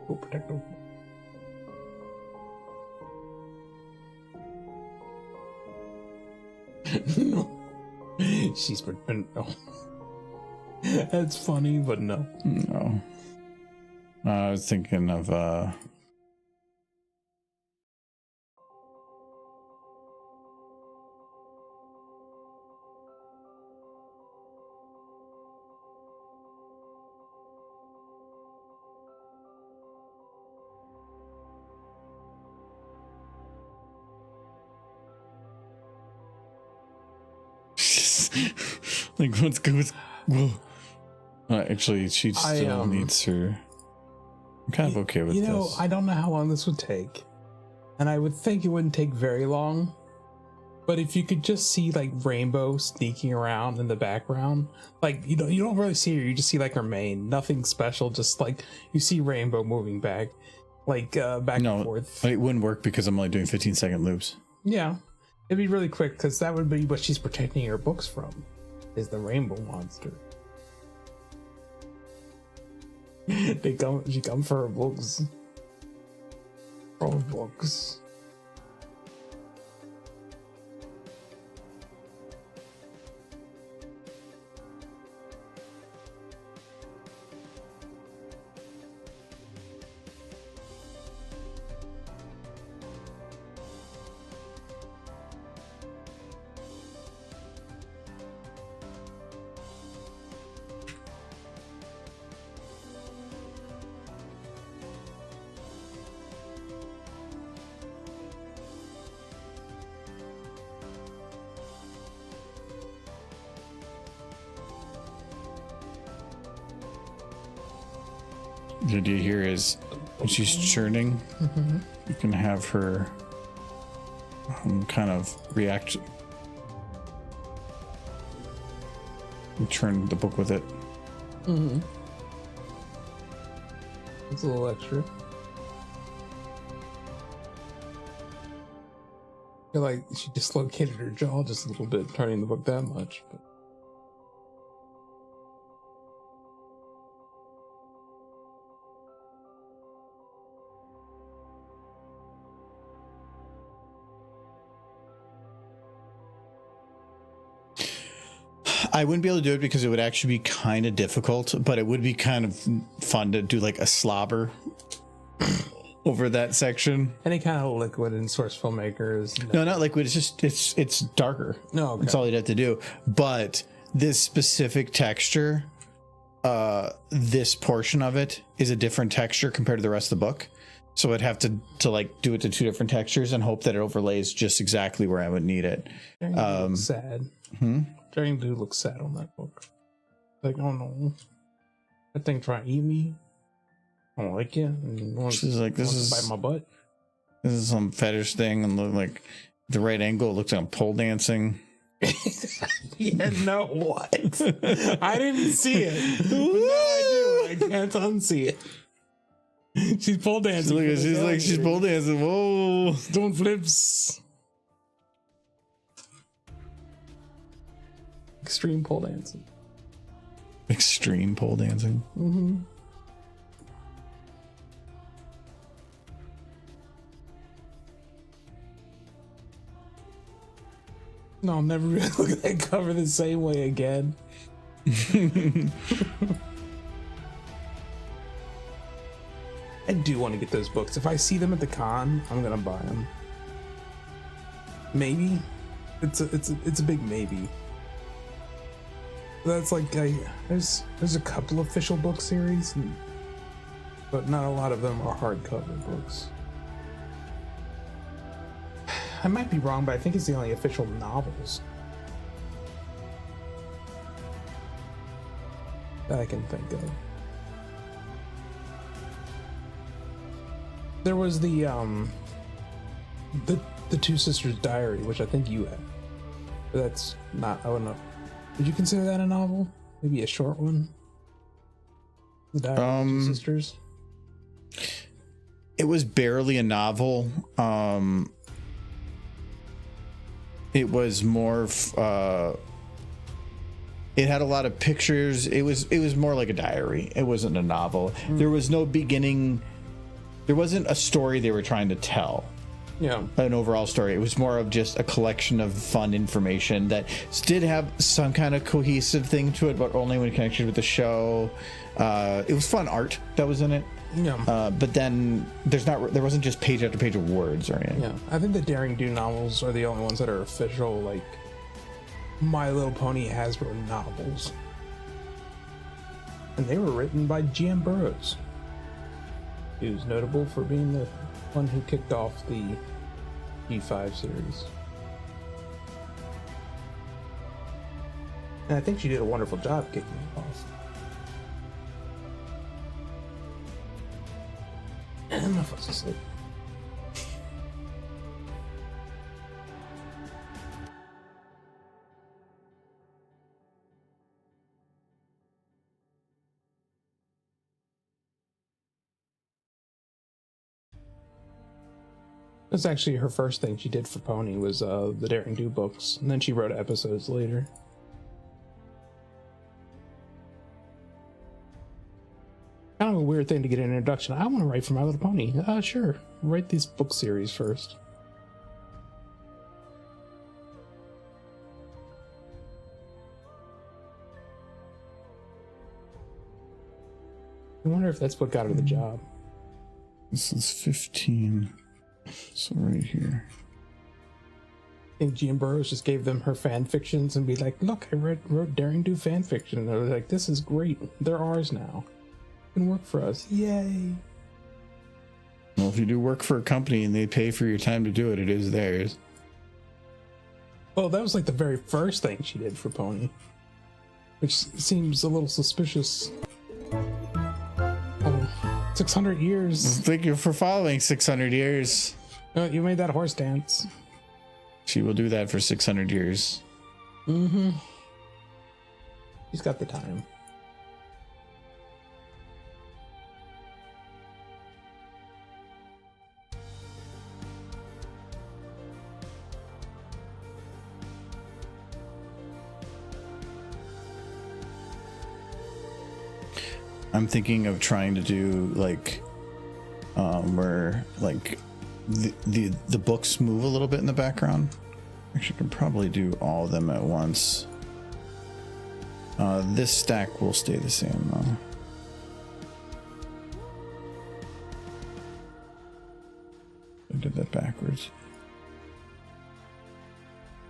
Go protect them. No. She's been no. That's funny, but no. No. I was thinking of like what's good. Whoa. Actually, she still needs her. I'm kind of okay with this. I don't know how long this would take, and I would think it wouldn't take very long. But if you could just see like Rainbow sneaking around in the background, like you don't really see her, you just see like her mane, nothing special, just like you see Rainbow moving back, like back and forth. It wouldn't work because I'm only doing 15-second loops. Yeah, it'd be really quick because that would be what she's protecting her books from, is the Rainbow monster. She come for her books. For her books. the idea here is when she's churning, you can have her kind of react. You churn the book with it. It's a little extra. I feel like she dislocated her jaw just a little bit, turning the book that much. But I wouldn't be able to do it because it would actually be kind of difficult, but it would be kind of fun to do like a slobber over that section. any kind of liquid in source filmmakers. No, not liquid. It's just it's darker. No, okay. That's all you'd have to do. But this specific texture, this portion of it is a different texture compared to the rest of the book. So I'd have to like do it to two different textures and hope that it overlays just exactly where I would need it. Looks sad. Dragon Dude looks sad on that book. Like, oh no, that thing trying to eat me. I don't like it. She's like, this is bite my butt. This is some fetish thing, and look like the right angle. It looks like I'm pole dancing. Yeah, no, what? I didn't see it. But now I do. I can't unsee it. She's pole dancing. Look, she's pole dancing. Whoa, doing flips. Extreme pole dancing. Extreme pole dancing. No, I'm never gonna look at that cover the same way again. I do want to get those books. If I see them at the con, I'm gonna buy them. Maybe. It's a big maybe. That's like there's a couple official book series, but not a lot of them are hardcover books. I might be wrong, but I think it's the only official novels that I can think of. There was the Two Sisters Diary, which I think you had. But that's not. I don't know. Would you consider that a novel? Maybe a short one? The Diary of the Two Sisters? It was barely a novel. It was more it had a lot of pictures. It was more like a diary. It wasn't a novel. There was no beginning. There wasn't a story they were trying to tell. Yeah. An overall story. It was more of just a collection of fun information that did have some kind of cohesive thing to it, but only when connected with the show. It was fun art that was in it. Yeah. But then there wasn't just page after page of words or anything. Yeah. I think the Daring Do novels are the only ones that are official, like My Little Pony Hasbro novels. And they were written by G.M. Burroughs, who's notable for being the one who kicked off the G5 series. And I think she did a wonderful job kicking it off. And my foot's asleep. That's actually her first thing she did for Pony was the Daring Do books, and then she wrote episodes later. Kind of a weird thing to get an introduction. I want to write for My Little Pony. Sure. Write this book series first. I wonder if that's what got her the job. This is 15. So right here. I think G.M. Burroughs just gave them her fan fictions and be like, look, I wrote Daring Do fan fiction. And they're like, this is great. They're ours now. It can work for us. Yay. Well, if you do work for a company and they pay for your time to do it, it is theirs. Well, that was like the very first thing she did for Pony, which seems a little suspicious. Oh. 600 years. Thank you for following 600 years. You made that horse dance. She will do that for 600 years. Mm-hmm. She's got the time. I'm thinking of trying to do like where like the books move a little bit in the background. Actually, I can probably do all of them at once. This stack will stay the same though. I did that backwards.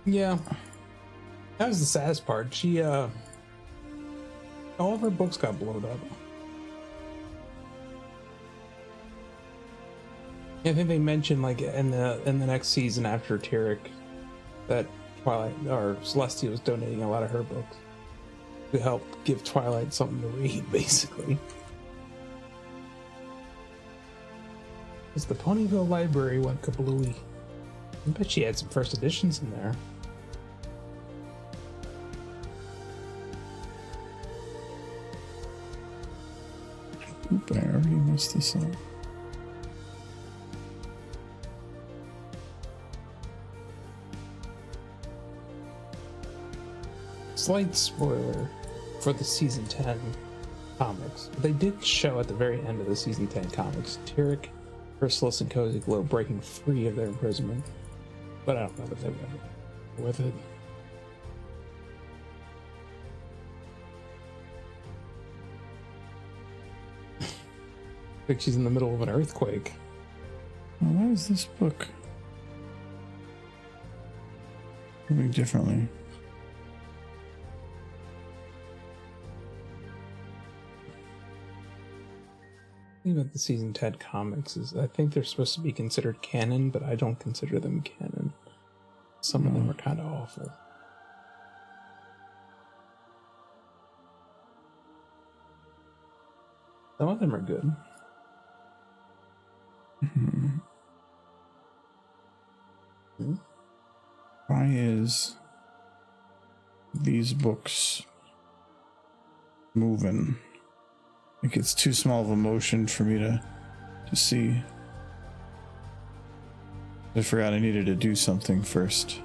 Yeah. That was the saddest part. She all of her books got blown up. I think they mentioned like in the next season after Tyrek that Twilight or Celestia was donating a lot of her books to help give Twilight something to read, basically. Because the Ponyville library went kablooey. I bet she had some first editions in there. Oop, I already messed this up. Slight spoiler for the season 10 comics. They did show at the very end of the season 10 comics Tyrek, Chrysalis, and Cozy Glow breaking free of their imprisonment. But I don't know if they went with it. I think she's in the middle of an earthquake. Well, why is this book moving differently? The thing about the season 10 comics is I think they're supposed to be considered canon, but I don't consider them canon. Some of them are kind of awful. Some of them are good. Why is these books moving? Like it's too small of a motion for me to see. I forgot I needed to do something first.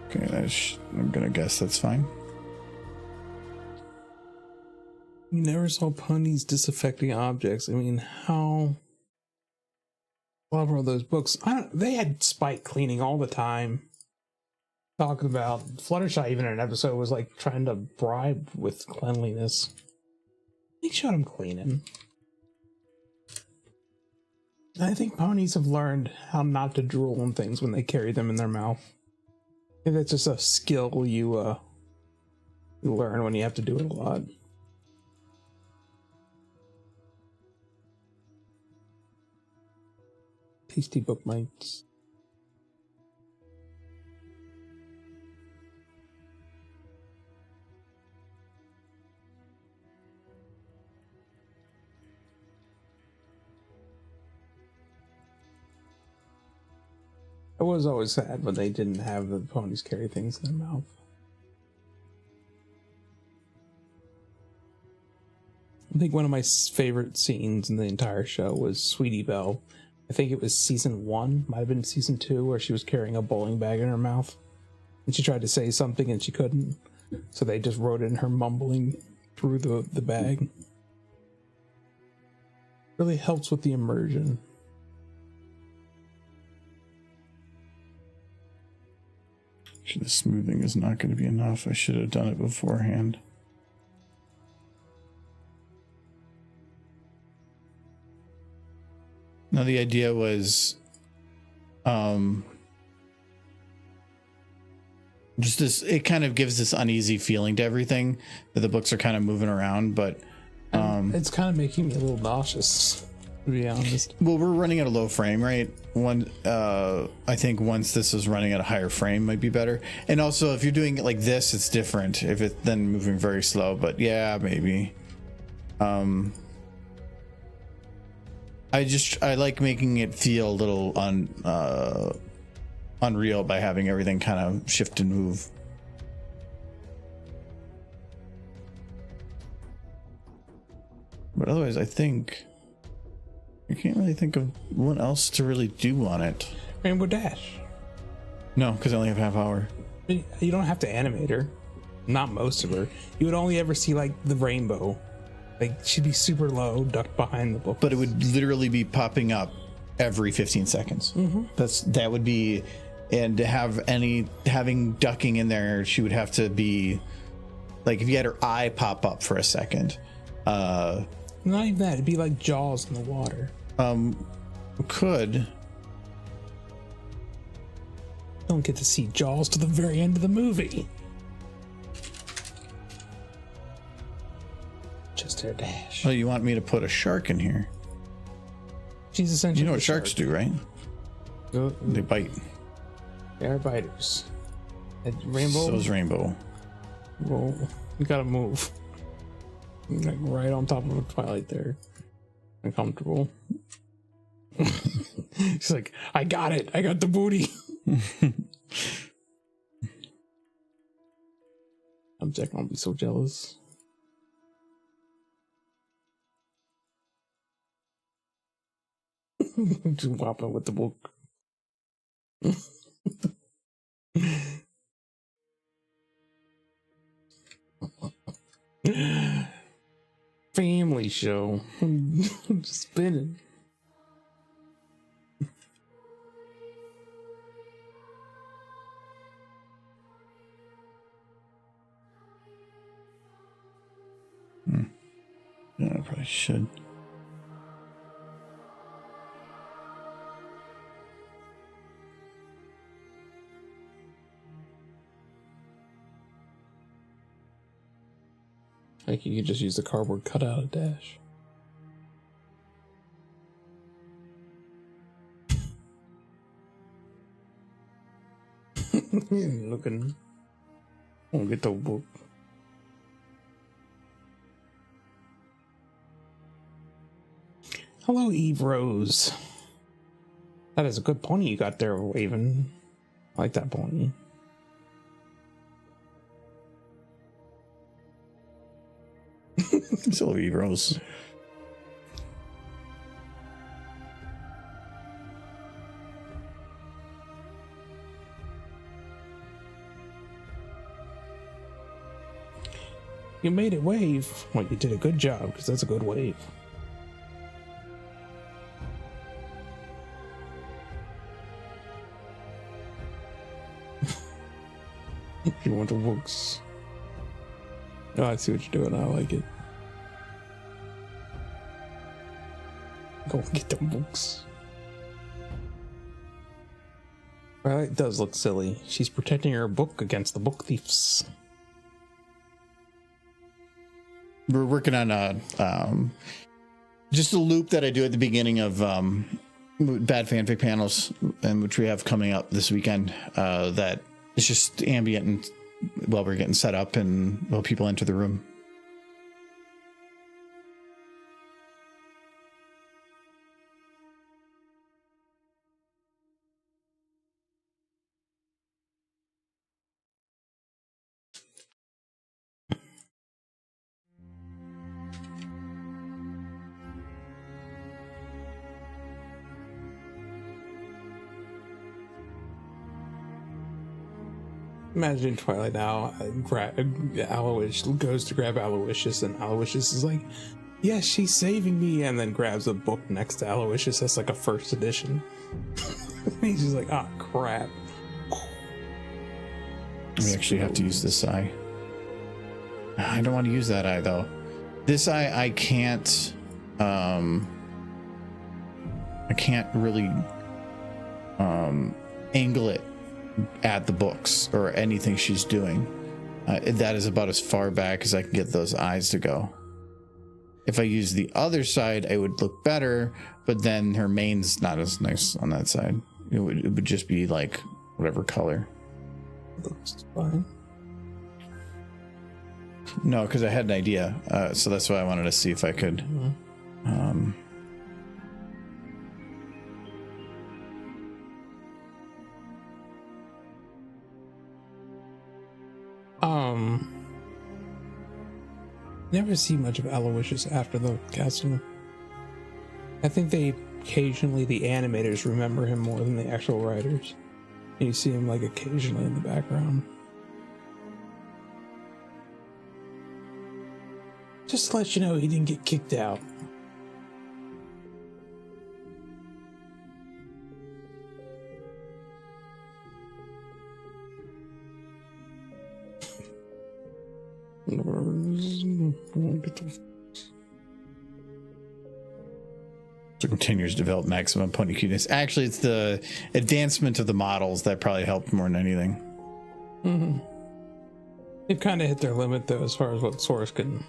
Okay, I'm gonna guess that's fine. You never saw ponies disaffecting objects. I mean, how clever are those books? They had Spike cleaning all the time. Talking about Fluttershy, even in an episode, was like trying to bribe with cleanliness. They showed him cleaning. I think ponies have learned how not to drool on things when they carry them in their mouth. I think that's just a skill you learn when you have to do it a lot. Tasty bookmarks. I was always sad when they didn't have the ponies carry things in their mouth. I think one of my favorite scenes in the entire show was Sweetie Belle. I think it was season 1, might have been season 2, where she was carrying a bowling bag in her mouth. And she tried to say something and she couldn't. So they just wrote in her mumbling through the bag. Really helps with the immersion. The smoothing is not going to be enough. I should have done it beforehand. Now the idea was just it kind of gives this uneasy feeling to everything that the books are kind of moving around, but And It's kind of making me a little nauseous, to be honest. Well, we're running at a low frame rate. I think once this is running at a higher frame might be better. And also, if you're doing it like this, it's different. If it's then moving very slow, but yeah, maybe. I like making it feel a little unreal by having everything kind of shift and move. But otherwise, I think I can't really think of what else to really do on it. Rainbow Dash. No, because I only have half hour. You don't have to animate her. Not most of her. You would only ever see like the rainbow. Like she'd be super low, ducked behind the book. But it would literally be popping up every 15 seconds. That would be, and to have having ducking in there, she would have to be like if you had her eye pop up for a second. Not even that. It'd be like Jaws in the water. Could. Don't get to see Jaws to the very end of the movie. Just her dash. Oh, you want me to put a shark in here? She's essentially. You know what sharks do, right? They bite. They are biters. And Rainbow. So is Rainbow. Whoa, you gotta move. Like right on top of a Twilight there. Uncomfortable. She's like, I got it. I got the booty. I'm Jack. I'll be so jealous. Just whopping with the book. Family show. Just spinning. Yeah, I probably should. Like you could just use the cardboard cutout of Dash. Looking. I'll get the book. Hello, Eve Rose. That is a good pony you got there, Raven. I like that pony. Still Eve Rose. You made it wave. Well, you did a good job, because that's a good wave. You want the books. Oh, I see what you're doing. I like it. Go get the books. Twilight does look silly. She's protecting her book against the book thieves. We're working on just a loop that I do at the beginning of bad fanfic panels, and which we have coming up this weekend. That is just ambient and while we're getting set up and while people enter the room. Imagine Twilight now. Aloysius goes to grab Aloysius, and Aloysius is like, "Yes, she's saving me," and then grabs a book next to Aloysius. That's like a first edition. He's just like, "Ah, oh, crap." We actually have to use this eye. I don't want to use that eye though. This eye, I can't really angle it at the books or anything she's doing. That is about as far back as I can get those eyes to go. if I use the other side, it would look better, but then her mane's not as nice on that side. It would just be like whatever color. Looks fine. No, because I had an idea, so that's why I wanted to see if I could. Never see much of Aloysius after the casting. I think they occasionally, the animators remember him more than the actual writers. And you see him like occasionally in the background. Just to let you know, he didn't get kicked out. So continues to develop maximum pony cuteness. Actually, it's the advancement of the models that probably helped more than anything. Mm-hmm. They've kind of hit their limit though, as far as what Source can.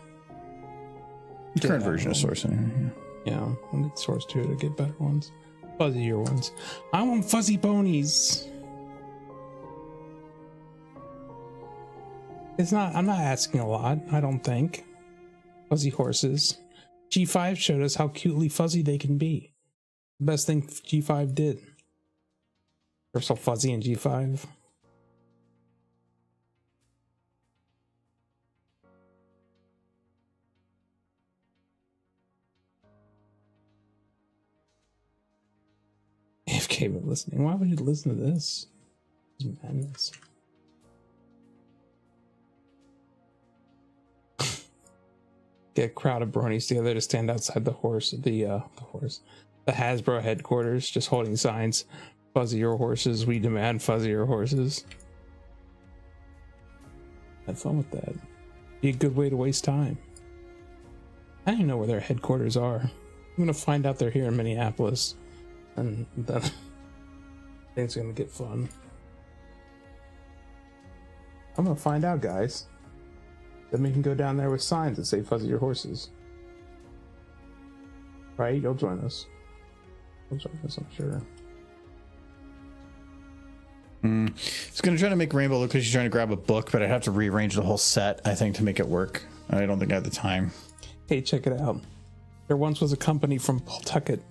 The current version of Source, anyway. Yeah, I need Source 2 to get better ones, fuzzier ones. I want fuzzy ponies. It's not. I'm not asking a lot. I don't think. Fuzzy horses. G5 showed us how cutely fuzzy they can be. Best thing G5 did. They're so fuzzy in G5. AFK been listening. Why would you listen to this? It's madness. Get a crowd of bronies together to stand outside the Hasbro headquarters, just holding signs. Fuzzier horses, we demand fuzzier horses. Have fun with that. Be a good way to waste time. I don't even know where their headquarters are. I'm gonna find out they're here in Minneapolis. And then things are gonna get fun. I'm gonna find out, guys. Then we can go down there with signs that say fuzzy your horses. Right? You'll join us. You'll join us, I'm sure. It's gonna try to make Rainbow look like she's trying to grab a book, but I'd have to rearrange the whole set, I think, to make it work. I don't think I have the time. Hey, check it out. There once was a company from Pawtucket.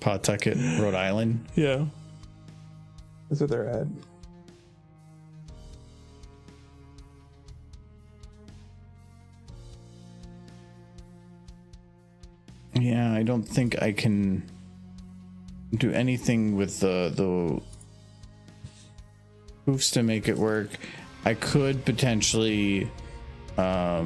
Pawtucket, Rhode Island. Yeah. That's where they're at. Yeah, I don't think I can do anything with the hoofs to make it work. I could potentially I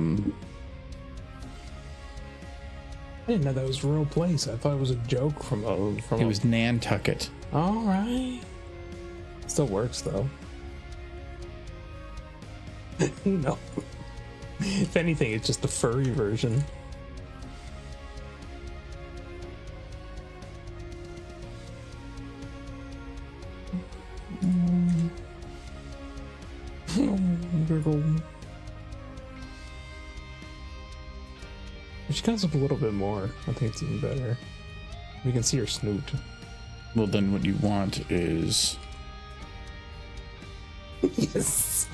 didn't know that was a real place. I thought it was a joke from it was Nantucket. All right. Still works though. No. If anything, it's just the furry version. If she comes up a little bit more, I think it's even better. We can see her snoot. Well, then what you want is Yes.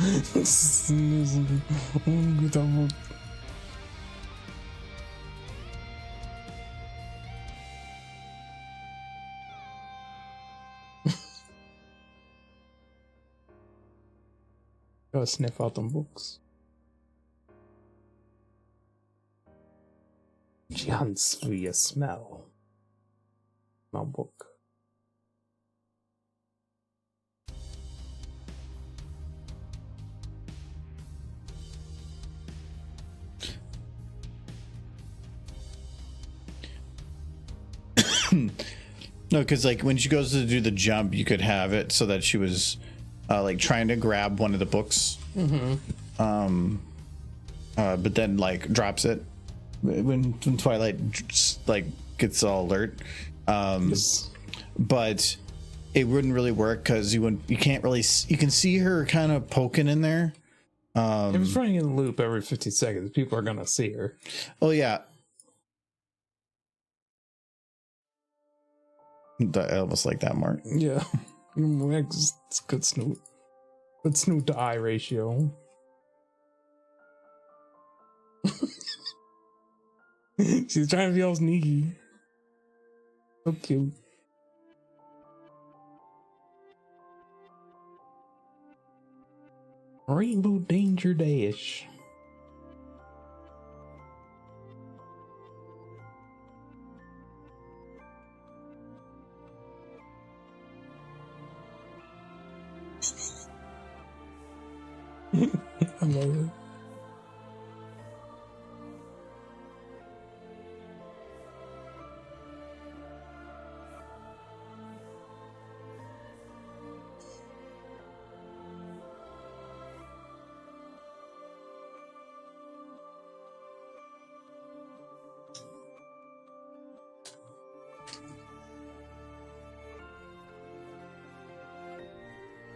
Go sniff out them books. She hunts via smell. Smell book. no, because like when she goes to do the jump, you could have it so that she was like trying to grab one of the books, but then like drops it when Twilight like gets all alert. Yes. But it wouldn't really work because you can't really you can see her kind of poking in there, If it's running in a loop every 50 seconds, people are gonna see her. Oh yeah. I almost like that, Mark. Yeah. It's good snoot. Good snoot to eye ratio. She's trying to be all sneaky. So cute. Rainbow Danger Dash. I love it.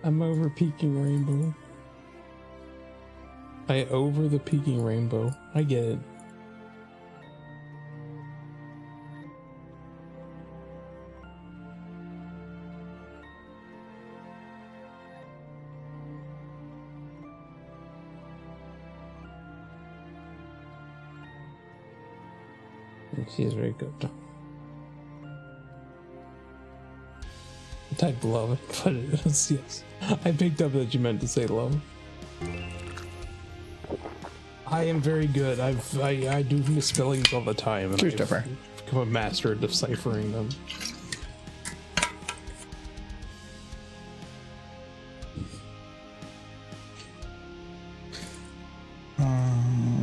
I'm over peaking rainbow. I over the peaking rainbow. I get it. She is very good. I typed love, but it was, yes. I picked up that you meant to say love. I am very good. I do misspellings all the time, and I've become a master at deciphering them.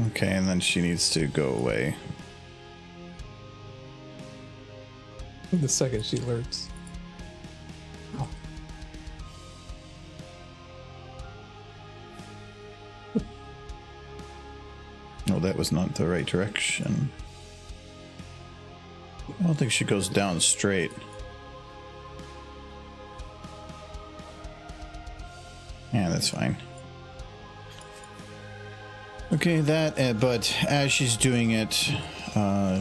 Okay, and then she needs to go away. The second she lurks. Oh. Oh, that was not the right direction. I don't think she goes down straight. Yeah, that's fine. Okay, that, but as she's doing it,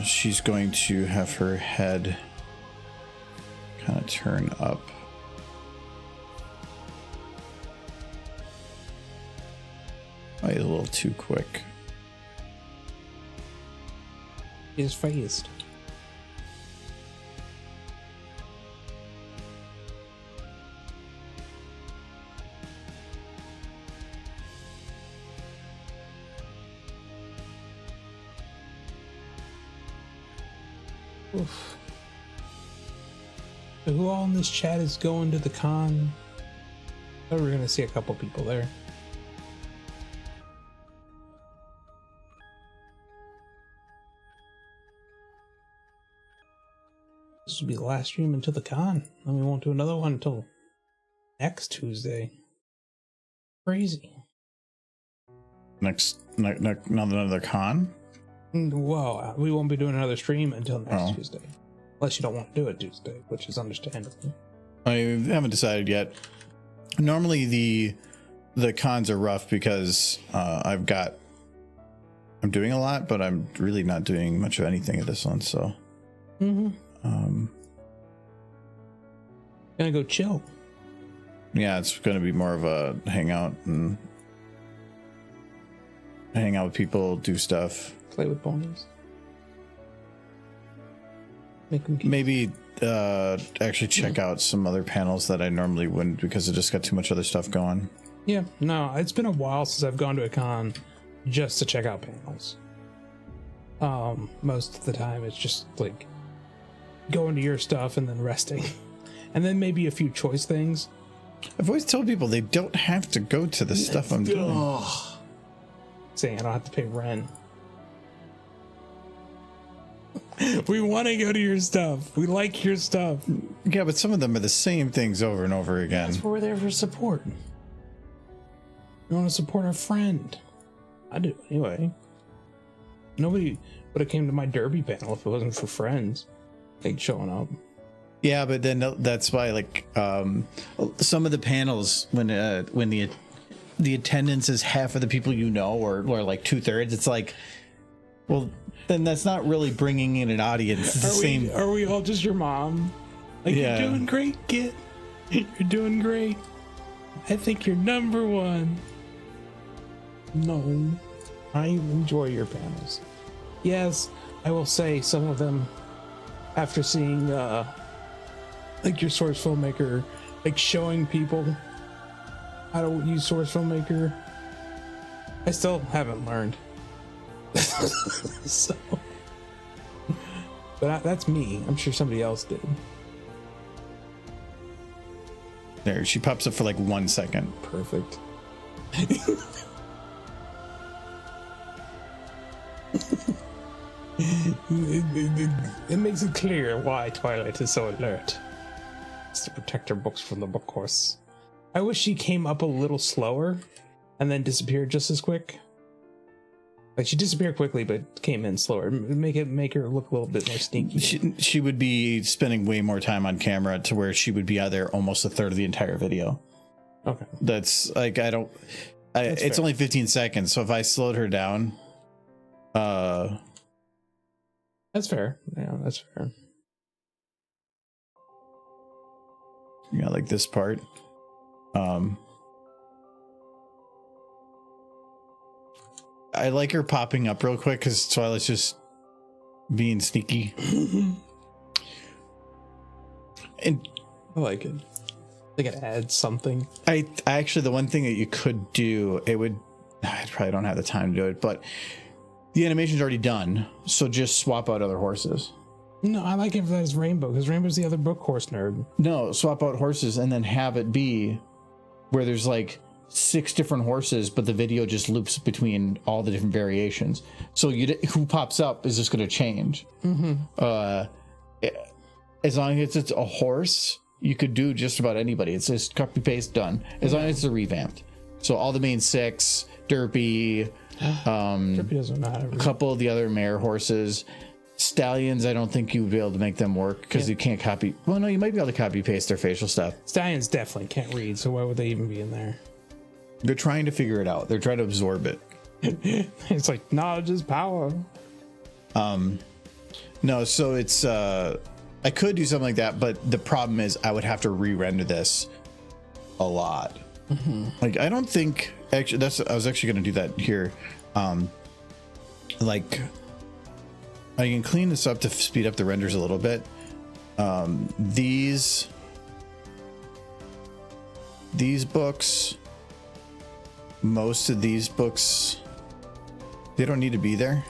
she's going to have her head kind of turn up. Probably a little too quick. Is phased. Oof. So who all in this chat is going to the con? I thought we were gonna see a couple people there. This will be the last stream until the con. Then we won't do another one until next Tuesday. Crazy. Next, another con? Well, we won't be doing another stream until next Tuesday. Unless you don't want to do it Tuesday, which is understandable. I haven't decided yet. Normally the cons are rough because I'm doing a lot, but I'm really not doing much of anything at this one, so. Gonna go chill. Yeah, it's gonna be more of a hangout and hang out with people, do stuff. Play with ponies. Make them cute. Maybe actually check out some other panels that I normally wouldn't because I just got too much other stuff going. Yeah, no, it's been a while since I've gone to a con just to check out panels. Most of the time it's just like going to your stuff and then resting. And then maybe a few choice things. I've always told people they don't have to go to the stuff I'm doing. Saying I don't have to pay rent. We want to go to your stuff. We like your stuff. Yeah, but some of them are the same things over and over again. That's what we're there for, support. We want to support our friend. I do anyway. Nobody would have came to my derby panel if it wasn't for friends like showing up. Yeah, but then that's why, like, some of the panels when the the attendance is half of the people you know, or like 2/3, it's like, well, then that's not really bringing in an audience. It's the same. Are we all just your mom? Like, Yeah. You're doing great, kid. You're doing great. I think you're number one. No, I enjoy your panels. Yes, I will say some of them, after seeing like your Source Filmmaker, like showing people how to use Source Filmmaker, I still haven't learned. So, but that's me. I'm sure somebody else did. There, she pops up for like 1 second. Perfect. It makes it clear why Twilight is so alert. It's to protect her books from the book horse. I wish she came up a little slower and then disappeared just as quick. Like, she disappeared quickly but came in slower. Make her look a little bit more sneaky. She would be spending way more time on camera to where she would be out there almost a third of the entire video. Okay. That's like, it's fair. only 15 seconds, so if I slowed her down, That's fair. Yeah, that's fair. like this part. I like her popping up real quick because Twilight's just being sneaky. And I like it. They could add something. I actually, the one thing that you could do, I probably don't have the time to do it, but the animation's already done, so just swap out other horses. No, I like it as Rainbow, because Rainbow's the other book horse nerd. No, swap out horses and then have it be where there's like 6 different horses, but the video just loops between all the different variations. So who pops up is just going to change. As long as it's a horse, you could do just about anybody. It's just copy paste done. As long as it's revamped. So all the main 6, Derpy, Drippy doesn't know how to a read. couple of the other mare horses. Stallions, I don't think you would be able to make them work because you can't copy. Well, no, you might be able to copy paste their facial stuff. Stallions definitely can't read, so why would they even be in there? They're trying to figure it out. They're trying to absorb it. It's like knowledge is power. No, so it's I could do something like that, but the problem is I would have to re-render this a lot. Like, I don't think actually I was actually going to do that here. Like, I can clean this up to speed up the renders a little bit. These books, most of these books, they don't need to be there.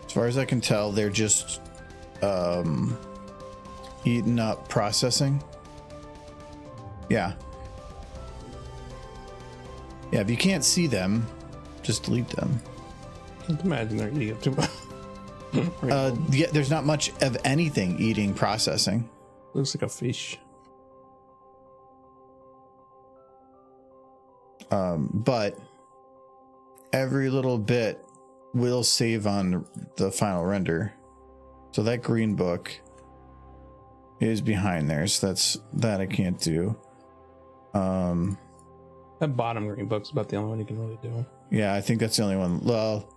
As far as I can tell, they're just eating up processing. Yeah, if you can't see them, just delete them. I can imagine they're eating up too much. Yeah, there's not much of anything eating processing. Looks like a fish. But every little bit will save on the final render. So that green book is behind there, so that I can't do. That bottom green book's about the only one you can really do. Yeah, I think that's the only one. Well,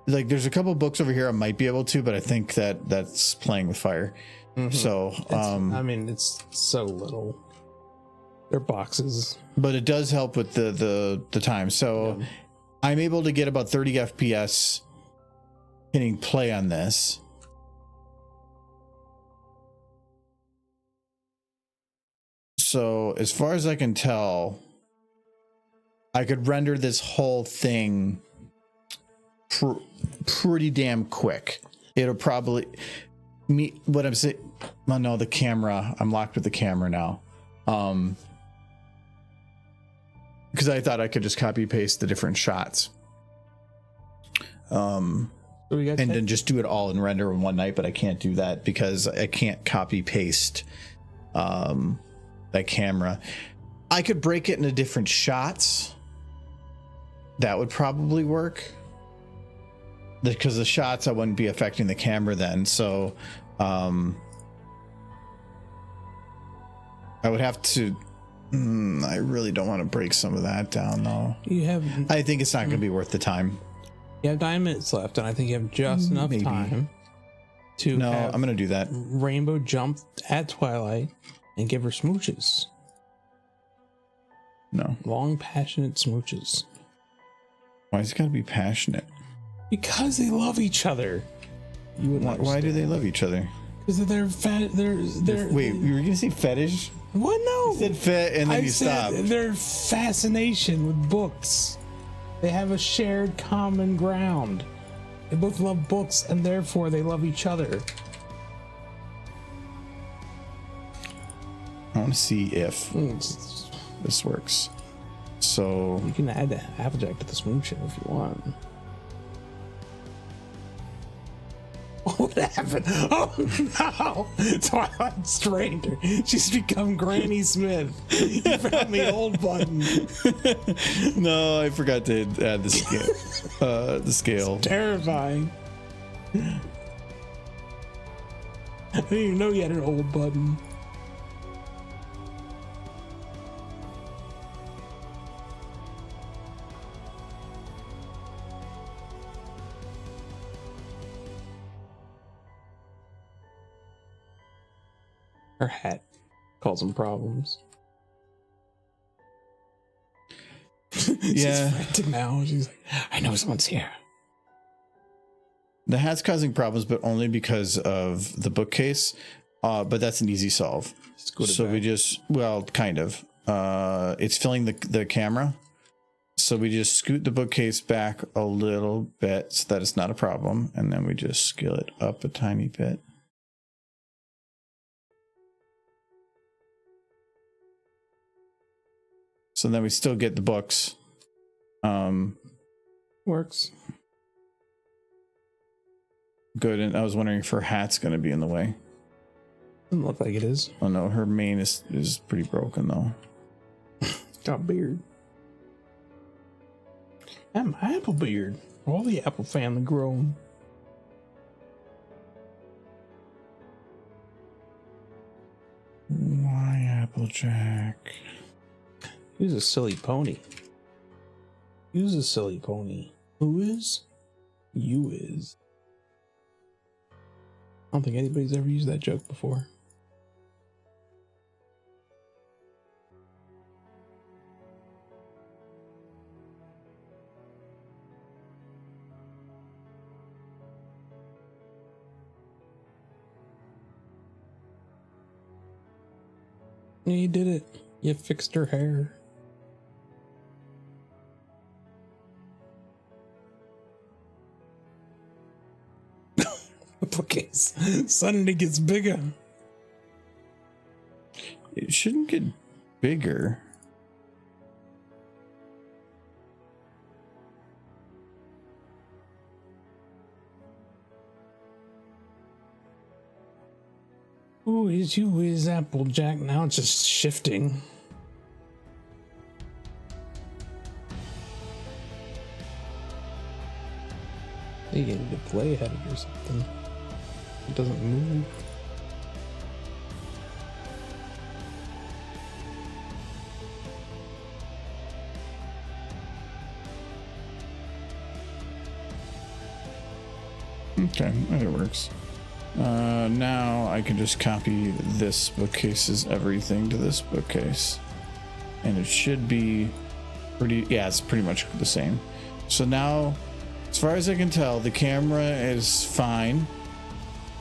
like, there's a couple books over here I might be able to, but I think that's playing with fire. So I mean, it's so little. They're boxes. but it does help with the time. So I'm able to get about 30 FPS hitting play on this. So as far as I can tell, I could render this whole thing pretty damn quick. It'll probably what I'm saying. Well, no, the camera. I'm locked with the camera now. Because I thought I could just copy paste the different shots. So we got And then just do it all in render in one night, but I can't do that because I can't copy paste that camera. I could break it into different shots. That would probably work. Because the shots, I wouldn't be affecting the camera then. So I would have to I really don't want to break some of that down, though. You have I think it's not going to be worth the time. 9 minutes left, and I think you have just enough Maybe. time to. No, have I'm going to do that. Rainbow jump at Twilight and give her smooches. No. Long, passionate smooches. Why is it got to be passionate? Because they love each other. You wouldn't Why do they love each other? Because they're fat. They're Wait, you were going to say fetish? What? No. You said fit and then I you said stopped. their fascination with books. They have a shared common ground. They both love books, and therefore they love each other. I want to see if this works. So You can add Applejack to the smooching if you want. What happened? Oh no! Twilight Stranger. She's become Granny Smith. You found the old button. no, I forgot to add the scale. The scale. Terrifying. I didn't even know you had an old button. Her hat causing problems. Yeah. She's frantic now. She's like, I know someone's here. The hat's causing problems, but only because of the bookcase. But that's an easy solve. So we just, well, kind of. It's filling the camera. So we just scoot the bookcase back a little bit so that it's not a problem. And then we just scale it up a tiny bit. So then we still get the books. Works. Good. And I was wondering if her hat's going to be in the way. Doesn't look like it is. Oh no, her mane is pretty broken though. Got beard. And my apple beard. All the apple family grown. Why Applejack? Use a silly pony. Use a silly pony. Who is? You is. I don't think anybody's ever used that joke before. Yeah, you did it. You fixed her hair. The bookcase suddenly gets bigger. It shouldn't get bigger. Who is you is Applejack? Now it's just shifting. You need to play ahead of or something. It doesn't move. Okay, it works. Now I can just copy this bookcase's everything to this bookcase. And it should be pretty, yeah, it's pretty much the same. So now, as far as I can tell, the camera is fine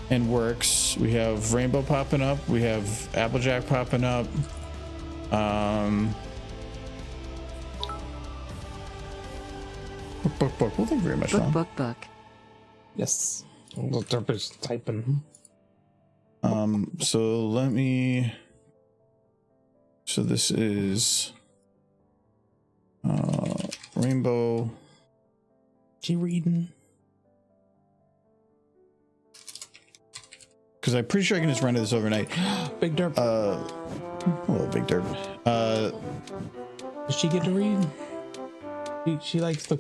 and works. We have Rainbow popping up. We have Applejack popping up. Book. Well, thank you very much, Ron. Book. Yes. They're typing. So let me. So this is Rainbow. She reading? Because I'm pretty sure I can just render this overnight. Big Derp. Hello, Big Derp. Does she get to read? She likes the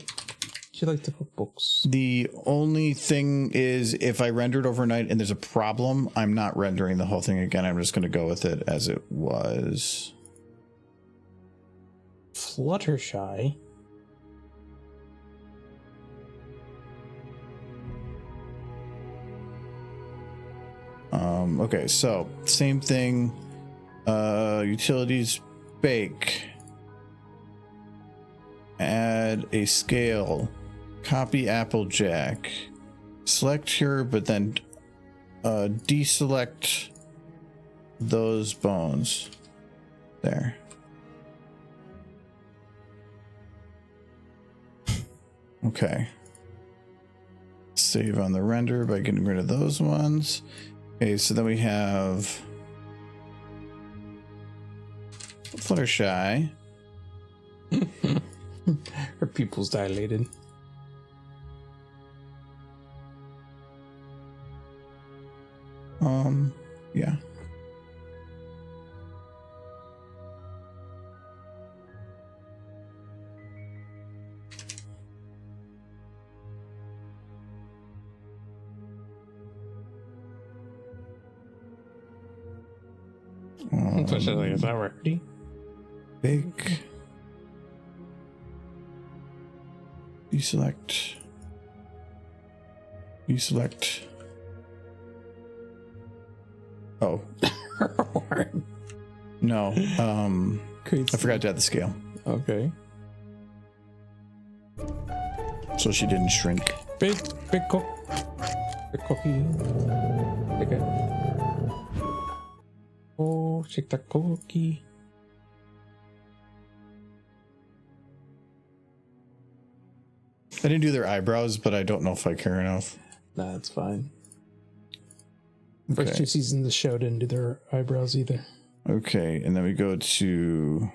books. The only thing is, if I render it overnight and there's a problem, I'm not rendering the whole thing again. I'm just going to go with it as it was. Fluttershy. Okay, so same thing. Utilities bake. Add a scale. Copy Applejack. Select here, but then deselect those bones. There. Okay. Save on the render by getting rid of those ones. Okay, so then we have Fluttershy. Her pupils dilated. Yeah. Especially is that ready? Bake. Deselect. Deselect. Oh. No. I forgot to add the scale. Okay. So she didn't shrink. Big cook. Big cookie. Big it. Oh, shake that cookie. I didn't do their eyebrows, but I don't know if I care enough. Nah, that's fine. Okay. First 2 seasons of the show didn't do their eyebrows either. Okay, and then we go to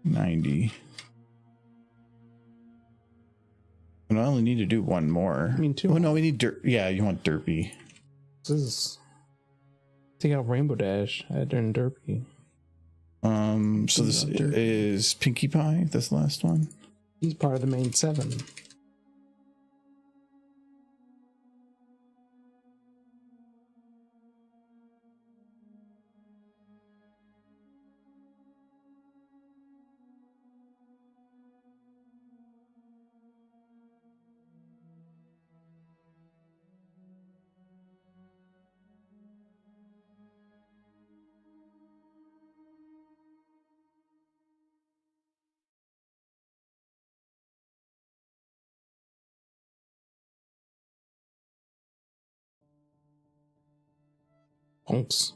90. And I only need to do one more. I mean, 2. Oh no, we need dirt. Yeah, you want derpy. This is. Take out Rainbow Dash. Add in Derpy. So this is Pinkie Pie. This last one. He's part of the main 7. Punks.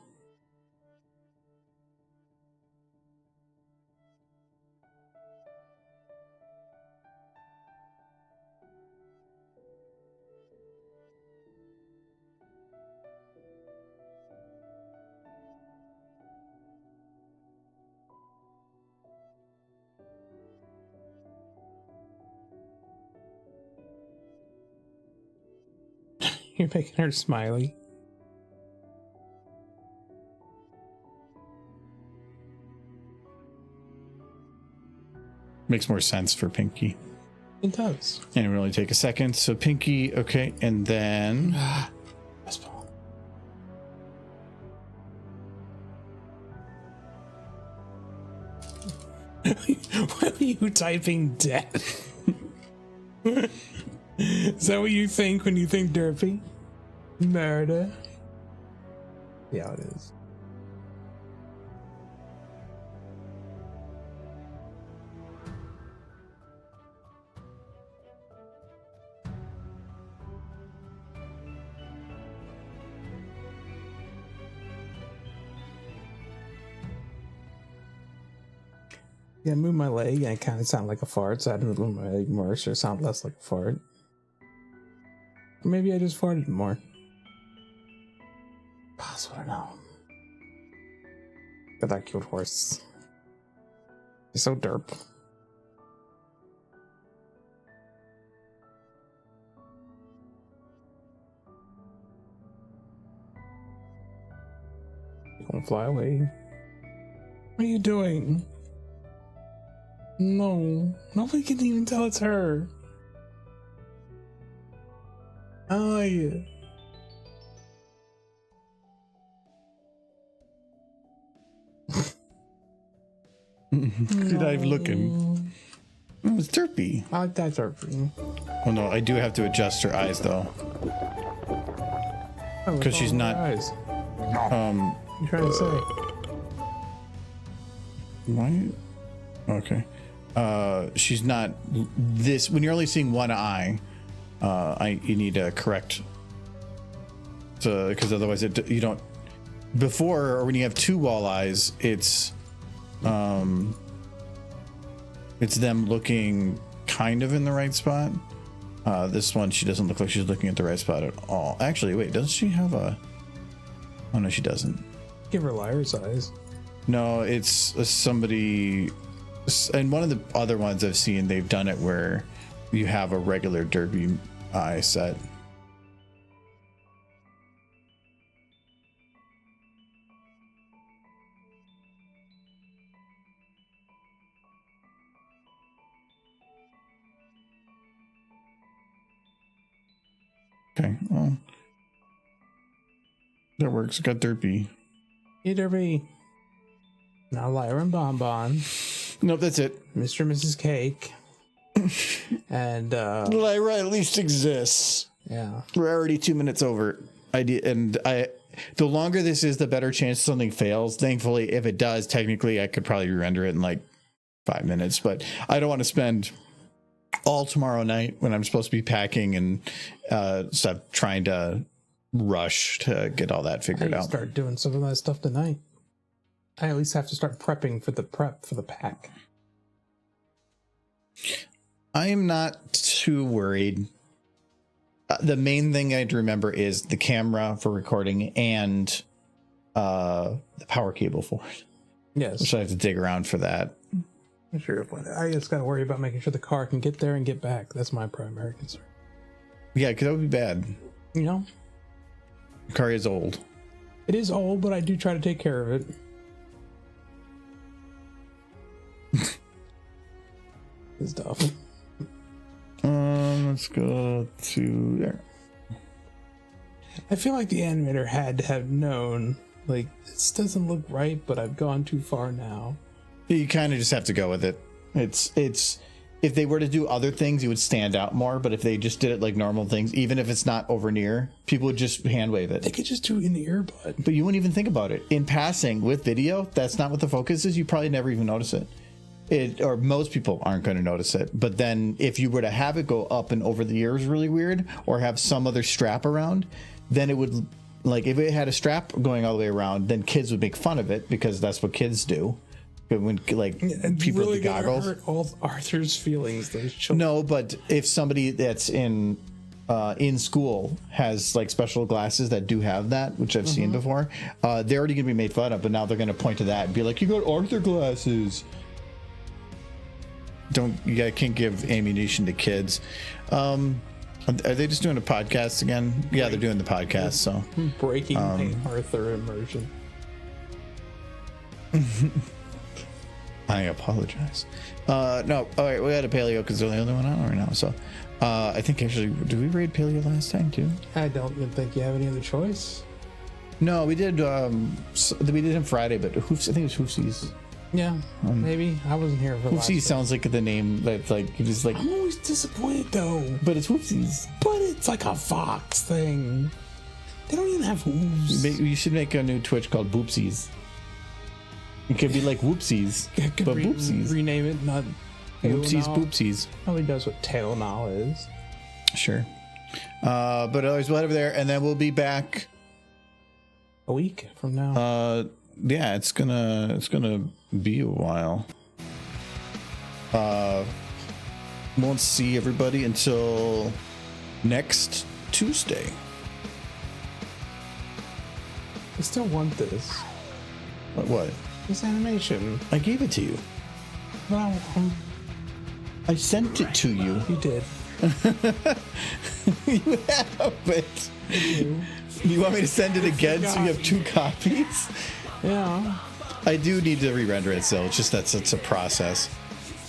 You're making her smiley. Makes more sense for Pinkie. It does. And it would only take a second. So Pinkie, okay, and then Why are you typing death? Is that what you think when you think derpy? Murder? Yeah, it is. Yeah, move my leg and it kind of sound like a fart, so I had to move my leg more so it sound less like a fart. Or maybe I just farted more. Possible to know. Got that cute horse. He's so derp. You gonna fly away? What are you doing? No, nobody can even tell it's her. Oh yeah. You're not even looking. Oh, it's derpy. I like that derpy. Oh no, I do have to adjust her eyes though. Because she's not. Eyes. What are you trying to say? Why? Okay. She's not this. When you're only seeing one eye, you need to correct. So, because otherwise you don't. Before, or when you have two wall eyes, it's them looking kind of in the right spot. This one, she doesn't look like she's looking at the right spot at all. Actually, wait, does she have a? Oh no, she doesn't. Give her liar's eyes. No, it's somebody, and one of the other ones I've seen, they've done it where you have a regular derby eye set. Okay, well, that works. Got derpy. Hey, Derby. Now Lyra and Bonbon. Nope, that's it. Mr. and Mrs. Cake. And Lyra at least exists. yeah. We're already 2 minutes over. The longer this is, the better chance something fails. Thankfully, if it does, technically I could probably render it in like 5 minutes, but I don't want to spend all tomorrow night when I'm supposed to be packing and stuff trying to rush to get all that figured out. Start doing some of that stuff tonight. I at least have to start prepping for the pack. I am not too worried. The main thing I had to remember is the camera for recording and the power cable for it. Yes. Which I have to dig around for that. I'm sure. I just got to worry about making sure the car can get there and get back. That's my primary concern. Yeah, because that would be bad. You know? The car is old. It is old, but I do try to take care of it. It's tough. Let's go to there. I feel like the animator had to have known, like, this doesn't look right, but I've gone too far now. You kind of just have to go with it. It's if they were to do other things, it would stand out more. But if they just did it like normal things, even if it's not over near, people would just hand wave it. They could just do it in the earbud. But you wouldn't even think about it. In passing with video, that's not what the focus is. You probably never even notice it. Or most people aren't going to notice it. But then if you were to have it go up and over the ears really weird, or have some other strap around, then it would, like, if it had a strap going all the way around, then kids would make fun of it because that's what kids do. When, like, people really with the goggles. hurt all Arthur's feelings. Those children. No, but if somebody that's in school has like special glasses that do have that, which I've seen before, they're already going to be made fun of, but now they're going to point to that and be like, "You got Arthur glasses." Can't give ammunition to kids. Are they just doing a podcast again? Yeah, they're doing the podcast. So breaking my Arthur immersion. I apologize. No, all right, we had a paleo because they're the only one on right now. So I think actually, did we raid paleo last time too? I don't even think you have any other choice. No, we did. We did him Friday, but Hoofs, I think it was Hoofsies. Yeah, maybe I wasn't here for. Hoofsies sounds like the name that's like it is like. I'm always disappointed though. But it's Hoofsies. But it's like a Fox thing. They don't even have hooves. You should make a new Twitch called Boopsies. It could be like Whoopsies, but Boopsies. Rename it, not Whoopsies, Boopsies. Probably does what Tail Now is. Sure. But otherwise, we'll head over there, and then we'll be back a week from now. Yeah, it's gonna be a while. Won't see everybody until next Tuesday. I still want this. What? This animation. I gave it to you. Well, I sent it to you. You did. You have it. You want me to send it again so you have 2 copies? Yeah. I do need to re-render it still. It's just it's a process.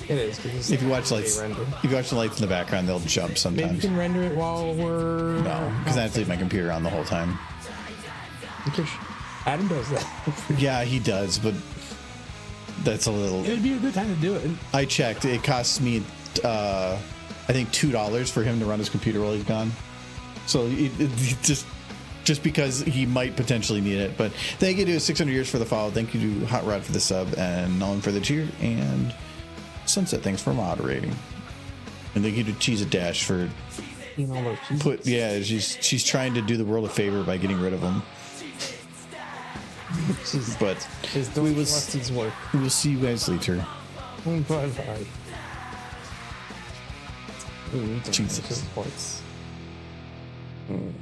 It is. If you watch lights, if you watch the lights in the background, they'll jump sometimes. Maybe you can render it while we're. No, because I have to leave my computer on the whole time. Adam does that. Yeah, he does, but that's a little. It would be a good time to do it. I checked. It costs me, I think $2 for him to run his computer while he's gone. So it just because he might potentially need it. But thank you to 600 Years for the follow. Thank you to Hot Rod for the sub and Nolan for the cheer and Sunset. Thanks for moderating. And thank you to Cheese a Dash for she's trying to do the world a favor by getting rid of him. But we will see you guys later. Bye bye. Jesus. Mm.